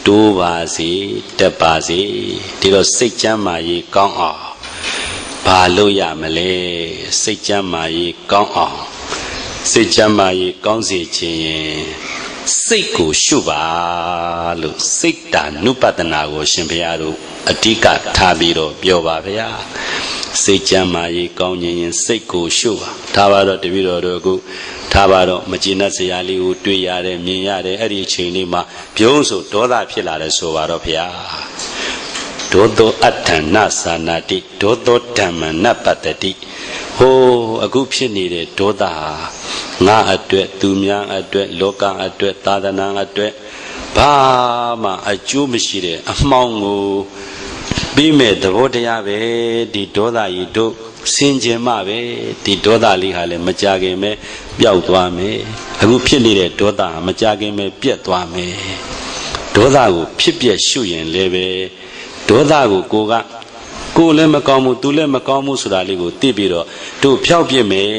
တိုးပါစေတက်ပါစေဒီတော့စိတ်ချမ်းသာရေးကောင်းအောင်ဘာလို့ရမလဲစိတ်ချမ်းသာရေးကောင်းအောင်စိတ်ချမ်းသာရေးကောင်းစေခြင်းရင်စိတ်ကိုရှုပါလို့စိတ်တာနုပဒနာကိုရှင်ဘုရားတို့အဓိကထားပြီးတော့ပြောပါဗျာစိတ်ချမ်းသာရေးကောင်းခြင်းရင်စိတ်ကိုရှုပါထားပါတော့တပည့်တော်တို့အခုထားပါတော့မကျေနပ်စရာလေးကိုတွေ့ရတယ်မြင်ရတယ်အဲ့ဒီအချိန်လေးမှာပြုံးဆိုဒေါသဖြစ်လာတယ်ဆိုပါတော့ဗျာဒေါသောအဋ္ဌဏသာနာတိဒေါသောဓမ္မနပတ္တိဟိုအခုဖြစ်နေတဲ့ဒေါသဟာငါအတွက်သူများအတွက်လောကအတွက်သာသနာအတွက်ဘာမှအကျိုးမရှိတဲ့အမှောင်ကိုပြီးမဲ့သဘောတရားပဲဒီဒေါသကြီးတို့စင်ကြင်မှပဲဒီဒေါသလေးဟာလည်းမကြခင်ပဲပျောက်သွားမယ်အခုဖြစ်နေတဲ့ဒေါသဟာမကြခင်ပဲပြတ်သွားမယ်ဒေါသကိုဖြစ်ပြရှုရင်လည်းပဲဒေါသကိုကိုလည်းမကောင်းဘူးသူလည်းမကောင်းဘူးဆိုတာလေးကိုသိပြီးတော့တို့ဖျောက်ပြစ်မယ်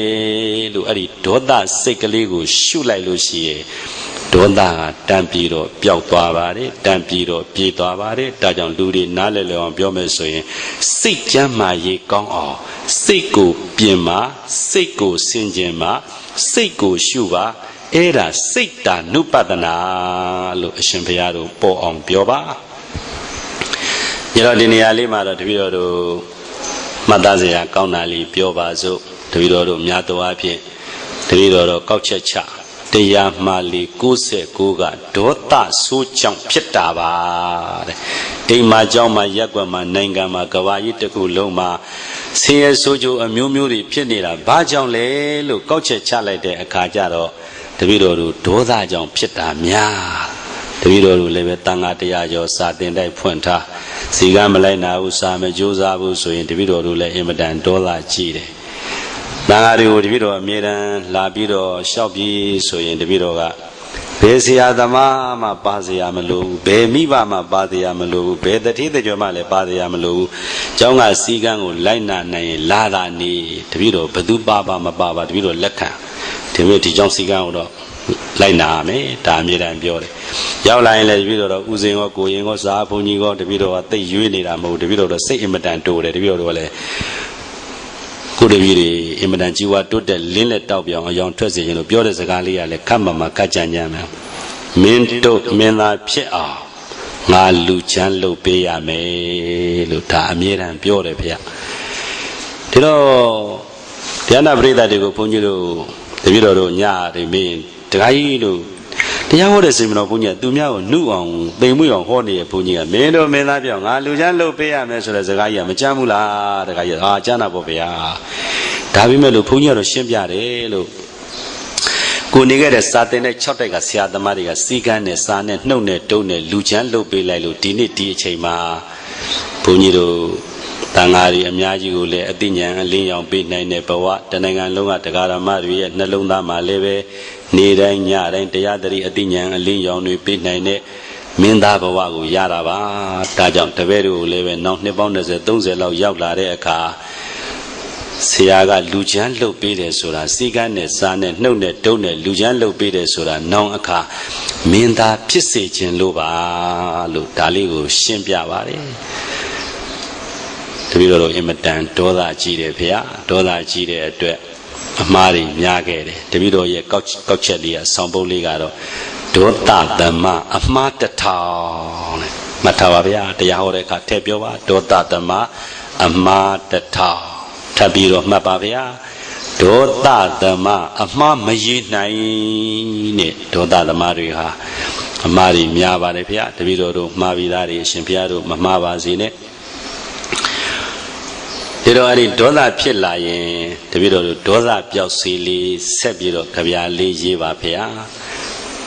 လို့အဲ့ဒီဒေါသစိတ်ကလေးကိုရှုလိုက်လို့ရှိရင်ဒေါသကတန်ပြီးတော့ပျောက်သွားပါတယ်တန်ပြီးတော့ပြေးသွားပါတယ်ဒါကြောင့်လူတွေနားလည်လည်အောင်ပြောမယ်ဆိုရင်စိတ်ကျမ်းမာရေးကောင်းအောင်စိတ်ကိုပြင်ပါစိတ်ကိုစင်ကြင်ပါစိတ်ကိုရှုပါအဲ့ဒါစိတ်တာနုပဒနာလို့အရှင်ဘုရားတို့ပေါ်အောင်ပြောပါညတော့ဒီနေရာလေးမှာတော့တပည့်တော်တို့မှတ်သားစရာကောင်းတာလေးပြောပါစို့တပည့်တော်တို့များသောအားဖြင့်တပည့်တော်တို့ကောက်ချက်ချတရားမှလေး69ကဒေါသဆိုးကြောင့်ဖြစ်တာပါတဲ့အိမ်မှာကြောင်းမှာရက်ွက်မှာနိုင်ငံမှာကဘာကြီးတစ်ခုလုံးမှာဆင်းရဲဆိုးကျိုးအမျိုးမျိုးတွေဖြစ်နေတာဘာကြောင့်လဲလို့ကောက်ချက်ချလိုက်တဲ့အခါကျတော့တပည့်တော်တို့ဒေါသကြောင့်ဖြစ်တာများတပည့်တော်တို့လည်းပဲတန်ခါတရားကျော်စာတင်တိုက်ဖွင့်ထားစီကမလိုက်နာဘူးစာမကြိုးစားဘူးဆိုရင်တပည့်တော်တို့လည်းအင်မတန်ဒေါသကြီးတယ်တန်ခါတွေကိုတပည့်တော်အမြဲတမ်းလာပြီးတော့လျှောက်ပြီးဆိုရင်တပည့်တော်ကဘယ်ဆရာသမားမှပါစရာမလိုဘူးဘယ်မိဘမှပါစရာမလိုဘူးဘယ်တတိတကြွမှလည်းပါစရာမလိုဘူးကျောင်းကစီကံကိုလိုက်နာနိုင်ရင်လာတာနေတပည့်တော်ဘသူပါမပါတပည့်တော်လက်ခံဒီမျိုးဒီကျောင်းစီကံကိုတော့လိုက်နာမယ်ဒါအမြဲတမ်းပြောတယ်ရောက်လာရင်လည်းတပည့်တော်ဦးစင်ရောကိုရင်ရောစာဘုန်းကြီးရောတပည့်တော်ကသိရွေးနေတာမဟုတ်တပည့်တော်စိတ်အင်မတန်တိုးတယ်တပည့်တော်ကလည်းကိုတပည့်တွေအင်မတန်ကြီးဝါတိုးတက်လင်းလက်တောက်ပြောင်အယောင်ထွက်စေခြင်းလို့ပြောတဲ့စကားလေးကလည်းခတ်မှခတ်ကြမ်းကြမ်းမယ်မင်းတို့မင်းသားဖြစ်အောင်င ngà lù chán lù bê ya mê lù thả mê ràng biểu rè phía thế đó thế nào bây giờ thì có phong nhiêu thì bây giờ rồi nhà thì mình cái đồ thì sao để xem nó phong nhiêu tụi nhau nụ ông tây mũi ông hoa này phong nhiêu mấy đồ mấy lá biểu ngà lù chán lù bê ya mê rồi là cái gì mà chán mù la cái gì chán nào bê ya đã bị mấy lù phong nhiêu rồi xem bia đấy lù cô này cái sát tên này chót cái xe đam mê cái xí gan này sa này nâu này trâu này lù chán lù bê lại lù tí này tí chơi mà phong nhiêu tăng ari âm nhạc gì cũng lệ, tin nhang liên yong bị này này bảo wa, tên anh long at cái làm mà rồi, nè long ta mà lệ về, nề đây nhà đây tây dari tin nhang liên yong nuôi bị này này, miền ta bảo wa cũng yara ba, ta chọn tây về rồi lệ về nông nè bao nhiêu giờ tung giờ lâu giàu là đấy cả, xe cái lù chán lù bị đấy số là xí gan này sa này nâu này trâu này lù chán lù bị đấy số là nông cả, miền ta biết sự chuyện lù ba, lù ta li cũng xem bia ba đấy. Thì bây giờ em đang đổ ra chỉ để phía đổ ra chỉ để tuyệt mà đi nhà cái đấy thì bây giờ ye câu chuyện đi xong bố lý cái đó đổ ta đâm mà đất thảo này mà thảo vào phía thì họ đấy cả theo biểu đổ ta đâm mà đất thảo thì bây giờ mà vào phía đổ ta đâm mà mấy này nè đổ ta đâm rồi ha mà đi nhà vào đấy phía thì bây giờ mà bây giờ đi xem phía rồi mà vào gì nè thế đó anh đổ ra phía lại thì bây giờ đổ ra biểu sĩ li sẽ bây giờ cái việc li gì vào phía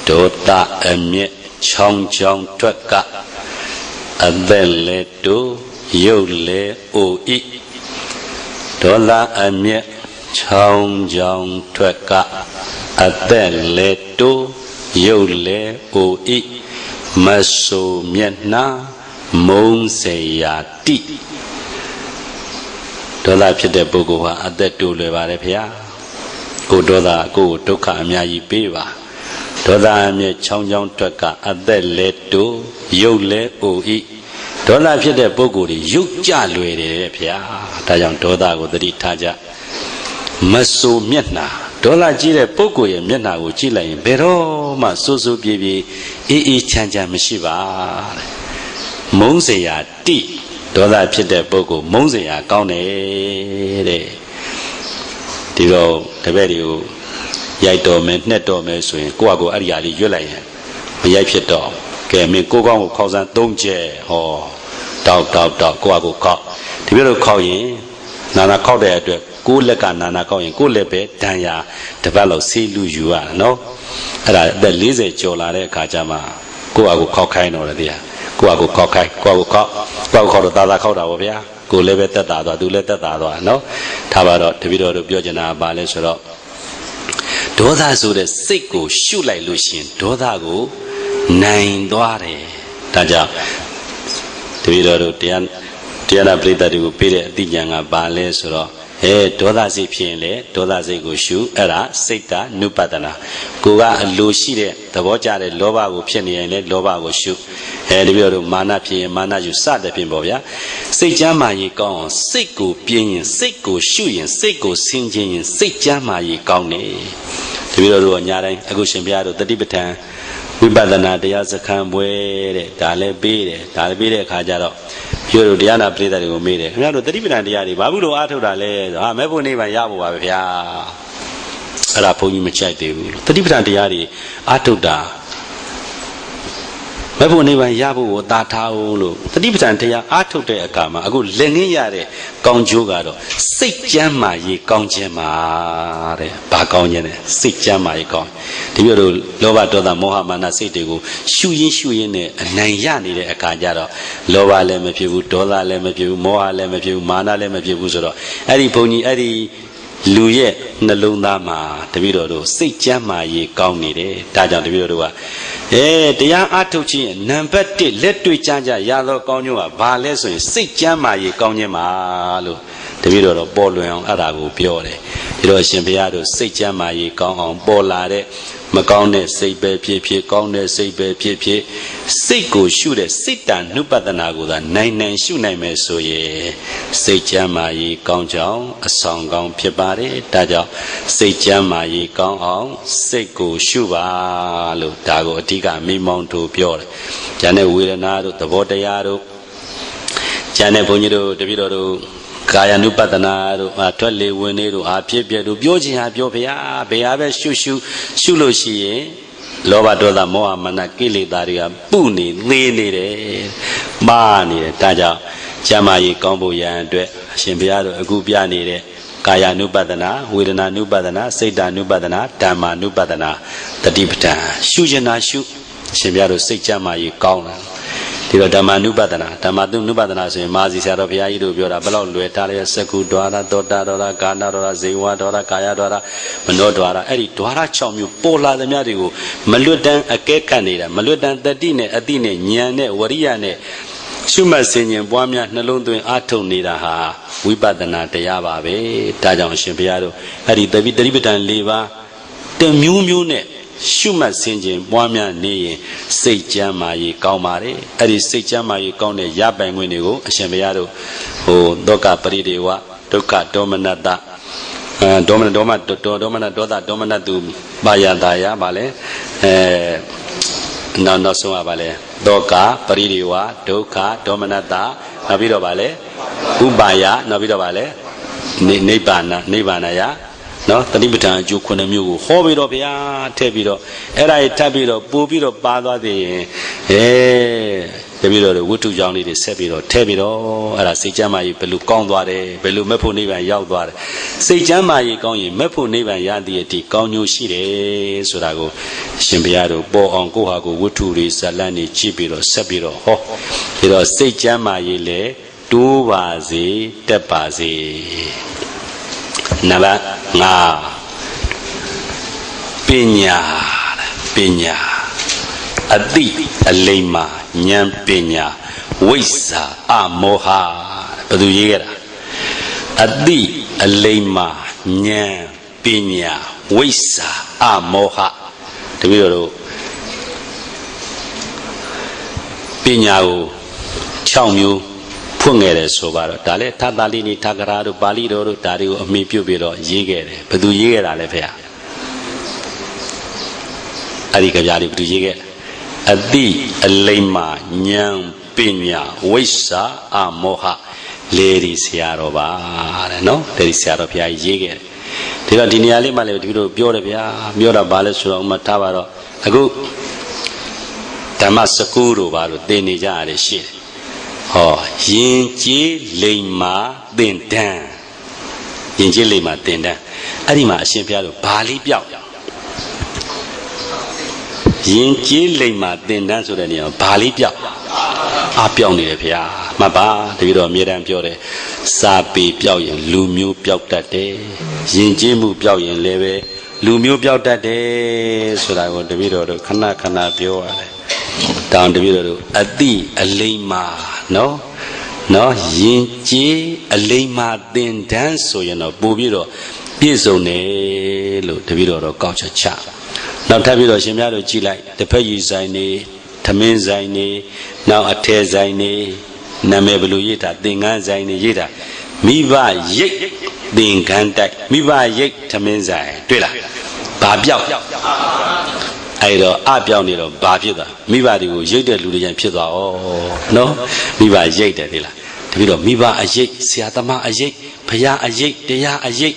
đổ ta âm nhẹ trong thuật cả âm lệ tu yêu lệ ô ý đổ ra âm nhẹ trong thuật cả âm lệ tu yêu lệ ô ý mà số miền na mong sẽ ya ti đó là phía đất bồ câu ha, đất tu lệ ba đấy phía, cô đó là cô đúc cả nhà gì bê ba, đó là nhà trong thuật cả đất lệ tu, yêu lệ ô ý, đó là phía đất bồ câu đi yêu cha lệ đấy phía, ta rằng đó là cô đi tham gia, mà số miền na, đó là chỉ là bồ câu miền na của chỉ là bê rô mà số bì bì, ý chăn chăn mà xí ba, mong sẽ ya ti. đó làဖြစ်တဲ့ပုဂ္ဂိုလ်မုန်းစရာကောင်းတယ်တဲ့ဒီတော့တပည့်တွေကိုရိုက်တော်မယ်နှက်တော်မယ်ဆိုရင်ကိုယ့်အကိုအဲ့ဒီဟာလေးရွတ်လိုက်ရင်မရိုက်ဖြစ်တော့ကဲမင်းကိုယ်ကောင်းကိုခေါက်စမ်း၃ချက်ဟောတောက်ကိုယ့်အကိုခေါက်ဒီလိုခေါက်ရင်နာနာခေါက်တဲ့အတွက်ကိုယ်လက်ကနာနာခေါက်ရင်ကိုယ်လက်ပဲဒဏ်ရာတစ်ပတ်လောက်ဆေးလူယူရနော်အဲ့ဒါအသက်40ကျော်လာတဲ့အခါကျမှကိုယ့်အကိုခေါက်ခိုင်းတော့တယ်တရားကိုယ့်အကိုခေါက်ခိုင်းကိုယ့်အကိုခေါက်တော့သာခေါက်တာပေါ့ဗျာကိုယ်လည်းပဲတက်တာသွားသူလည်းတက်တာသွားနော်ထားပါတော့တပည့်တော်တို့ပြောချင်တာပါလဲဆိုတော့ဒေါသဆိုတဲ့စိတ်ကိုရှုလိုက်လို့ရှိရင်ဒေါသကိုနိုင်သွားတယ်ဒါကြောင့်တပည့်တော်တို့တရားနာပရိသတ်တွေကိုပေးတဲ့အသိဉာဏ်ကပါလဲဆိုတော့ဒေါသစိတ်ဖြစ်ရင်လေဒေါသစိတ်ကိုရှုအဲ့ဒါစိတ်တ ानु ပတနာကိုကအလိုရှိတဲ့သဘောကျတဲ့လောဘကိုဖြစ်နေရင်လေလောဘကိုရှုတပည့်တော်တို့မာနဖြစ်ရင်မာနရှုစတဲ့ပြင်ပေါ့ဗျာစိတ်ကြမ်းမာရေးကောင်းအောင်စိတ်ကိုပြင်းရင်စိတ်ကိုရှုရင်စိတ်ကိုဆင်းခြင်းရင်စိတ်ကြမ်းမာရေးကောင်းတယ်တပည့်တော်တို့ညတိုင်းအခုရှင်ဘုရားတို့တတိပဋ္ဌာန်ဝိပဿနာတရားစခန်းပွဲတဲ့ဒါလည်းပေးတယ်ဒါလည်းပေးတဲ့အခါကျတော့ပြောလို့တရားနာပရိသတ်တွေကိုမေးတယ်ခင်ဗျားတို့တတိပဋ္ဌာန်တရားတွေဘာဘူးလို့အားထုတ်တာလဲဟာမဲ့ဖို့နေပါရဖို့ပါပဲဗျာအဲ့ဒါဘုန်းကြီးမချိုက်သေးဘူးတတိပဋ္ဌာန်တရားတွေအားထုတ်တာမဲ့ဖို့နေပါရဖို့ကိုတာထားအောင်လို့တတိပဋ္ဌာန်တရားအားထုတ်တဲ့အခါမှာအခုလက်ငင်းရတဲ့ကောင်းကျိုးကတော့စိတ်ကြမ်းမာရေးကောင်းခြင်းပါတဲ့ဘာကောင်းခြင်းလဲစိတ်ကြမ်းမာရေးကောင်းဒီလိုလိုလောဘဒေါသမောဟမာနစိတ်တွေကိုရှုရင်းနဲ့အနိုင်ရနေတဲ့အခါကျတော့လောဘလည်းမဖြစ်ဘူးဒေါသလည်းမဖြစ်ဘူးမောဟလည်းမဖြစ်ဘူးမာနလည်းမဖြစ်ဘူးဆိုတော့အဲ့ဒီဘုန်းကြီးအဲ့ဒီလူရဲ့နှလုံးသားမှာတပည့်တော်တို့စိတ်ကြမ်းမာရေးကောင်းနေတယ်ဒါကြောင့်တပည့်တော်တို့ကတရားအားထုတ်ခြင်းနံပါတ်1လက်တွေ့ကြရသောကောင်းကျိုးကဘာလဲဆိုရင်စိတ်ကြမ်းမာရေးကောင်းခြင်းပါလို့တပည့်တော်ပေါ်လွင်အောင်အဲ့ဒါကိုပြောတယ်ဒီတော့ရှင်ဘုရားတို့စိတ်ကြမ်းမာရေးကောင်းအောင်ပေါ်လာတဲ့ မကောင်းတဲ့စိတ်ပဲဖြစ်ဖြစ်ကောင်းတဲ့စိတ်ပဲဖြစ်ဖြစ်စိတ်ကိုရှုတဲ့စိတ်တဏှုပဒနာကိုသာနိုင်နိုင်ရှုနိုင်မယ်ဆိုရင်စိတ်ချမ်းသာရေးကောင်းကြောင်းအဆောင်ကောင်းဖြစ်ပါတယ်ဒါကြောင့်စိတ်ချမ်းသာရေးကောင်းအောင်စိတ်ကိုရှုပါလို့ဒါကိုအဓိကမိမောင်းတို့ပြောတယ်ဉာဏ်နဲ့ဝေဒနာတို့သဘောတရားတို့ဉာဏ်နဲ့ဘုန်းကြီးတို့တပည့်တော်တို့ကာယ ानु ပတနာတို့ထွက်လေဝင်နေတို့ဖြစ်ပြတို့ပြောချင်ဟာပြောဘုရားဘယ်ဟာပဲရှုလို့ရှိရင်လောဘဒေါသမောဟမာနကိလေသာတွေကပုနေသေးနေတယ်ပါနေတယ်ဒါကြောင့်ကျမ်းမာရေးကောင်းဖို့ရန်အတွက်အရှင်ဘုရားတို့အခုပြနေတဲ့ကာယ ानु ပတနာဝေဒနာ ानु ပတနာစိတ် ानु ပတနာဓမ္မ ानु ပတနာတတိပဋ္ဌာန်ရှုကျင်တာရှုအရှင်ဘုရားတို့စိတ်ကျမ်းမာရေးကောင်းတာဒီတော့ဓမ္မ ानु ပတနာဓမ္မ ानु ပတနာဆိုရင်မာဇီဆရာတော်ဘုရားကြီးတို့ပြောတာဘယ်လောက်လွယ်ထားလဲစကုဒွါရသောတာဒွါရကာဏဒွါရဇေဝဒွါရကာယဒွါရမနောဒွါရအဲ့ဒီဒွါရ6မျိုးပေါ်လာသမျှတွေကိုမလွတ်တမ်းအကဲခတ်နေတာမလွတ်တမ်းတတိနဲ့အတိနဲ့ဉာဏ်နဲ့ဝရိယနဲ့ရှုမှတ်ဆင်ခြင်ပွားများနှလုံးသွင်းအားထုတ်နေတာဟာဝိပဿနာတရားပါပဲဒါကြောင့်အရှင်ဘုရားတို့အဲ့ဒီတတိပဋ္ဌာန်၄ပါးတမျိုးမျိုးနဲ့ရှုမှတ်ဆင်ခြင်ပွားများနေရင်စိတ်ကျမ်းမာရေးကောင်းပါတယ်အဲ့ဒီစိတ်ကျမ်းမာရေးကောင်းတဲ့ရပိုင်ခွင့်တွေကိုအရှင်ဘုရားတို့ဒုက္ခပရိဒေဝဒုက္ခဒေါမနတဒေါမနဒေါသဒေါမနတုပါယတာယပါလေနောက်ဆုံးပါလေဒုက္ခပရိဒေဝဒုက္ခဒေါမနတနောက်ပြီးတော့ပါလေဥပါယနောက်ပြီးတော့ပါလေနိဗ္ဗာန်ယနော်တတိပဋ္ဌာန်အကျိုး9မျိုးကိုဟောပြီးတော့ဗျာထည့်ပြီးတော့အဲ့ဒါကြီးထပ်ပြီးတော့ပို့ပြီးတော့ပါသွားသေးရင်တပည့်တော်တို့ဝတ္ထုကြောင့်လေးတွေဆက်ပြီးတော့ထည့်ပြီးတော့အဲ့ဒါစိတ်ကျမ်းမာရေးဘယ်လိုကောင်းသွားတယ်ဘယ်လိုမက်ဖို့နိဗ္ဗာန်ရောက်သွားတယ်စိတ်ကျမ်းမာရေးကောင်းရင်မက်ဖို့နိဗ္ဗာန်ရတဲ့အထိကောင်းကျိုးရှိတယ်ဆိုတာကိုရှင်ဘုရားတို့ပေါ်အောင်ကိုယ့်ဟာကိုယ်ဝတ္ထုတွေဇာတ်လမ်းတွေကြည့်ပြီးတော့ဆက်ပြီးတော့ဟောပြီးတော့စိတ်ကျမ်းမာရေးလည်းတိုးပါစေတက်ပါစေနံပါတ်5ပညာအတိအလိမ္မာဉာဏ်ပညာဝိဇ္ဇာအမောဟဘယ်သူရေးခဲ့တာအတိအလိမ္မာဉာဏ်ပညာဝိဇ္ဇာအမောဟတပည့်တော်တို့ပညာကို6မျိုးဖွင့်ခဲ့တယ်ဆိုပါတော့ဒါလည်းထသလိနိထကရာတို့ပါဠိတော်တို့ဒါတွေကိုအမိပြုပြီးတော့ရေးခဲ့တယ်ဘယ်သူရေးခဲ့တာလဲဖေ။အဲ့ဒီကြပြလေးဘယ်သူရေးခဲ့အတိအလိမ္မာဉာဏ်ပညာဝိဇ္ဇာအမောဟလေဒီဆရာတော်ပါတဲ့နော်လေဒီဆရာတော်ဘုရားရေးခဲ့တယ်ဒါတော့ဒီနေရာလေးမှလည်းဒီလိုပြောတယ်ဗျာပြောတာဘာလဲဆိုတော့ဥမထားပါတော့အခုဓမ္မစကူတို့ဘာလို့သင်နေကြရတယ်ရှိတယ်ဟောယဉ်ကျေးလိမ္မာသင်တန်းယဉ်ကျေးလိမ္မာသင်တန်းအဲ့ဒီမှာအရှင်ဘုရားတို့ဘာလေးပြောက်ယဉ်ကျေးလိမ္မာသင်တန်းဆိုတဲ့နေရာဘာလေးပြောက်ပြောက်နေတယ်ဘုရားမှတ်ပါတပည့်တော်အမြဲတမ်းပြောတယ်စာပေပြောက်ရင်လူမျိုးပြောက်တတ်တယ်ယဉ်ကျေးမှုပြောက်ရင်လည်းပဲလူမျိုးပြောက်တတ်တယ်ဆိုတာကိုတပည့်တော်တို့ခဏခဏပြောရတယ်တောင်တပည့်တော်တို့အတိအလိမ္မာနော်ယဉ်ကျေးအလိမ္မာသင်တန်းဆိုရင်တော့ပို့ပြီးတော့ပြည့်စုံတယ်လို့တပည့်တော်တော့ကောက်ချက်ချနောက်ထပ်ပြီးတော့ရှင်များတို့ကြည်လိုက်တစ်ဖက်ယူဆိုင်နေသမင်းဆိုင်နေနောက်အထဲဆိုင်နေနာမည်ဘယ်လိုရေးတာသင်္ကန်းဆိုင်နေရေးတာမိဘရိတ်သင်္ကန်းတိုက်မိဘရိတ်သမင်းဆိုင်တွေ့လားဘာပြောက်အဲ့တော့ပြောင်းနေတော့ဘာဖြစ်သွားမိဘတွေကိုရိတ်တဲ့လူတွေရင်ဖြစ်သွားဩနော်မိဘရိတ်တယ်လေလားတပည့်တော့မိဘအရိတ်ဆရာသမားအရိတ်ဘုရားအရိတ်တရားအရိတ်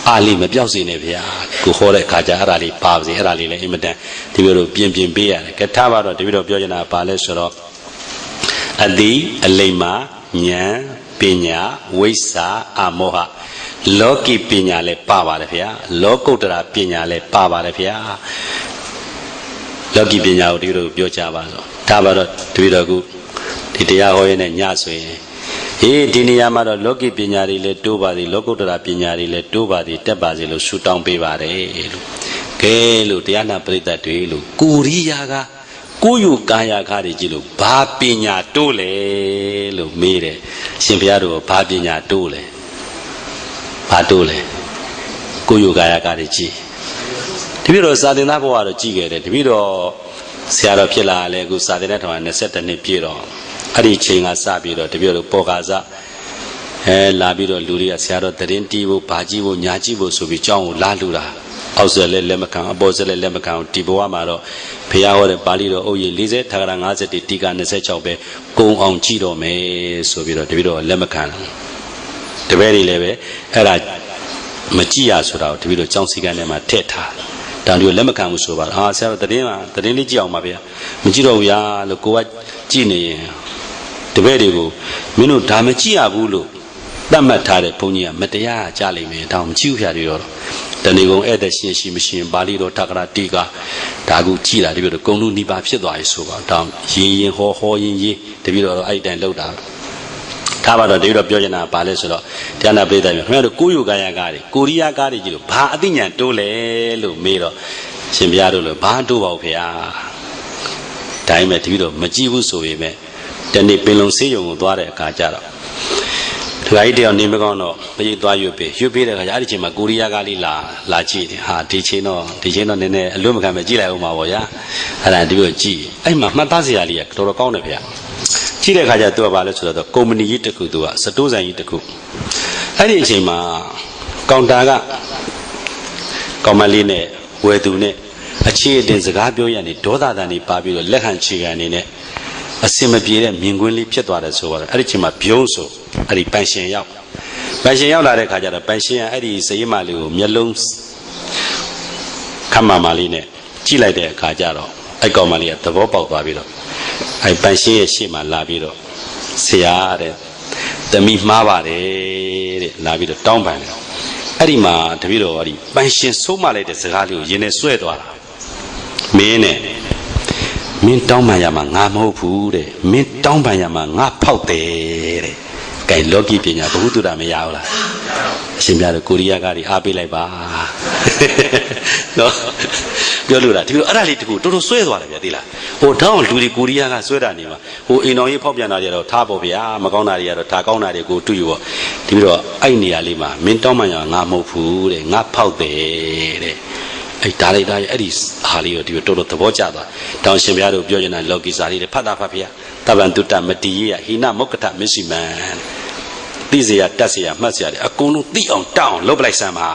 အားလေးမပြောက်စေနဲ့ဗျာကိုခေါ်တဲ့အခါကျအဲ့ဒါလေးပါပါစေအဲ့ဒါလေးလည်းအင်မတန်ဒီလိုပြင်ပေးရတယ်ကထားပါတော့တပည့်တော်ပြောချင်တာပါလဲဆိုတော့အတိအလိမ္မာဉာဏ်ပညာဝိဇ္ဇာအမောဟလောကီပညာလည်းပါပါတယ်ဗျာလောကုတ္တရာပညာလည်းပါပါတယ်ဗျာလောကီပညာကိုတပည့်တော်ပြောကြပါဆိုဒါပါတော့တပည့်တော်ကဒီတရားဟောရင်းနဲ့ညဆိုရင်ဒီနေရာမှာတော့လောကီပညာတွေလည်းတိုးပါသည်လောကုတ္တရာပညာတွေလည်းတိုးပါသည်တက်ပါစေလို့ဆုတောင်းပေးပါတယ်လို့ကဲလို့တရားနာပရိသတ်တွေလို့ကိုရိယာကကိုယ့်ယူကာယခါတွေကြည့်လို့ဘာပညာတိုးလဲလို့မေးတယ်ရှင်ဘုရားတို့ဘာပညာတိုးလဲဘာတိုးလဲကိုယ့်ယူကာယခါတွေကြည့်တ တပည့်တော်စာသင်သားဘဝတော့ကြည်ခဲ့တယ်တပည့်တော်ဆရာတော်ဖြစ်လာလဲအခုစာသင်တဲ့ထောင်20နှစ်ပြည့်တော့အဲ့ဒီချိန်ကစပြီးတော့တပည့်တော်ပေါ်ကားစားလာပြီးတော့လူတွေကဆရာတော်တရင်တီးဖို့ဘာကြည့်ဖို့ညာကြည့်ဖို့ဆိုပြီးကြောင်းကိုလာလူတာအောက်ဆက်လဲလက်မခံအပေါ်ဆက်လဲလက်မခံဒီဘဝမှာတော့ဘုရားဟောတဲ့ပါဠိတော်အုပ်ရည်40ထာဂရ50တီကာ26ပဲကုံအောင်ကြည့်တော့မယ်ဆိုပြီးတော့တပည့်တော်လက်မခံတပည့်တွေလည်းပဲအဲ့ဒါမကြည့်ရဆိုတာကိုတပည့်တော်ကြောင်းစည်းကမ်းထဲမှာထည့်ထားဒါတို့လက်မခံဘူးဆိုပါတော့ဆရာတော်တရင်လေးကြည့်အောင်ပါဗျာမကြည့်တော့ဘူးရာလို့ကိုကကြည့်နေရင်တပည့်တွေကိုမင်းတို့ဒါမကြည့်ရဘူးလို့တတ်မှတ်ထားတဲ့ဘုန်းကြီးကမတရားကြလိမ့်မယ်တောင်မကြည့်ဘူးဖျားတွေတော့တဏီကုံဧည့်သည်ရှင်ရှိမရှိပါဠိတော်ထာဂရတိကဒါကူကြည်တာတပည့်တော်ကုံလူနိဗ္ဗာန်ဖြစ်သွားပြီဆိုပါတောင်ရင်ဟောရင်တပည့်တော်အဲ့တိုင်လောက်တာထားပါတော့တပည့်တော်ပြောချင်တာပါလဲဆိုတော့တရားနာပိဋကခင်ဗျားတို့ကိုယူကာယကားတွေကိုရိယာကားတွေကြည့်လို့ဘာအသိဉာဏ်တိုးလဲလို့မေးတော့ရှင်ဘုရားတို့လည်းဘာတိုးပါဘူးဖေဟာဒါပေမဲ့တပည့်တော်မကြည့်ဘူးဆိုပေမဲ့တနေ့ပင်လုံဆေးရုံကိုသွားတဲ့အခါကျတော့ဒီကကြီးတယောက်နေမကောင်းတော့မရိပ်သွားရွတ်ပေးတဲ့ခါကျအဲ့ဒီချိန်မှာကိုရီးယားကားလေးလာကြည့်တယ်ဟာဒီချိန်တော့နည်းနည်းအလွတ်မခံပဲကြည့်လိုက်အောင်ပါဗောဗျာအဲ့ဒါဒီလိုကြည့်အဲ့မှာမှတ်သားစရာလေးကတော်တော်ကောင်းတယ်ဗျာကြည့်တဲ့ခါကျသူကဘာလဲဆိုတော့ကုမ္ပဏီကြီးတစ်ခုသူကစတိုးဆိုင်ကြီးတစ်ခုအဲ့ဒီအချိန်မှာကောင်တာကကောင်မလေးနဲ့ဝယ်သူနဲ့အခြေအတင်စကားပြောရနေဒေါသတန်နေပါပြီးတော့လက်ခံချေခံနေနဲ့အစင်မပြေတဲ့မြင်ကွင်းလေးဖြစ်သွားတယ်ဆိုတော့အဲ့ဒီချိန်မှာပြုံးဆိုအဲ့ဒီပန်ရှင်ရောက်လာတဲ့ခါကျတော့ပန်ရှင်ကအဲ့ဒီစရိမလေးကိုမျက်လုံးခမ်းမာလေးနဲ့ကြည့်လိုက်တဲ့အခါကျတော့အဲ့ကောင်မလေးကသဘောပေါက်သွားပြီးတော့အဲ့ပန်ရှင်ရဲ့ရှေ့မှာလာပြီးတော့ဆရာတဲ့သမီးမှားပါတယ်တဲ့လာပြီးတော့တောင်းပန်တယ်အဲ့ဒီမှာတပည့်တော်ကဒီပန်ရှင်ဆုံးမလိုက်တဲ့စကားလေးကိုရင်းနဲ့ဆွဲသွားတာမင်းနဲ့မင်းတောင်းပန်ရမှာငါမဟုတ်ဘူးတဲ့မင်းတောင်းပန်ရမှာငါဖောက်တယ်တဲ့ကဲလောကီပညာဘ ഹു တုဒ္ဓမရဘူးလားအရှင်ပြတို့ကိုရီးယားကားတွေအားပေးလိုက်ပါနော်ပြောလို့လားဒီလိုအဲ့ဒါလေးတကူတော်တော်ဆွဲသွားတယ်ဗျာသိလားဟိုတောင်းလူတွေကိုရီးယားကဆွဲတာနေမှာဟိုအိမ်တော်ကြီးဖောက်ပြန်တာတွေတော့ထားပေါ့ဗျာမကောင်းတာတွေကတော့ထားကောင်းတာတွေကိုတွေ့ရောဒီပြီးတော့အဲ့နေရာလေးမှာမင်းတောင်းပန်ရမှာငါမဟုတ်ဘူးတဲ့ငါဖောက်တယ်တဲ့အဲ့ဒါလိုက်တာအဲ့ဒီဟာလေးကိုဒီတော်တော်သဘောကျသွားတောင်ရှင်ဘုရားတို့ပြောနေတာလောကီစာလေးတွေဖတ်တာဖတ်ဖေတဗ္ဗံတုတ္တမတိယဟိနမုက္ကထမစ္ဆိမံသိเสียတတ်เสียမှတ်เสียတယ်အကုန်လုံးသိအောင်တအောင်လုပ်ပလိုက်စမ်းပါ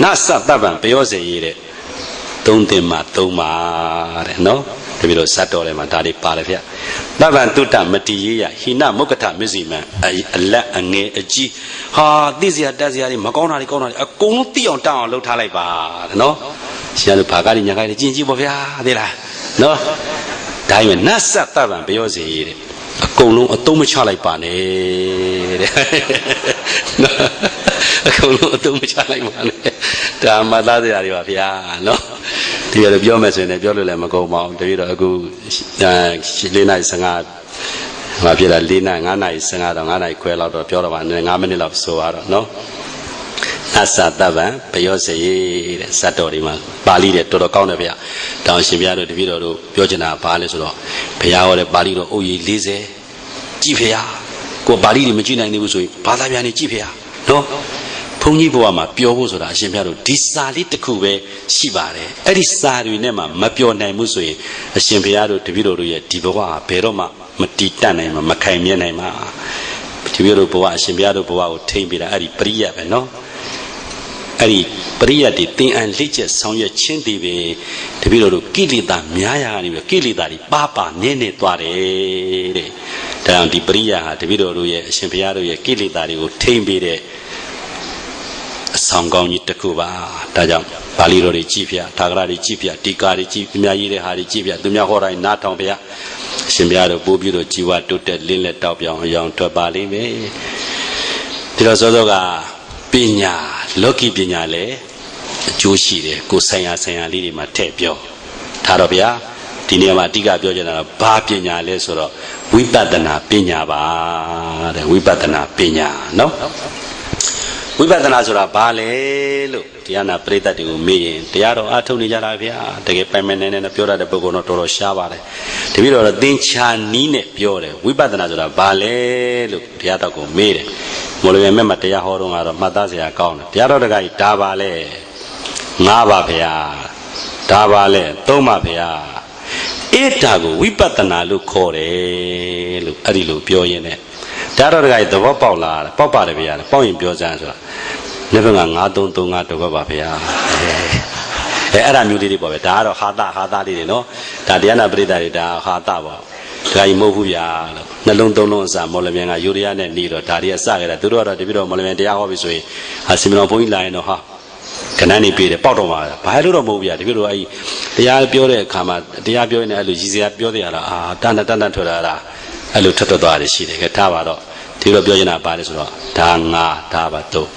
နသတဗ္ဗံပယောစေရတဲ့သုံးတင်မှာသုံးပါတဲ့နော်တပည့်တော်ဇတ်တော်ထဲမှာဒါလေးပါတယ်ဗျတဗ္ဗံတုတ္တမတိယဟိနမုက္ကထမစ္ဆိမံအလက်အငယ်အကြီးဟာသိเสียတတ်เสียတွေမကောင်းတာတွေကောင်းတာတွေအကုန်လုံးသိအောင်တအောင်လုပ်ထားလိုက်ပါတဲ့နော်ရှင်တို့ဘာကားတွေညာကားတွေကျင်ကြည့်ပါဗျာသိလားနော်ဒါပေမဲ့နတ်သတ္တဗံပြောစေတဲ့အကုန်လုံးအသုံးမချလိုက်ပါနဲ့တဲ့အကုန်လုံးအသုံးမချလိုက်ပါနဲ့ဒါမှသားစရာတွေပါဗျာနော်ဒီလိုပြောမယ်ဆိုရင်လည်းပြောလို့လည်းမကုန်ပါဘူးတပည့်တော်အခု4:15မှာဖြစ်တာ4:05 5:15တော့9:00ခွဲလောက်တော့ပြောတော့ပါ5မိနစ်လောက်ဆိုတော့နော်အသတ္တဗံဘယောစေတဲ့ဇတ်တော်ဒီမှာပါဠိတဲ့တော်တော်ကောင်းတယ်ဗျ။တောင်ရှင်ဘုရားတို့တပည့်တော်တို့ပြောချင်တာဘာလဲဆိုတော့ဘုရားဟောတဲ့ပါဠိတော်အုပ်ရည်40ကြည်ဖေဟာကိုပါဠိတွေမကြည့်နိုင်သေးဘူးဆိုရင်ဘာသာပြန်နေကြည်ဖေဟာနော်ဘုန်းကြီးဘုရားမှာပြောဖို့ဆိုတာအရှင်ဘုရားတို့ဒီစာလေးတစ်ခုပဲရှိပါတယ်။အဲ့ဒီစာတွေနဲ့မှမပြောနိုင်ဘူးဆိုရင်အရှင်ဘုရားတို့တပည့်တော်တို့ရဲ့ဒီဘဝဟာဘယ်တော့မှမတည်တတ်နိုင်မှာမခိုင်မြဲနိုင်မှာတပည့်တော်ဘဝအရှင်ဘုရားတို့ဘဝကိုထိမ့်ပြီးတာအဲ့ဒီပရိယတ်ပဲနော်အဲ့ဒီပရိယတ်တွေသင်အန်လက်ချက်ဆောင်ရွက်ခြင်းတွေပဲတပည့်တော်တို့ကိလေသာများရာကနေပြီးကိလေသာတွေပါနေသွားတယ်တဲ့ဒါကြောင့်ဒီပရိယတ်ဟာတပည့်တော်တို့ရဲ့အရှင်ဘုရားတို့ရဲ့ကိလေသာတွေကိုထိမ့်ပေးတဲ့အဆောင်ကောင်းကြီးတစ်ခုပါဒါကြောင့်ပါဠိတော်တွေကြည်ပြထာဂရတွေကြည်ပြတီကာတွေကြည်သူများရေးတဲ့ဟာတွေကြည်ပြသူများဟောတိုင်းနားထောင်ဗျာအရှင်ဘုရားတို့ပို့ပြီးတော့ជីវတိုးတက်လင်းလက်တောက်ပြောင်အယောင်ထွက်ပါလိမ့်မယ်ဒီတော့စောစောကပညာလောကီပညာလည်းအကျိုးရှိတယ်ကိုဆိုင်ရာလေးတွေမှာထည့်ပြောထားတော့ဗျာဒီနေရာမှာအဓိကပြောချင်တာကဘာပညာလဲဆိုတော့ဝိပဿနာပညာပါတဲ့ဝိပဿနာပညာနော်ဝိပဿနာဆိုတာဘာလဲလို့တရားနာပရိသတ်တွေကိုမေးရင်တရားတော်အားထုတ်နေကြတာဗျာတကယ်ပိုင်ပိုင်နဲ့ပြောရတဲ့ပုဂ္ဂိုလ်တော့တော်တော်ရှားပါတယ်တပည့်တော်သင်္ချာနီးနဲ့ပြောတယ်ဝိပဿနာဆိုတာဘာလဲလို့တရားတော်ကိုမေးတယ်မော်လမြိုင်မဲ့မှာတရားဟောတော့ကတော့မှတ်သားစရာကောင်းတယ်တရားတော်တကကြီးဒါပါလဲငါပါဗျာ Davale, Toma Pia. Etago, Wipatana look core, look Adilu, Pioine. Dado guy the Wapala, Papa de Via, Point Piosanza. Never ngadon to nga to Pia. Era Mudi Bob, Dado, Hada, no, Tadiana Brida, Hatava. Try Movuya, Nalondonosa, Molavanga, Urian and Nido, Tadia Saga, Dura, the Vido Molamandia, obviously, a similar point line or ha. Canani be the Potoma, Pahalo Movia, the Vido, the Albiore, Kama, the Abio and Aluzia, Biodia, Tana Toda, Alutato, the She, the Tavado, Tilo Biona Parisro, Tanga, Tabato.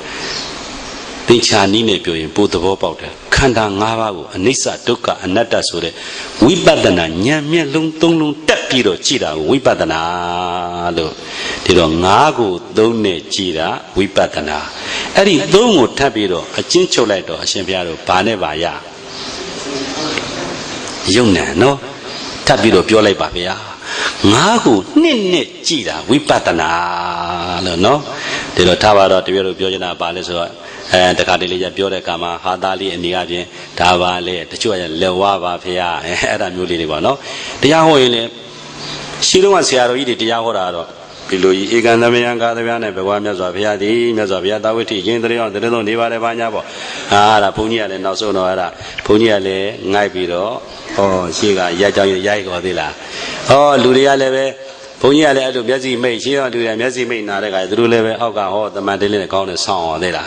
Tinchanine Bio, put the Vopote, Kanda Navago, Nisa Tuka, and Nata Sure, Wibadana, Yamia Luntung, Tapiro, Chida, Wibadana, Tiro Nago, Done Chida, Wibadana. Eri Domo Tabiro, a Chincholeto, a Champiaro, Panevaya. Yuna, no? Tabiro Piole Babia. Nago, Nene Chida, Wibadana, no? Tiro Tavaro, Tiro Biona Baleso. And the Cadilia Biore Kama, Hadali and Niaji, Tavale, the Chua Lewava Pia, Adam Mulivano. The Yahoe, she don't want Sierra eat the Yahorado. Below Iganamianga, the Viana, the Wamazavia, the Mazavia, Dawiti, Gendry, the Little Niva Vanabo, La Punia and also Nora, Puniale, Naibiro, oh, Shiga, Yago Dilla. Oh, Luria Leve. Puniale to Messi made, she don't do a Messi made, not a guy, through Leve, Oga, the Madeleine Corner song or there.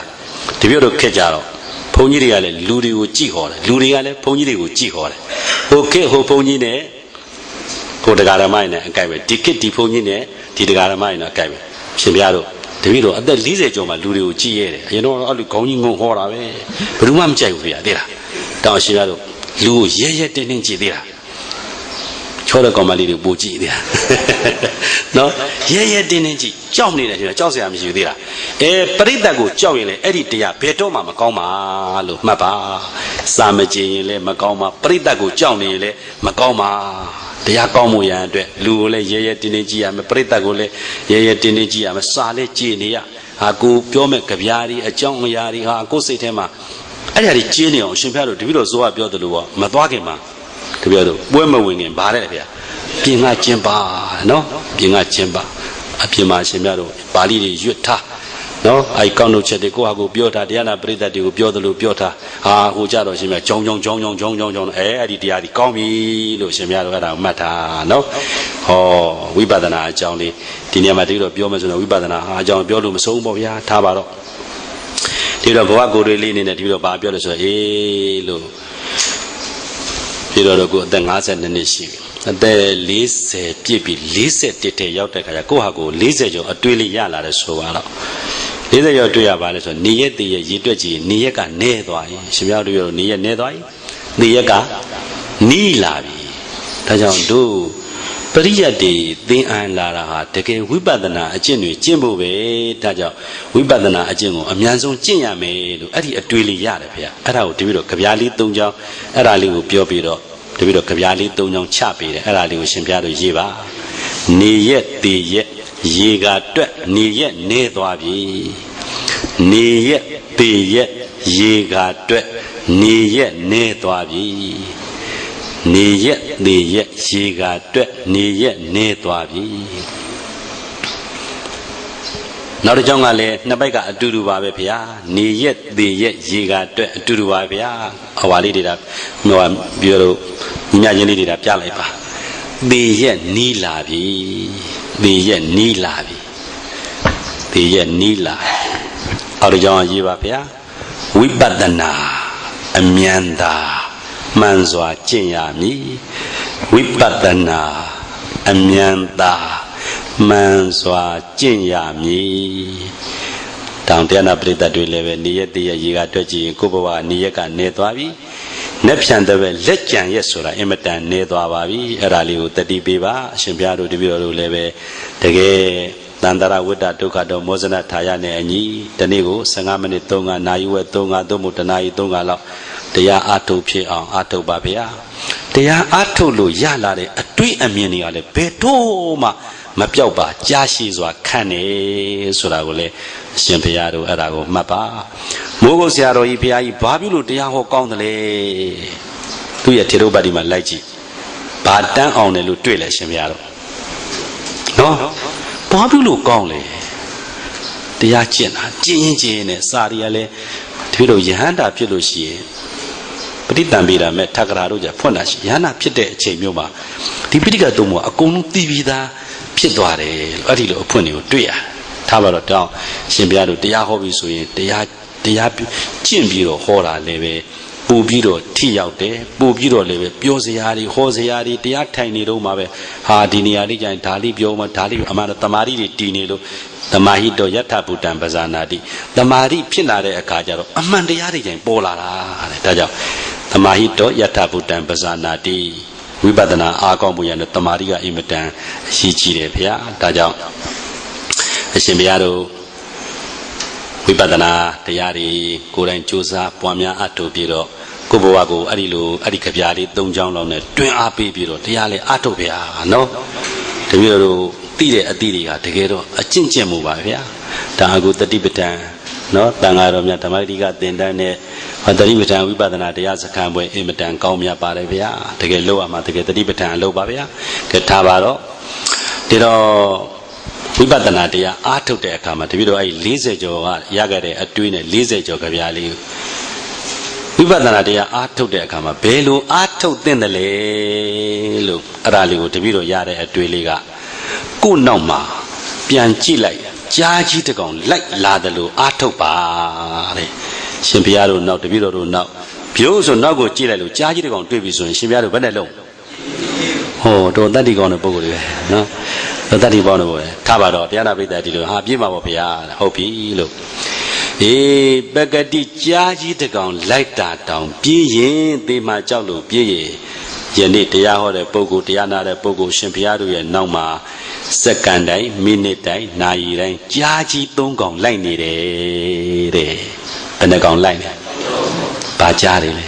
The beauty of Kejaro, Poniale, Ludi Uchihor, Ludiale, Pony Uchihor. Okay, ho Ponine, go the Garamina and Gabe, ticket the Ponine, the Garamina Gabe, Shimiaro, the video at the Lizard of my Ludi Uchi, you know, all the going home away. But one check we are there. Down Shimiaro, Lu, ye, didn't Chidira. Chola Comali Buji there. No, ye, didn't Johnny, Josiah, you there. A Paritago, Joey, Editia, Petoma, Macoma, look, Mapa, Samaji, Macoma, Paritago, Johnny, Macoma, the Yacomuya, Lule, Ye, Tinigi, I'm a Paritagole, Ye, Tinigi, I'm a Sale Ginia, a go Piome Caviari, a John Yari, a go Setema. I had a genio, Shimpero, the Vido Zoa Biodua, Madwagima, to be able to women winging Baravia, being a chimba, no, being a chimba, a Pima Shimero, Bali, Utah. No, I can't know the Goago Biota, Diana Brida, the Biodolu Biota, who Jaro Shimmer, Jong, Eddie, call me, Luciano Mata, no? Oh, we badana, Johnny, Tinia Madrid of Biomas and we badana, John Biolum, Somovia, Tabaro. Tiro Boago really in a Tiro Babio, so lo. Tiro go, then I said the Nishi. The least Pipi, least detail, Yakohago, Lizajo, a twilly yala, so. Either your two available, near the Yituji, Niaka Nedoi, Shimio, near Nedoi, Niaka, Nilavi, Tajan do, Paria de, the An Lara, take a Wibadana, a genuine Jimbo, Taja, Wibadana, a Jimbo, a Mianzo Jinya made, at a twilly yard here, at our Tibido Caviali Tunja, at Ali Piopiro, Tibido Caviali Tunjong Chapi, at Ali Shimpiado Jiva, ni yet the yet. Yiga ni yet ne dwabi ni yet be yet yiga ni yet ne dwabi ni yet the yet yiga ni yet ne dwabi. Now the Jongale Nabaka Dudu Babia, ni yet the yet yiga Dudu Babia, our lady up, no bureau, imagine up Jalipa. The yet ni lavi. The yet ni lavi. The yet ni la. Original Yivapia. Wibadana. Amianda. Manzwa Chinyami. Wibadana. Amianda. Manzwa Chinyami. Down there, I played that we live near the Yiga Toji, Kuba, Niaka, Netwavi. Nepshan the legend, yes, or imitant Nedwavi, Erali, the Dibiba, Shimpiado, Dibido Leve, the gay Dandara Wuda, Tokado, Mozana, Tayane, and Yi, the Nego, Sangamani Tonga, Nayu, Tonga, Domutanai, Tonga, the Ya Ato Pia, Ato Babia, the Ya Ato Lu Yalare, a tree aminiale, Petoma, Mapioba, Jashizwa, Cane, Suragole, Shimpiado, Erago, Mapa. Mogosiaro EPI, Babilu, Diaho Condle သူ့ရဲ့ထေရပါတိမှာလိုက်ကြည့်ဘာတန်းအောင်တယ်လို့တွေ့လဲရှင်ဘုရားတော့နော်ဘာဖြစ်လို့ကောင်းလဲတရားကျင့်တာကျင့်ရင်ကျင့်နဲ့စာရီကလည်းတပည့်တော်ယဟန္တာဖြစ်လို့ရှိရင်ပဋိသင်္ပေတာမဲ့ထက္ကရာတို့ကြဖွင့်တာရှိယဟန္တာဖြစ်တဲ့အချိန်မျိုးမှာဒီပိဋကသုံးပုံအကုန်လုံးသိပြီးသားဖြစ်သွားတယ်လို့အဲ့ဒီလိုအဖွင့်တွေကိုတွေ့ရတယ်ထားပါတော့တောင်းရှင်ဘုရားတို့တရားဟောပြီးဆိုရင်တရားကျင့်ပြီးတော့ဟောတာလည်းပဲပို့ပြီးတော့ထိရောက်တယ်ပို့ပြီးတော့လည်းပဲပြောစရာတွေဟောစရာတွေတရားထိုင်နေတော့မှပဲဟာဒီနေရာလေးကျရင်ဒါလေးပြောမှဒါလေးအမှန်တော့တမာရီတွေတည်နေလို့သမာဟိတောယထဗုဒ္ဓံပဇာနာတိသမာဓိဖြစ်လာတဲ့အခါကျတော့အမှန်တရားတွေကျရင်ပေါ်လာတာတဲ့ဒါကြောင့်သမာဟိတောယထဗုဒ္ဓံပဇာနာတိဝိပဿနာအားကောင်းမှုရတဲ့သမာဓိကအင်မတန်အရေးကြီးတယ်ဗျာဒါကြောင့်အရှင်ဘုရားတို့ဝိပဿနာတရားတွေကိုယ်တိုင်ကြိုးစားပွားများအထောက်ပြီးတော့ကိုယ့်ဘဝကိုအဲ့ဒီကြပြားလေး၃ချောင်းလောက်နဲ့တွင်အားပေးပြီးတော့တရားလေးအထောက်ဗျာနော်တပည့်တော်သိတဲ့အသည့်တွေကတကယ်တော့အကျင့်ကျင့်မှုပါဗျာဒါအကုတတိပဋ္ဌာန်နော်တန်ဃာတော်များဓမ္မတိကသင်တန်းနဲ့တတိပဋ္ဌာန်ဝိပဿနာတရားစခန်းပွဲအင်မတန်ကောင်းမြတ်ပါတယ်ဗျာတကယ်လို့ရမှာတကယ်တတိပဋ္ဌာန်အလုပ်ပါဗျာကဲထားပါတော့ဒီတော့ဝိပဿနာတရားအားထုတ်တဲ့အခါမှာတပည့်တော်အဲ့40ကျော်ကရခဲ့တဲ့အတွေးနဲ့40ကျော်ကြပြားလေးဝိပဿနာတရားအားထုတ်တဲ့အခါမှာဘယ်လိုအားထုတ်သင့်တယ်လဲလို့အဲ့ဒါလေးကိုတပည့်တော်ရတဲ့အတွေးလေးကကိုယ်နောက်မှာပြန်ကြည့်လိုက်ကြားကြီးတကောင်လိုက်လာတယ်လို့အားထုတ်ပါတဲ့ရှင်ဘုရားတို့နောက်တပည့်တော်တို့နောက်ပြုံးဆိုနောက်ကိုကြည့်လိုက်လို့ကြားကြီးတကောင်တွေ့ပြီဆိုရင်ရှင်ဘုရားတို့ဘယ်နဲ့လုံးဟောတော်တတ္တိကောင်းတဲ့ပုဂ္ဂိုလ်တွေပဲနော်တော်တတ္တိပေါင်းတယ်ပေါ့လေထားပါတော့တရားနာပိဋကဒီလိုဟာပြေးမှာပေါ့ဘုရားဟုတ်ပြီလို့ပကတိကြားကြီးတကောင်လိုက်တာတောင်ပြေးရင်သေမှကြောက်လို့ပြေးရင်ယနေ့တရားဟောတဲ့ပုဂ္ဂိုလ်တရားနာတဲ့ပုဂ္ဂိုလ်ရှင်ဘုရားတို့ရဲ့နောက်မှာစက္ကန့်တိုင်းမိနစ်တိုင်းနာရီတိုင်းကြားကြီး၃ကောင်လိုက်နေတယ်တဲ့ဘယ်နှကောင်လိုက်လဲဘာကြားတယ်လဲ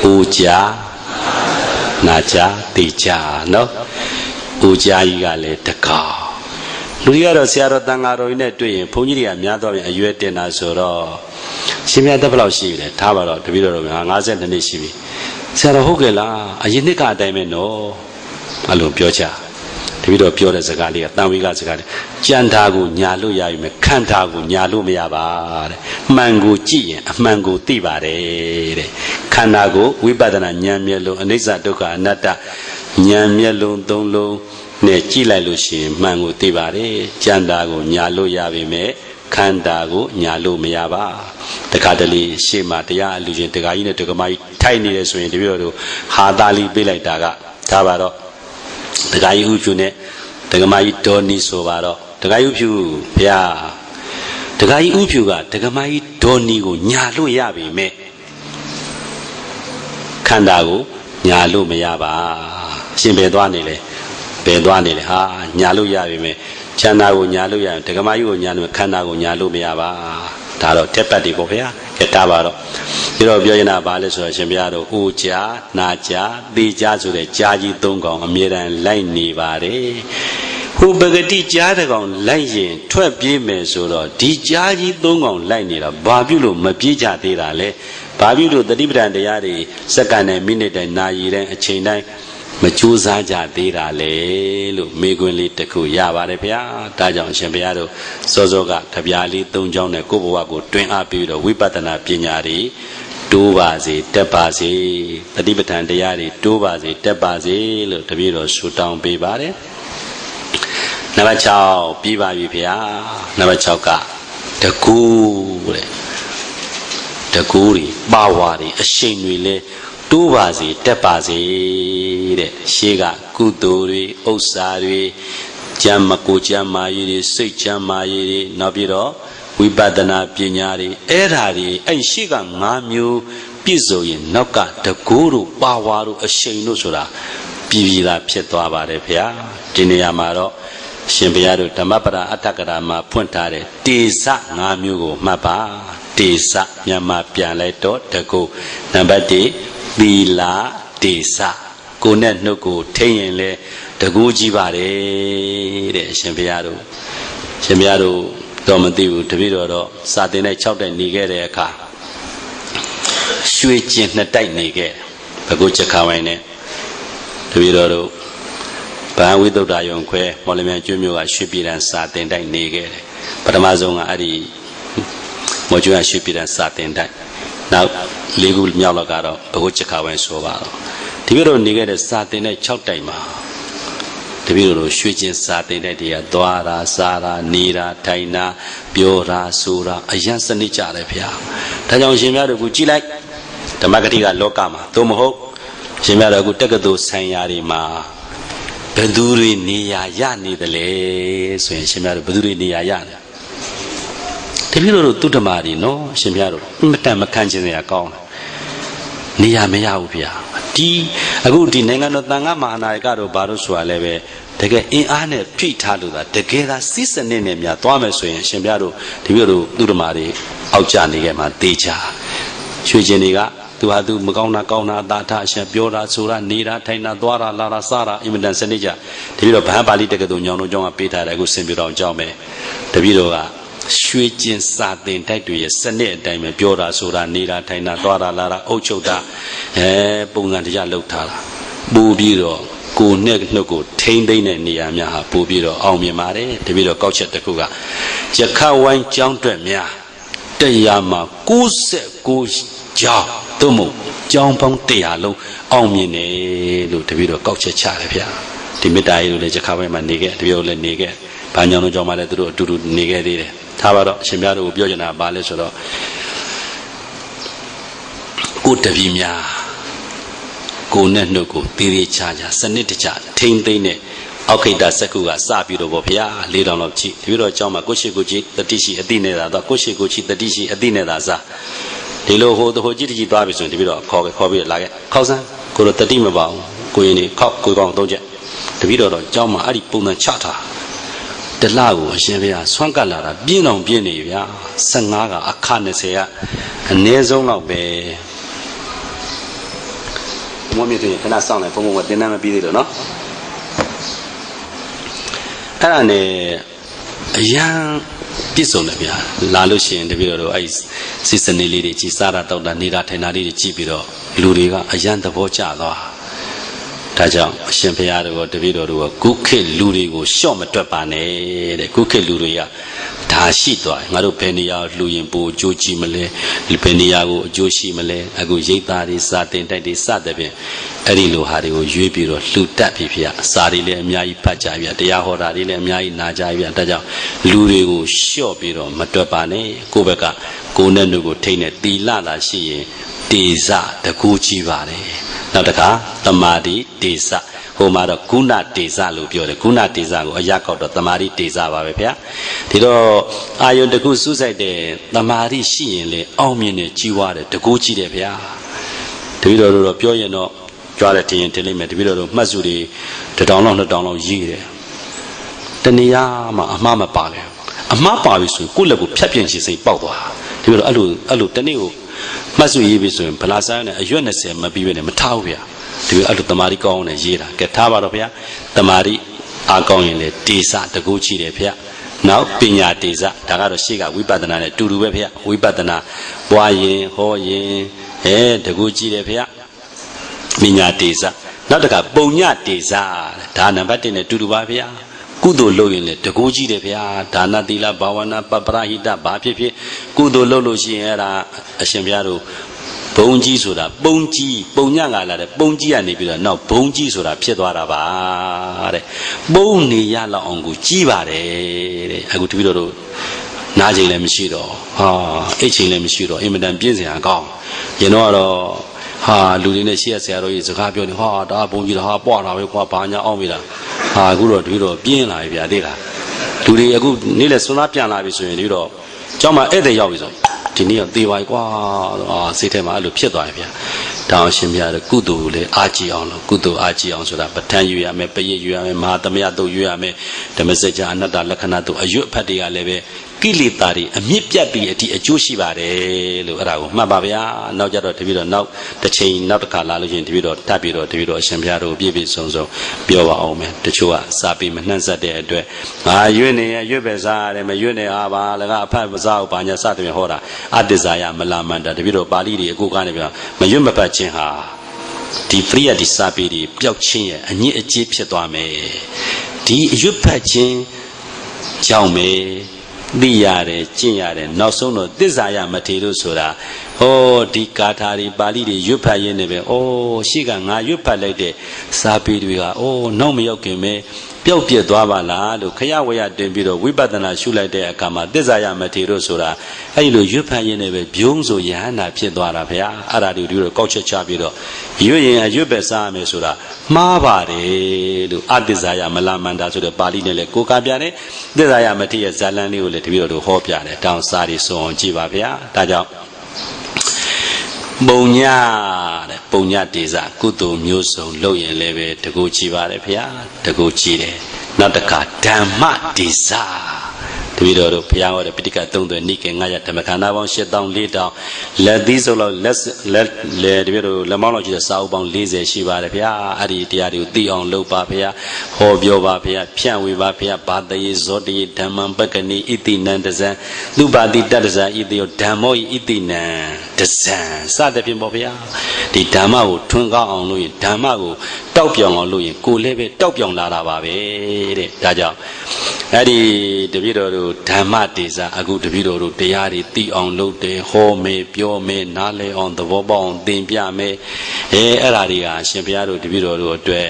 အိုကြားနာကြားသိကြားနော်အိုကြားကြီးကလည်းတကောင်လူကြီးကတော့ဆရာတော်တန်ဃာတော်ကြီးနဲ့တွေ့ရင်ဘုန်းကြီးတွေကများတော့ပြန်အရွယ်တင်တာဆိုတော့ရှင်မြတ်တက်ဘယ်လောက်ရှိပြီလဲထားပါတော့တပည့်တော်တို့52နှစ်ရှိပြီဆရာတော်ဟုတ်ကဲ့လားအရင်နှစ်ကအတိုင်းပဲနော်အဲ့လိုပြောချတပည့်တော်ပြောတဲ့စကားလေးကတန်ဝေကစကားလေးကြံတာကိုညာလို့ရပြီမယ်ခန္ဓာကိုညာလို့မရပါတဲ့မှန်ကိုကြည့်ရင်အမှန်ကိုသိပါတယ်တဲ့ခန္ဓာကိုဝိပဿနာဉာဏ်မျက်လုံးအနိစ္စဒုက္ခအနတ္တဉာဏ်မျက်လုံး၃လုံးနဲ့ကြည့်လိုက်လို့ရှိရင်မှန်ကိုသိပါတယ်ကြံတာကိုညာလို့ရပြီမယ်ခန္ဓာကိုညာလို့မရပါတခါတလေရှေ့မှာတရားအလူချင်းတခါကြီးနဲ့တက္ကမကြီးထိုက်နေတယ်ဆိုရင်တပည့်တော်တို့ဟာသားလေးပေးလိုက်တာကဒါပါတော့တခါကြီးဥဖြူနဲ့တက္ကမကြီးဒေါ်နီဆိုပါတော့တခါကြီးဥဖြူဘုရားတခါကြီးဥဖြူကတက္ကမကြီးဒေါ်နီကိုညာလို့ရပြီမဲ့ခန္ဓာကိုညာလို့မရပါရှင်ပဲသွားနေလေဘယ်သွားနေလဲဟာညာလို့ရပြီမဲ့ချမ်းသာကိုညာလို့ရရင်ဒကမာကြီးကိုညာလို့ခန္ဓာကိုညာလို့မရပါဒါတော့တက်ပတ်တွေပေါ့ဗျာကဲတာပါတော့ဒီတော့ပြောရင်ဘာလဲဆိုတော့ရှင်ဘုရားတို့ဟိုကြားနာကြားသိကြားဆိုတဲ့ကြားကြီး၃ကောင်အမြဲတမ်းလိုက်နေပါတယ်ဟိုပဂတိကြားတကောင်လိုက်ရင်ထွက်ပြေးမယ်ဆိုတော့ဒီကြားကြီး၃ကောင်လိုက်နေတာဘာပြုလို့မပြေးကြသေးတာလဲဘာပြုလို့တတိပဒံတရားတွေစက္ကန့်နဲ့မိနစ်တိုင်းနာရီတိုင်းအချိန်တိုင်းမကြိုးစားကြသေးတာလေလို့မေးခွန်းလေးတစ်ခုရပါတယ်ဗျာဒါကြောင့်အရှင်ဘုရားတို့စောစောကကြပြားလေး၃ချောင်းနဲ့ကိုယ့်ဘဝကိုတွင်အားပြီးတော့ဝိပဿနာပညာတွေတိုးပါစေတက်ပါစေတတိပဋ္ဌာန်တရားတွေတိုးပါစေတက်ပါစေလို့တပည့်တော်ဆုတောင်းပေးပါတယ်နံပါတ်6ပြီးပါပြီဗျာနံပါတ်6ကတကူတဲ့တကူတွေပါဝါတွေအရှိန်တွေလဲတိုးပါစေတက်ပါစေတဲ့ရှေးကကုသိုလ်တွေဥစ္စာတွေကျမ်းမကိုကျမ်းမာရေးတွေစိတ်ကျမ်းမာရေးတွေနောက်ပြီးတော့ဝိပဿနာပညာတွေအဲ့ဓာတွေအဲ့ရှေးက5မျိုးပြည့်စုံရင်နောက်ကတကူတို့ပါဝါတို့အရှိန်တို့ဆိုတာပြည်ပြည်သာဖြစ်သွားပါတယ်ဗျာဒီနေရာမှာတော့ရှင်ဘုရားတို့ဓမ္မပဒအဋ္ဌကရာမှာဖွင့်ထားတဲ့တေဇ5မျိုးကိုမှတ်ပါတေဇမြန်မာပြန်လိုက်တော့တကူနံပါတ်1သီလတေဇကိုနဲ့နှုတ်ကိုထိရင်လဲတကူကြီးပါတယ်တဲ့အရှင်ဘုရားတို့ရှင်ဘုရားတို့တော့မသိဘူးတပည့်တော်တော့စာသင်တဲ့6တိုက်နေခဲ့တဲ့အခါရွှေကျင်2တိုက်နေခဲ့ အခုချက်ခါဝိုင်းနဲ့တပည့်တော်တို့ဗဟဝိသုဒ္ဓယုံခွဲမော်လမြိုင်ကျွမျိုးကရွှေပြည်တန်းစာတင်တိုက်နေခဲ့တယ်ပထမဆုံးကအဲ့ဒီမော်ကျွန်းရွှေပြည်တန်းစာတင်တိုက်နောက်၄ခုမြောက်တော့ကတော့ဘုချက်ခါဝိုင်းဆိုပါတော့ဒီလိုနေခဲ့တဲ့စာတင်တဲ့6တိုက်မှာတပည့်တော်တို့ရွှေချင်းစာတင်တဲ့တွေကသွားတာစားတာနေတာထိုင်တာပြောတာဆိုတာအယံစနစ်ကြတယ်ဗျာဒါကြောင့်ရှင်များတို့ကကြည်လိုက်ဓမ္မဂတိကလောကမှာသို့မဟုတ်ရှင်များတို့ကတက္ကသိုလ်ဆိုင်ရာတွေမှာဘယ်သူတွေနေရာရနေတယ်လဲဆိုရင်ရှင်များတို့ဘယ်သူတွေနေရာရလဲတပည့်တော်တို့တုတ္တမာတွေနော်ရှင်များတို့အမတန်မခံခြင်းစရာကောင်းတယ်နေရာမရဘူးဗျာဒီအခုဒီနိုင်ငံတော်သံဃာမဟာနာယကတို့ဘာလို့ဆိုတာလဲပဲတကယ်အင်အားနဲ့ဖိထားလို့သာတကယ်သာစစ်စနစ်နဲ့များသွားမယ်ဆိုရင်ရှင်ပြတို့ဒီပြတို့သူဓမ္မတွေအောက်ကျနေခဲ့မှာတေချာရွှေကျင်တွေကသူဟာသူမကောင်းတာကောင်းတာအသာထအရှင်ပြောတာဆိုတာနေတာထိုင်တာသွားတာလာတာစားတာအင်မတန်စနစ်ကြဒီပြတို့ဗဟန်းပါဠိတက္ကသိုလ်ညောင်တို့ကျောင်းကပေးထားတယ်အခုစင်ပြတော်ကျောင်းပဲတပြည့်တို့ကရွှေကျင်စာတင်တိုက်တွေရဲ့စနစ်အတိုင်းပဲပြောတာဆိုတာနေတာထိုင်တာသွားတာလာတာအုပ်ချုပ်တာပုံစံတရားလှုပ်ထားတာပို့ပြီးတော့ကိုနဲ့နှုတ်ကိုထိမ့်သိမ့်တဲ့နေရာများဟာပို့ပြီးတော့အောင်မြင်ပါတယ်တပည့်တော်ကောက်ချက်တစ်ခုကရခဝိုင်းကျောင်းတွက်များတရားမှာ96ကျောင်းသို့မဟုတ်ကျောင်းပေါင်း100လုံးအောင်မြင်တယ်လို့တပည့်တော်ကောက်ချက်ချတယ်ဗျာဒီမေတ္တာရေးလို့လည်းရခဝိုင်းမှာနေခဲ့တပည့်တော်လည်းနေခဲ့ဘာညောင်းတို့ကျောင်းမှာလည်းသူတို့အတူတူနေခဲ့သေးတယ်ထားပါတော့အရှင်များတို့ကိုပြောချင်တာဘာလဲဆိုတော့ကိုတပည့်များကိုနဲ့နှုတ်ကိုတည်တည်ချာချာစနစ်တကျထိမ့်သိမ့်နဲ့အောက်ခိတ္တစက္ခုကစပြီးတော့ဗောဗျာ၄တောင်လောက်ကြည့်တပည့်တော်ကျောင်းမှာကိုရှိကိုကြည့်တတိရှိအတိနဲ့သာတော့ကိုရှိကိုကြည့်တတိရှိအတိနဲ့သာစားဒီလိုဟိုကြည့်တကြည့်သွားပြီဆိုရင်တပည့်တော်ခေါ်ပြီးလာခဲ့ခေါက်စမ်းကိုတော့တတိမပါဘူးကိုရင်နေခေါက်ကိုကောင်း၃ချက်တပည့်တော်ကျောင်းမှာအဲ့ဒီပုံစံချထားတလကိုအရှင်ဘုရားဆွမ်းကပ်လာတာပြင်းအောင်ပြင်းနေဗျာ15ကအခ20ကအနည်းဆုံးတော့ပဲဘုံမြင့်တွေခဏစောင့်လိုက်ဘုံကတင်းတန်းမပြီးသေးလို့နော်အဲ့ဒါနဲ့အရန်ပြည့်စုံတယ်ဗျာလာလို့ရှိရင်တပည့်တော်အဲ့စစ်စနေလေးတွေကြည်စားတာတောက်တာနေတာထိုင်တာလေးတွေကြည့်ပြီးတော့လူတွေကအရန်သဘောကျသွားဒါကြောင့်အရှင်ဘုရားတို့ကတပည့်တော်တို့ကကုခေတ်လူတွေကိုရှော့မတွက်ပါနဲ့တဲ့ကုခေတ်လူတွေကဒါရှိသွားငါတို့ဘယ်နေရာလှူရင်ပိုအကျိုးကြည့်မလဲဘယ်နေရာကိုအကျိုးရှိမလဲအခုရိတ်သားတွေစာတင်တိုက်တွေစတဲ့ဖြင့်အဲ့ဒီလိုဟာတွေကိုရွေးပြီးတော့လှူတတ်ပြီဖေ။စာတွေလည်းအများကြီးဖတ်ကြပြီတရားဟောတာတွေလည်းအများကြီးနာကြပြီဒါကြောင့်လူတွေကိုရှော့ပြီးတော့မတွက်ပါနဲ့ကိုယ့်ဘက်ကကိုယ်နဲ့နှုတ်ကိုထိတ်နေတီလာတာရှိရင်တေဇတကူကြီးပါတယ်နောက်တစ်ခါတမာတိတေဇဟိုမှာတော့ကုဏတေဇလို့ပြောတယ်ကုဏတေဇကိုအရာကောက်တော့တမာတိတေဇပါပဲဗျာဒီတော့အာယုန်တကူစူးစိုက်တဲ့တမာတိရှိရင်လေအောင်မြင်နေကြီးွားတယ်တကူကြီးတယ်ဗျာတပည့်တော်တို့ပြောရင်တော့ကြွားတယ်တင်ရင်တင်လိုက်မယ်တပည့်တော်တို့မှတ်စုတွေ1000လောက်2000လောက်ရေးတယ်တဏှာမှာအမှားမပါလေအမှားပါပြီဆိုရင်ကိုယ့်လက်ကိုဖြတ်ပြင်းချင်စိတ်ပေါက်သွားတပည့်တော်အဲ့လိုတနေ့ကိုမှတ်စုရေးပြီဆိုရင်ဗလာဆိုင်နဲ့အရွက်20မပြီးပဲနဲ့မထားဘူးဗျာဒီလိုအဲ့လိုတမာတိကောင်းနဲ့ရေးတာကဲထားပါတော့ဗျာတမာတိအားကောင်းရင်လေတေဇတကူကြည့်တယ်ဗျာနောက်ပညာတေဇဒါကတော့ရှေ့ကဝိပဿနာနဲ့တူတူပဲဗျာဝိပဿနာပွားရင်ဟောရင်တကူကြည့်တယ်ဗျာပညာတေဇနောက်တကပုံညတေဇဒါနံပါတ်1နဲ့တူတူပါဗျာကုသိုလ်လုပ်ရင်လေတကူကြည့်တယ်ဗျာဒါနသီလဘာဝနာပပရဟိတဘာဖြစ်ဖြစ်ကုသိုလ်လုပ်လို့ရှိရင်အဲ့ဒါအရှင်ဘုရားတို့ဘုံကြီးဆိုတာပုံကြီးပုံညငါလာတဲ့ပုံကြီးကနေပြီးတော့နောက်ဘုံကြီးဆိုတာဖြစ်သွားတာပါတဲ့ပုံနေရလောက်အောင်ကိုကြီးပါတယ်တဲ့အခုတပည့်တော်တို့နားချိန်လည်းမရှိတော့အိတ်ချိန်လည်းမရှိတော့အင်မတန်ပြင်းစရာကောင်းရင်တော့လူတွေနဲ့ရှေ့ရဆရာတော်ကြီးစကားပြောနေဒါဘုံကြီးတော့ပွားတာပဲကွာဘာညာအောင်ပြီလားအခုတော့တပည့်တော်ပြင်းလာပြီဗျာသိလားလူတွေအခုနေ့လေစွန်းသားပြန်လာပြီဆိုရင်တပည့်တော်ကျောင်းမှာဧည့်သည်ရောက်ပြီဆိုဒီနေ့တော့သေပါ යි ကွာစိတ်ထဲမှာအဲ့လိုဖြစ်သွားပြီဗျာတောင်းရှင်ပြတဲ့ကုသိုလ်လည်းအားကြည့်အောင်လို့ကုသိုလ်အားကြည့်အောင်ဆိုတာပဋ္ဌာန်းယူရမယ်ပရိတ်ယူရမယ်မဟာသမယတို့ယူရမယ်ဓမ္မစကြာအနတ္တလက္ခဏာတို့အယွတ်ဖတ်တွေကလည်းပဲကိလေသာတွေအမြင့်ပြတ်ပြီးအထိအကျိုးရှိပါတယ်လို့အဲ့ဒါကိုမှတ်ပါဗျာနောက်ကြတော့တပည့်တော်နောက်တစ်ချိန်နောက်တစ်ခါလာလို့ရှိရင်တပည့်တော်ထပ်ပြီးတော့တပည့်တော်အရှင်ဘုရားတို့ပြည့်ပြည့်စုံစုံပြောပါအောင်မယ်တချို့ကစာပေမနှံ့ဆက်တဲ့အတွက်ရွတ်နေရရွတ်ပဲစားရတယ်မရွတ်နေပါလည်းကအဖတ်မစားဘူးဘာညာစသဖြင့်ဟောတာအတ္တဇာယမလာမန္တတပည့်တော်ပါဠိတွေအကိုကနေပြောမရွတ်မဖတ်ခြင်းဟာ ဒီပရိယတ်ဒီစာပေတွေပျောက်ချင်းရဲ့အညစ်အကြေးဖြစ်သွားမယ်ဒီအရွတ်ဖတ်ခြင်းကြောင့်ပဲသိရတယ်ကျင့်ရတယ်နောက်ဆုံးတော့သစ္စာယမထေလို့ဆိုတာဟောဒီကာထာတွေပါဠိတွေရွတ်ဖတ်ရင်းနဲ့ပဲဩရှိကငါရွတ်ဖတ်လိုက်တဲ့စာပေတွေကဩနောက်မရောက်ခင်ပဲပျောက်ပြက်သွားပါလားလို့ခရဝရတင်ပြီးတော့ဝိပဿနာရှုလိုက်တဲ့အခါမှာသစ္စာယမထေလို့ဆိုတာအဲ့လိုရွတ်ဖတ်ရင်းနဲ့ပဲဘုံဆိုယဟန္တာဖြစ်သွားတာဗျာအဲ့ဒါတွေတို့ကောက်ချက်ချပြီးတော့ရွတ်ရင်အရွတ်ပဲစားရမယ်ဆိုတာမှားပါတယ်လို့အသစ္စာယမလာမန္တာဆိုတဲ့ပါဠိနဲ့လည်းကိုးကားပြတယ်သစ္စာယမထေရဲ့ဇာလန်းလေးကိုလည်းတပည့်တော်တို့ဟောပြတယ်တောင်းစားတွေစုံအောင်ကြည့်ပါဗျာဒါကြောင့်ပုံညာတဲ့ပုံညာတေဇကုသိုလ်မျိုးစုံလုပ်ရင်လည်းပဲတကူကြည်ပါတယ်ဗျာတကူကြည်တယ်နောက်တစ်ခါဓမ္မတေဇတပည့်တော်တို့ဘုရားဟောတဲ့ပိဋက3သွယ်နိကေ900ဓမ္မခန္ဓာပေါင်း8400လက်သီးစုံလောက်လက်တပည့်တော်လက်မောင်းလောက်ကြီးတဲ့စာအုပ်ပေါင်း40ရှိပါတယ်ဗျာအဲ့ဒီတရားတွေကိုသိအောင်လုပ်ပါဗျာဟောပြောပါဗျာဖြန့်ဝေပါဗျာဘာတယေဇောတယေဓမ္မံပက္ကနိဣတိနံတဇံသုပါတိတတ္တဇာဣတိယောဓမ္မောဣတိနံတဇံစသဖြင့်ပေါ့ဗျာဒီဓမ္မကိုထွန်းကားအောင်လို့ရင်ဓမ္မကိုတောက်ပြောင်အောင်လို့ရင်ကိုယ်လည်းပဲတောက်ပြောင်လာတာပါပဲတဲ့ဒါကြောင့်အဲ့ဒီတပည့်တော်တို့ဓမ္မတေဇာအခုတပည့်တော်တို့တရားတွေသိအောင်လုပ်တယ်ဟောမယ်ပြောမယ်နားလည်အောင်သဘောပေါက်အောင်သင်ပြမယ်အဲ့ဒါတွေကရှင်ဘုရားတို့တပည့်တော်တို့အတွက်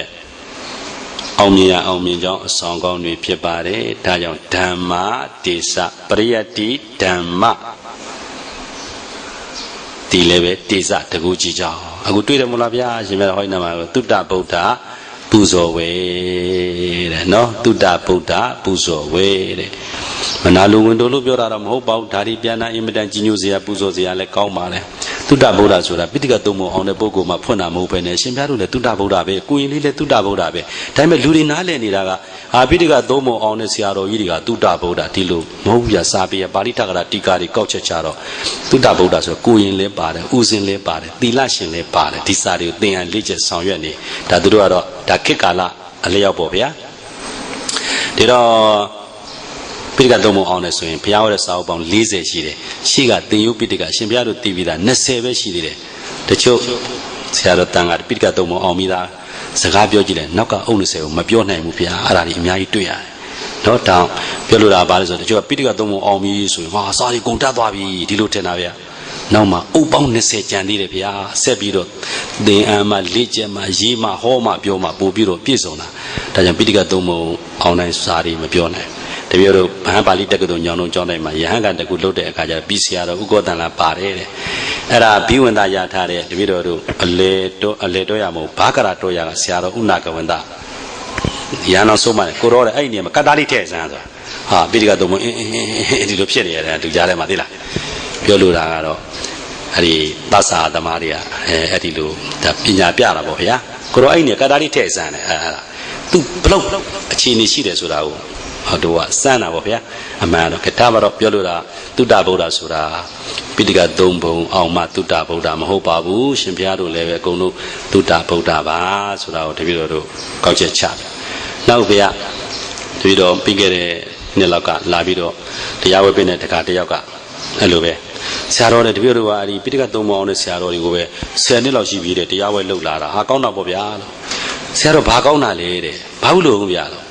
အောင်မြင်ရအောင်မြင်ကြောင်းအဆောင်ကောင်းတွေဖြစ်ပါတယ်ဒါကြောင့်ဓမ္မတေဇာပရိယတ္တိဓမ္မဒီလည်းပဲတေဇာတကူကြီးကြောင်းအခုတွေ့တယ်မလားဗျာရှင်ဘုရားဟောနေမှာသုတ္တဗုဒ္ဓပူဇော်ဝဲတဲ့နော်သုတ္တဗုဒ္ဓပူဇော်ဝဲတဲ့မနာလိုဝင်တို့လို့ပြောတာတော့မဟုတ်ပါဘူးဒါဒီပြန်နာအင်မတန်ကြီးညိုစရာပူဇော်စရာလည်းကောင်းပါလေသုတ္တဗုဒ္ဓဆိုတာပိဋကသုံးပုံအောင်တဲ့ပုဂ္ဂိုလ်မှာဖွင့်တာမဟုတ်ပဲနဲ့ရှင်ပြတို့လည်းသုတ္တဗုဒ္ဓပဲကိုရင်လေးလည်းသုတ္တဗုဒ္ဓပဲဒါပေမဲ့လူတွေနားလည်နေတာကပိဋကသုံးပုံအောင်တဲ့ဆရာတော်ကြီးတွေကသုတ္တဗုဒ္ဓဒီလိုမဟုတ်ဘူးစာပေပါဠိထကရာတီကာတွေကောက်ချက်ချတော့သုတ္တဗုဒ္ဓဆိုကိုရင်လည်းပါတယ်ဥစဉ်လည်းပါတယ်သီလရှင်လည်းပါတယ်ဒီစာတွေကိုသင်ရလေ့ကျက်ဆောင်ရွက်နေဒါသူတို့ကတော့ဒါခေတ်ကာလအလျောက်ပေါ့ဗျာဒါတော့ပိဋကသုံးပုံအောင်တယ်ဆိုရင်ဘုရားဟောတဲ့စာအုပ်ပေါင်း40ရှိတယ်ရှေ့ကသင်ယုပိဋကအရှင်ဘုရားတို့တည်ပြီးသား20ပဲရှိသေးတယ်တချို့ဆရာတော်တန်ခါပိဋကသုံးပုံအောင်ပြီးသားစကားပြောကြည့်တယ်နောက်က အုပ်20ကိုမပြောနိုင်ဘူးဘုရားအဲ့ဒါကြီးအများကြီးတွေ့ရတယ်တော့တောင်ပြောလို့တာဘာလဲဆိုတော့တချို့ကပိဋကသုံးပုံအောင်ပြီးဆိုရင်ဟာစာတွေကုန်တတ်သွားပြီဒီလိုထင်တာဗျာနောက်မှအုပ်ပေါင်း20ကျန်သေးတယ်ဗျာဆက်ပြီးတော့သင်အမှလေ့ကျက်မှရေးမှဟောမှပြောမှပို့ပြီးတော့ပြည့်စုံတာဒါကြောင့်ပိဋကသုံးပုံအောင်တိုင်းစာတွေမပြောနိုင်တပည့်တို့ဗဟန်းပါဠိတက္ကသိုလ်ညောင်လုံးကျောင်းတိုင်းမှာယဟန်ကတကူလုပ်တဲ့အခါကျတော့ပြီးဆရာတော်ဥက္ကောတန်လာပါတယ်တဲ့အဲ့ဒါဘိဝန္တရထားတဲ့တပည့်တော်တို့အလေတော့ရမဟုတ်ဘာကရာတော့ရကဆရာတော်ဥနာကဝန္တရဟန်းတော်ဆုံးမတယ်ကိုတော့အဲ့ဒီနေရာမှာကတ္တာလိထည့်စမ်းဆိုတာဟာပိဋကသုံးပုံဒီလိုဖြစ်နေရတယ်သူကြားထဲမှာသိလားပြောလို့တာကတော့အဲ့ဒီသစ္စာသမားတွေကအဲ့ဒီလိုဒါပညာပြတာပေါ့ဗျာကိုတော့အဲ့ဒီကတ္တာလိထည့်စမ်းတယ်အဲ့ဒါသူဘလောက်အခြေအနေရှိတယ်ဆိုတာကိုဟောတော့စမ်းတာပေါ့ဗျာအမှန်တော့ကထာဘာတော့ပြောလို့တာသုတ္တဗုဒ္ဓဆိုတာပိဋကသုံးပုံအောင်မှသုတ္တဗုဒ္ဓမဟုတ်ပါဘူးရှင်ဘုရားတို့လည်းပဲအကုန်လုံးသုတ္တဗုဒ္ဓပါဆိုတာကိုတပည့်တော်တို့ကောက်ချက်ချတယ်နောက်ဗျာတပည့်တော်ပြီးခဲ့တဲ့နှစ်လောက်ကလာပြီးတော့တရားဝဲပင်တဲ့တခါတယောက်ကအဲ့လိုပဲဆရာတော်နဲ့တပည့်တော်ကဒီပိဋကသုံးပုံအောင်တဲ့ဆရာတော်တွေကိုပဲ10နှစ်လောက်ရှိပြီတဲ့တရားဝဲလောက်လာတာဟာကောင်းတာပေါ့ဗျာလို့ဆရာတော်ဘာကောင်းတာလဲတဲ့ဘာလို့လို့ဗျာလို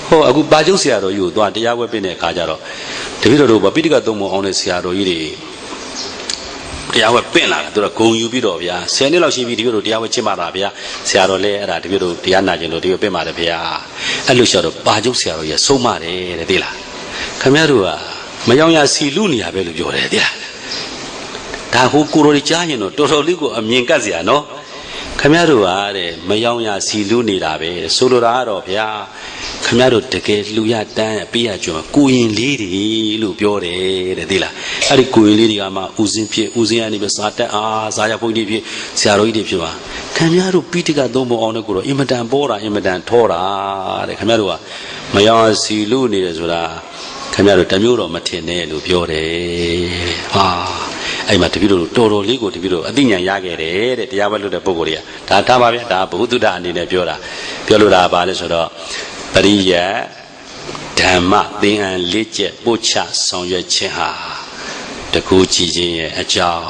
့ဟောအခုပါကျုပ်ဆရာတော်ကြီးကိုသွားတရားဝဲပင်တဲ့အခါကျတော့တပည့်တော်တို့ပိဋကသုံးပုံအောင်တဲ့ဆရာတော်ကြီးတွေတရားဝဲပင့်လာတာသူကဂုံယူပြီးတော့ဗျာ10နှစ်လောက်ရှိပြီတပည့်တော်တရားဝဲချစ်မှတာဗျာဆရာတော်လည်းအဲ့ဒါတပည့်တော်တရားနာကျင်လို့တပည့်ပင့်ပါတယ်ဗျာအဲ့လိုဆရာတော်ပါကျုပ်ဆရာတော်ကြီးဆုံးမတယ်တဲ့သိလားခင်ဗျားတို့ကမယောင်ရစီလူနေရပဲလို့ပြောတယ်သိလားဒါဟိုကိုရိုတွေကြားရင်တော့တော်တော်လေးကိုအမြင်ကပ်စရာနော်ခင်ဗျားတို့ကတဲ့မယောင်ရစီလူနေတာပဲဆိုလိုတာကတော့ဗျာခင်ဗျားတို့တကယ်လူရတန်းပေးရကြွကိုရင်လေးတွေလို့ပြောတယ်တဲ့သိလားအဲ့ဒီကိုရင်လေးတွေကမှဦးစင်းဖြစ်ဦးစင်းကနေပဲစာတက်အားစာရဘုန်းကြီးဖြစ်ဆရာတော်ကြီးတွေဖြစ်ပါခင်ဗျားတို့ပိဋကသုံးပုံအောင်တဲ့ကိုတော့အင်မတန်ပေါ်တာအင်မတန်ထောတာတဲ့ခင်ဗျားတို့ကမယောင်ရစီလူနေတယ်ဆိုတာခင်ဗျားတို့တမျိုးတော့မထင်နဲ့လို့ပြောတယ်ဟာအဲ့မှာတပည့်တို့တော်တော်လေးကိုတပည့်တို့အသိဉာဏ်ရခဲ့တယ်တဲ့တရားဝဲလို့တဲ့ပုဂ္ဂိုလ်တွေကဒါထားပါဗျာဒါဘုသူတ္တအနေနဲ့ပြောတာပြောလို့တာပါလဲဆိုတော့ပရိယတ်ဓမ္မသင်္ဟန်လေးချက်ပို့ချဆောင်ရွက်ခြင်းဟာတကူကြည်ခြင်းရဲ့အကြောင်း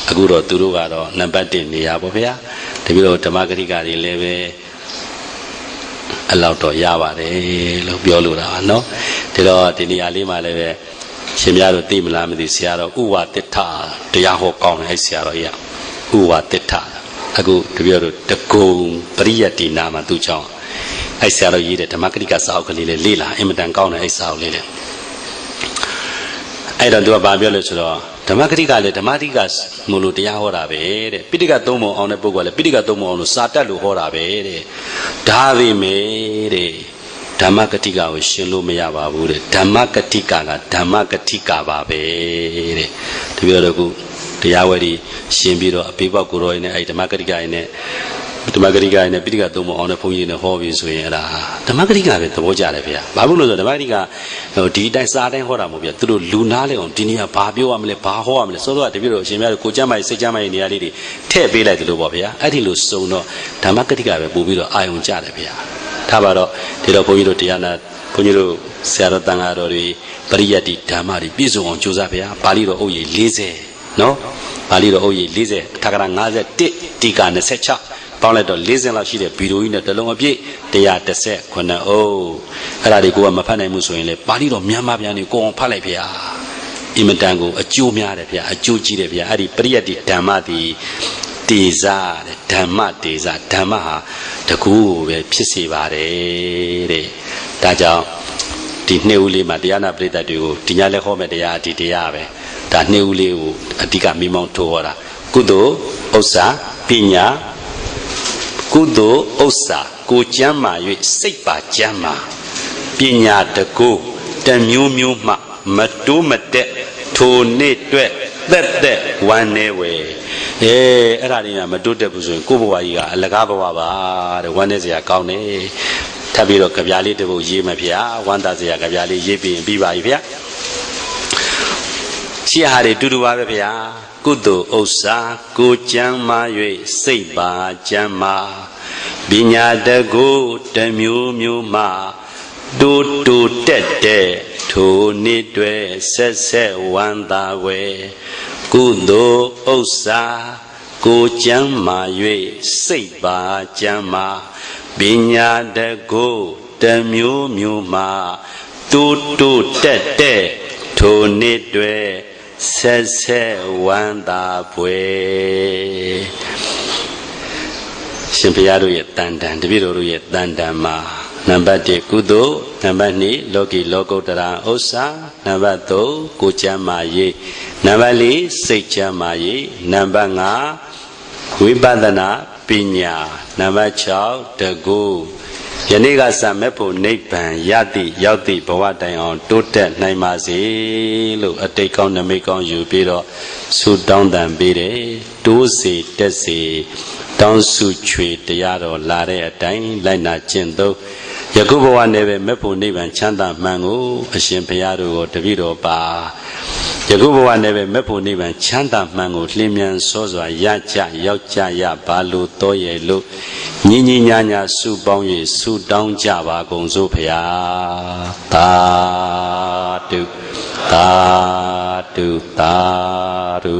အခုတော့သူတို့ကတော့နံပါတ်1နေရာပေါ့ဗျာတ တပည့်တော်ဓမ္မဂတိကတွေလည်းပဲအလောက်တော့ရပါတယ်လို့ပြောလို့တာပါနော်ဒါတော့ဒီနေရာလေးမှာလည်းပဲရှင်များတို့သိမလားမသိဆရာတော်ဥဝါတိဋ္ဌတရားဟောကောင်းတယ်အဲ့ဆရာတော်ကြီးကဥဝါတိဋ္ဌအခုတပည့်တော်တကုံပရိယတ္တိနာမှာသူ့ကြောင့်အဲ့ဆရာတော်ရေးတဲ့ဓမ္မဂတိကစာအုပ်ကလေးလေးလာအင်မတန်ကောင်းတယ်အဲ့စာအုပ်လေးလေအဲ့တော့သူကဘာပြောလဲဆိုတော့ဓမ္မဂတိကလည်းဓမ္မတိကမလို့တရားဟောတာပဲတဲ့ပိဋကသုံးပုံအောင်တဲ့ပုဂ္ဂိုလ်ကလည်းပိဋကသုံးပုံအောင်လို့စာတတ်လို့ဟောတာပဲတဲ့ဒါပေမဲ့တဲ့ဓမ္မဂတိကကိုရှင်းလို့မရပါဘူးတဲ့ဓမ္မဂတိကဓမ္မဂတိကပါပဲတဲ့တပည့်တော်ကတရားဝဲဒီရှင်းပြီးတော့အပေပေါက်ကိုရောရင်းနဲ့အဲ့ဓမ္မဂတိကရင်းနဲ့ဓမ္မဂတိကရင်းနဲ့ပိဋကသုံးပုံအောင်တဲ့ဘုန်းကြီးတွေဟောပြီးဆိုရင်အဲ့ဒါဓမ္မဂတိကပဲသဘောကျတယ်ဗျာဘာလို့လဲဆိုတော့ဓမ္မဂတိကဒီအတိုင်းစာတိုင်းဟောတာမဟုတ်ဗျာသူတို့လူနာလေအောင်ဒီနေ့ကဘာပြောရမလဲဘာဟောရမလဲစောစောကတပည့်တော်အရှင်များကိုကြမ်းမိုင်စိတ်ကြမ်းမိုင်နေရာလေးတွေထည့်ပေးလိုက်တယ်လို့ပေါ့ဗျာအဲ့ဒီလိုစုံတော့ဓမ္မဂတိကပဲပို့ပြီးတော့အာယုံကျတယ်ဗျာထားပါတော့ဒီတော့ဘုန်းကြီးတို့တရားနာဘုန်းကြီးတို့ဆရာတော်တန်ဃာတော်တွေပရိယတ္တိဓမ္မတွေပြည့်စုံအောင်ကြိုးစားဗျာပါဠိတော်အုပ်ကြီး40နော်ပါဠိတော်အုပ်ကြီး40ထာဂရ51တီကာ26ပေါင်းလိုက်တော့40လောက်ရှိတဲ့ဗီဒီယိုကြီးနဲ့တလုံးအပြည့်119အုပ်အဲ့ဒါတွေကိုကမဖတ်နိုင်ဘူးဆိုရင်လေပါဠိတော်မြန်မာပြန်နေကိုအောင်ဖတ်လိုက်ဗျာအင်မတန်ကိုအကျိုးများတယ်ဗျာအကျိုးကြီးတယ်ဗျာအဲ့ဒီပရိယတ္တိဓမ္မသည်တေဇတဲ့ဓမ္မတေဇဓမ္မဟာတကူပဲဖြစ်စေပါတယ်တဲ့ဒါကြောင့်ဒီနှစ်ဦးလေးမှာတရားနာပရိသတ်တွေကိုဒီညလည်းဟောမယ်တရားဒီတရားပဲဒါနှစ်ဦးလေးကိုအဓိကမိမောင်းထိုးဟောတာကုသိုလ်ဥစ္စာပညာကုသိုလ်ဥစ္စာကိုကျမ်းမာ၍စိတ်ပါကျမ်းမာပညာတကူတမျိုးမျိုးမှမတိုးမတက်ထိုနေ့တွေ့သက်ဝမ်းနေဝဲအဲ့ဒါတွေကမတိုးတက်ဘူးဆိုရင်ကိုယ့်ဘဝကြီးကအလကားဘဝပါတဲ့ဝမ်းနေစရာကောင်းတယ်ထပ်ပြီးတော့ကြပြားလေးတစ်ပုဒ်ရေးမဖေဝမ်းသာစရာကြပြားလေးရေးပြီးရင်ပြီးပါပြီဗျာရှေ့ဟာတွေတူတူပါပဲဗျာကုသိုလ်ဥစ္စာကိုကျမ်းမာ၍စိတ်ပါကျမ်းမာပညာတကူတမျိုးမျိုးမှတိုးတိုးတက်တဲ့ထိုနေ့တွေဆက်ဝမ်းသာဝဲကုသိုလ်ဥစ္စာကိုကျမ်းမာ၍စိတ်ပါကျမ်းမာပညာတကူတမျိုးမျိုးမှတိုးတိုးတက်တဲ့ထိုနေ့တွေဆက်ဝမ်းသာပွေရှင်ဘုရားတို့ရဲ့တန်တန်တပည့်တော်တို့ရဲ့တန်တန်မှာနံပါတ်1ကုသိုလ်နံပါတ်2လောကီလောကုတ္တရာဥစ္စာနံပါတ်3ကိုကျမ်းမာရေးနံပါတ်4စိတ်ကျမ်းမာရေးနံပါတ်5ဝိပဿနာပညာနံပါတ်6တကူယနေ့ကစမဲ့ဖို့နိဗ္ဗာန်ရသည့်ရောက်သည့်ဘဝတိုင်အောင်တိုးတက်နိုင်ပါစေလို့အတိတ်ကောင်းနမိတ်ကောင်းယူပြီးတော့ဆုတောင်းတန်ပေးတယ်တိုးစေတက်စေတောင်းစုချွေတရားတော်လာတဲ့အတိုင်းလိုက်နာကျင့်သုံးယခုဘဝနဲ့ပဲမဲ့ဖို့နိဗ္ဗာန်ချမ်းသာမှန်ကိုအရှင်ဘုရားတို့ကိုတပည့်တော်ပါယခုဘဝနဲ့ပဲမဲ့ဖို့နိဗ္ဗာန်ချမ်းသာမှန်ကိုလျင်မြန်စောစွာရကြရောက်ကြရပါလို့တော်ရဲ့လို့ညီညီညာညာဆုပေါင်း၍ဆုတောင်းကြပါကုန်စို့ဘုရားသာဓုသာဓုသာဓု